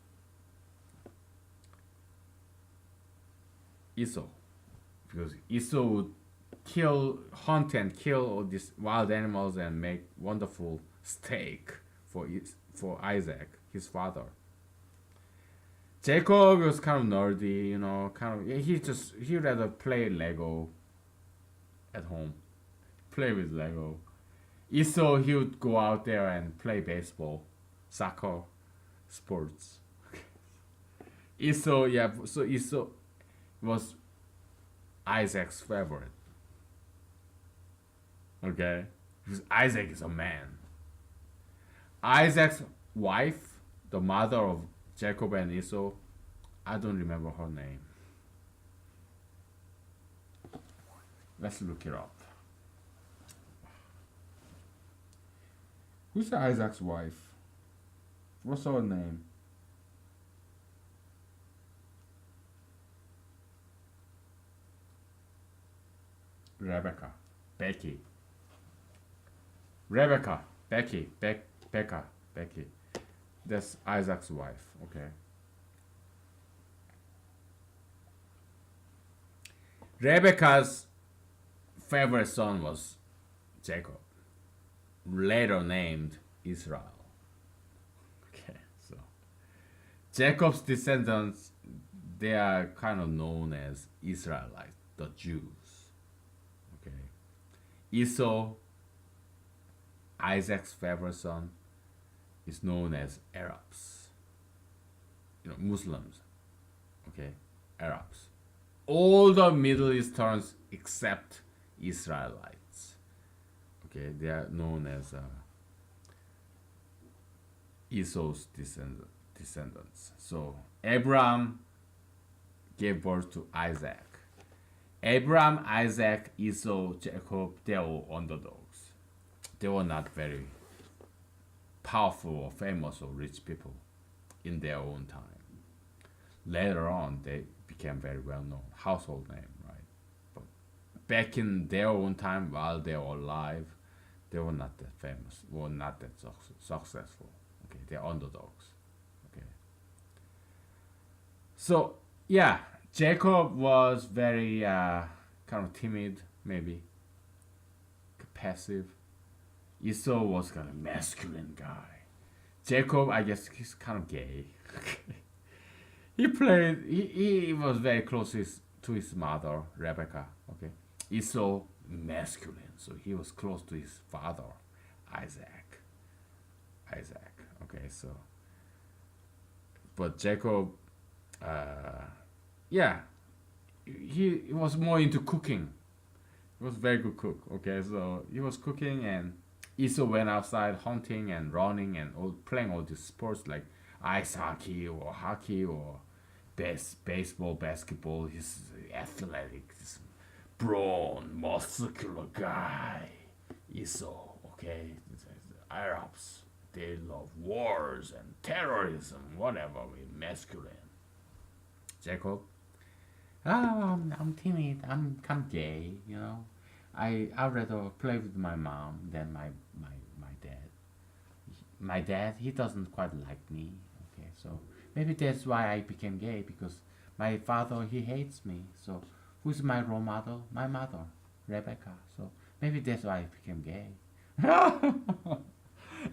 Esau because Esau would hunt and kill all these wild animals and make wonderful steak for Isaac, his father. Jacob was kind of nerdy, kind of he rather play Lego at home, play with Lego. Esau he would go out there and play baseball, soccer, sports. Esau, yeah, so Esau was Isaac's favorite. Okay, because Isaac is a man. Isaac's wife, the mother of Jacob and Esau, I don't remember her name. Let's look it up. Who's Isaac's wife? What's her name? Rebecca. Becky. Rebecca. Becky. Becca. Becky. That's Isaac's wife. Okay. Rebecca's favorite son was Jacob, later named Israel. Okay, so Jacob's descendants, they are kind of known as Israelites, the Jews. Okay, Esau, Isaac's favorite son, is known as Arabs. Muslims. Okay, Arabs. All the Middle Easterns except Israelites. Okay, they are known as Esau's descendants. So Abraham gave birth to Isaac. Abraham, Isaac, Esau, Jacob, they are all underdogs. They were not very powerful or famous or rich people in their own time. Later on, they became very well known, household name, right? But back in their own time, while they were alive, they were not that famous, were not that successful. Okay, they're underdogs. Okay. So yeah, Jacob was very kind of timid, maybe passive. Esau was kind of masculine guy. Jacob, I guess he's kind of gay. He was very close to his mother, Rebecca. Okay. Esau, masculine, so he was close to his father, Isaac. Okay, so. But Jacob, yeah, he was more into cooking. He was a very good cook. Okay, so he was cooking, and Esau went outside hunting and running and playing all these sports like ice hockey or hockey or baseball, basketball. He's athletic, this brawn, muscular guy. Esau, okay? Arabs, they love wars and terrorism, whatever, with masculine. Jacob, I'm timid. I'm kind of gay, I'd rather play with my mom than my dad. My dad, he doesn't quite like me. Okay, so maybe that's why I became gay, because my father, he hates me. So who's my role model? My mother, Rebecca. So maybe that's why I became gay.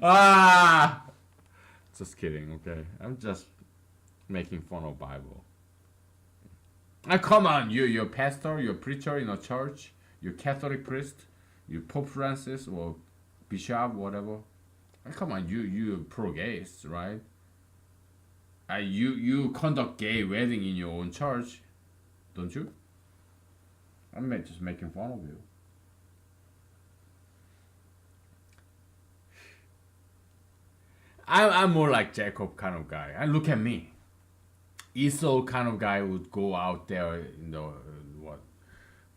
ah! Just kidding, okay? I'm just making fun of Bible. Come on, you're pastor, you're preacher in a church, you're Catholic priest, you Pope Francis or Bishop, whatever. Come on, you pro-gays, right? You conduct gay wedding in your own church, don't you? I'm just making fun of you. I'm more like Jacob kind of guy. And look at me. Esau kind of guy would go out there in the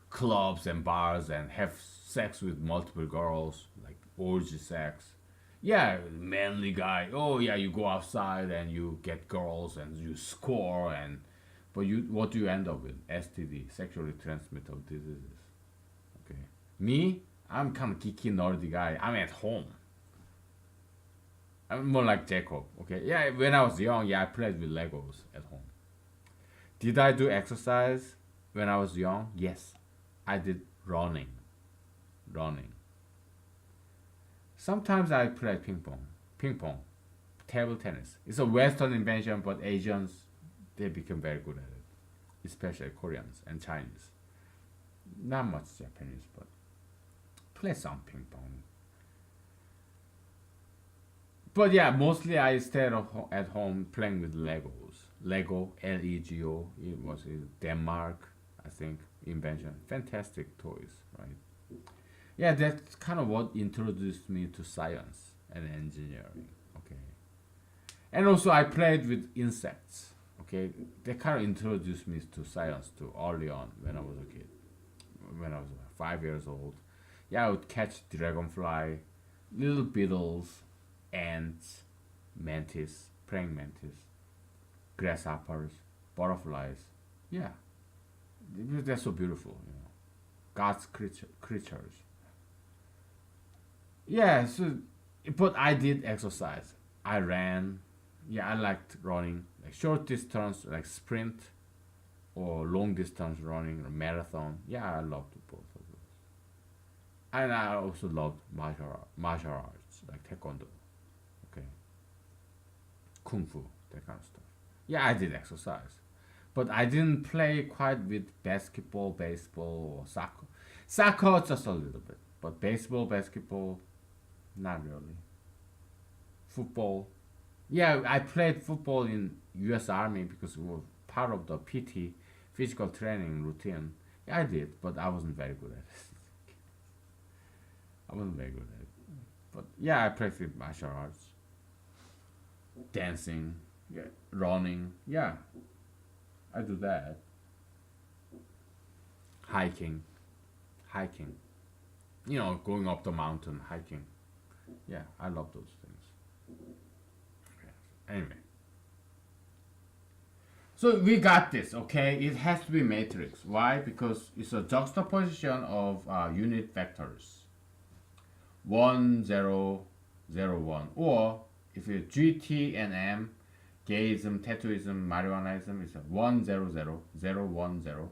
clubs and bars and have sex with multiple girls, like orgy sex. Yeah, manly guy. Oh yeah, you go outside and you get girls and you score, but what do you end up with? STD, sexually transmitted diseases. Okay. Me, I'm kind of geeky nerdy guy. I'm at home. I'm more like Jacob. Okay. Yeah, when I was young, yeah, I played with Legos at home. Did I do exercise when I was young? Yes. I did running. Sometimes I play ping pong, table tennis. It's a Western invention, but Asians, they become very good at it, especially Koreans and Chinese. Not much Japanese, but play some ping pong. But yeah, mostly I stayed at home playing with Legos. Lego, Lego. It was in Denmark, I think, invention. Fantastic toys, right? Yeah, that's kind of what introduced me to science and engineering. Okay, and also I played with insects. Okay, they kind of introduced me to science too early on when I was a kid. When I was 5 years old, yeah, I would catch dragonfly, little beetles, ants, mantis, praying mantis, grasshoppers, butterflies. Yeah, they're so beautiful, you know. God's creatures. Yeah, so but I did exercise. I ran. Yeah, I liked running, like short distance, like sprint, or long distance running, or marathon. Yeah, I loved both of those. And I also loved martial arts, like taekwondo. Okay, kung fu, that kind of stuff. Yeah, I did exercise, but I didn't play quite with basketball, baseball, or soccer. Soccer just a little bit, but baseball, basketball, not really. Football, yeah, I played football in U.S. Army because it was part of the PT, physical training routine. Yeah, I did, but I wasn't very good at it. I wasn't very good at it. But yeah, I practiced martial arts, dancing, yeah, running. Yeah, I do that. Hiking, hiking. You know, going up the mountain, hiking. Yeah, I love those things. Okay. Anyway, so we got this, okay? It has to be matrix. Why? Because it's a juxtaposition of unit vectors. 1, 0, 0, 1. Or if it's GT and M, gayism, tattooism, marijuanaism, it's a 1, 0, 0, 0, 1, 0,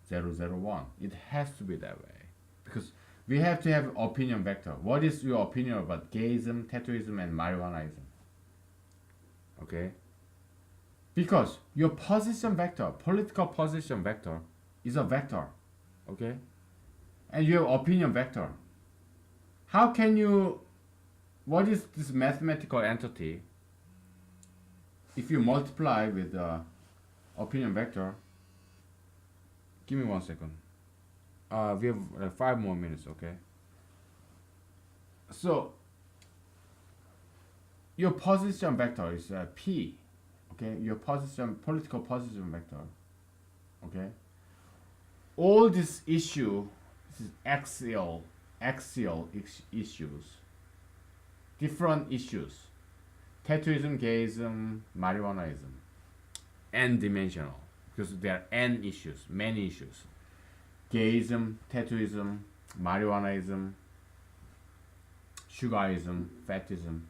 0, 0, 1. It has to be that way. Because we have to have opinion vector. What is your opinion about gayism, tattooism, and marijuanaism? Okay? Because your position vector, political position vector, is a vector. Okay? And your opinion vector. How can you, what is this mathematical entity? If you multiply with the opinion vector, give me 1 second. We have 5 more minutes, okay? So, your position vector is P, okay? Your position, political position vector, okay? All this issue, this is axial issues, different issues, tattooism, gayism, marijuanaism, n-dimensional, because there are n issues, many issues. Gayism, tattooism, marijuanaism, sugarism, fatism,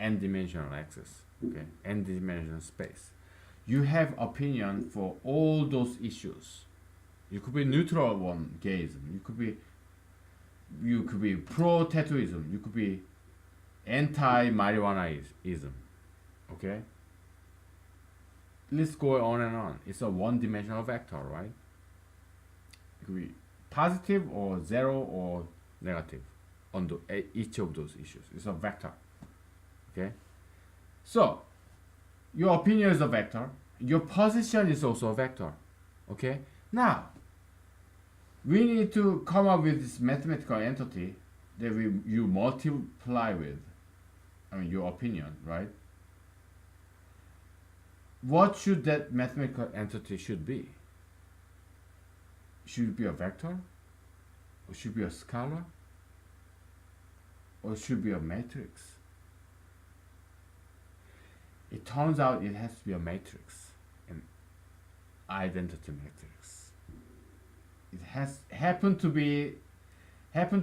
n-dimensional axis, okay, n-dimensional space. You have opinion for all those issues. You could be neutral on gayism. You could be pro tattooism. You could be anti marijuanaism. Okay. Let's go on and on. It's a one-dimensional vector, right? It could be positive or zero or negative on each of those issues. It's a vector. Okay. So your opinion is a vector. Your position is also a vector. Okay. Now we need to come up with this mathematical entity that you multiply with. I mean your opinion, right? What should that mathematical entity should be? Should it be a vector? Or should it be a scalar? Or should it be a matrix? It turns out it has to be a matrix, an identity matrix. It has happened to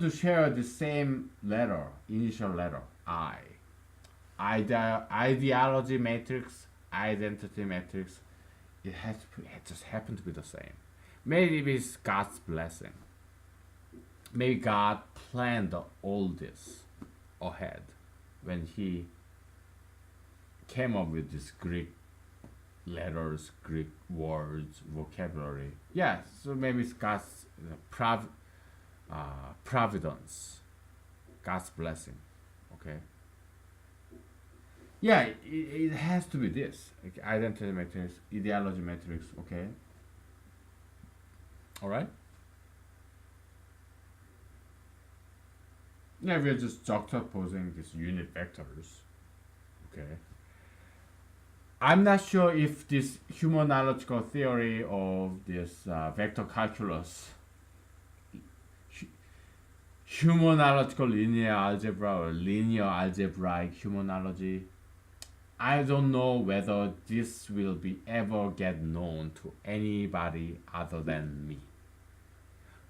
share the same letter, initial letter, I. Ideology matrix, identity matrix. It just happened to be the same. Maybe it's God's blessing. Maybe God planned all this ahead when He came up with these Greek letters, Greek words, vocabulary. Yeah, so maybe it's God's providence, God's blessing. Okay. Yeah, it has to be this. Okay, identity matrix, ideology matrix, okay? All right? Yeah, we're just juxtaposing these unit vectors, okay? I'm not sure if this humanological theory of this vector calculus, humanological linear algebra or linear algebraic humanology, I don't know whether this will be ever get known to anybody other than me.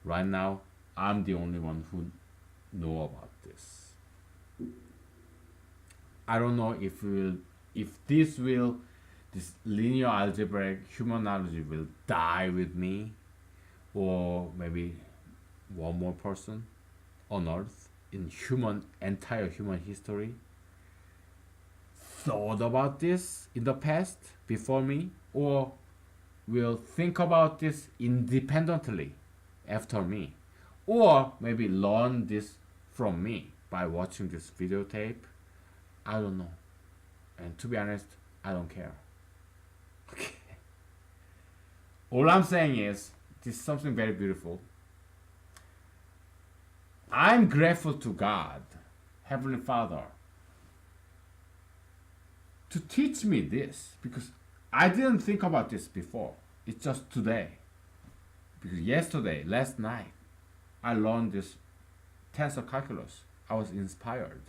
Right now, I'm the only one who know about this. I don't know if this linear algebraic humanology will die with me, or maybe one more person on Earth in entire human history thought about this in the past before me, or will think about this independently after me, or maybe learn this from me by watching this videotape. I don't know. And to be honest, I don't care. Okay. All I'm saying is this is something very beautiful. I'm grateful to God, Heavenly Father, to teach me this, because I didn't think about this before. It's just today. Because yesterday, last night, I learned this tensor calculus. I was inspired.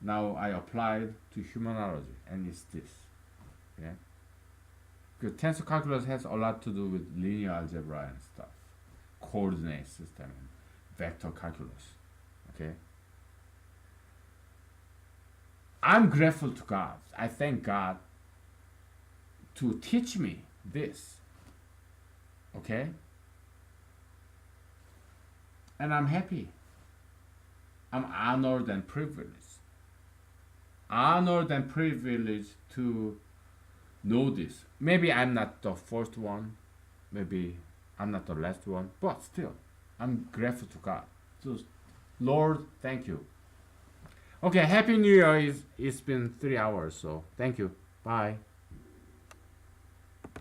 Now I applied to humanology, and it's this. Yeah? Because tensor calculus has a lot to do with linear algebra and stuff, coordinate system, and vector calculus. Okay? I'm grateful to God. I thank God to teach me this. Okay? And I'm happy. I'm honored and privileged. Honored and privileged to know this. Maybe I'm not the first one. Maybe I'm not the last one. But still, I'm grateful to God. So, Lord, thank you. Okay, Happy New Year. It's been 3 hours, so thank you. Bye.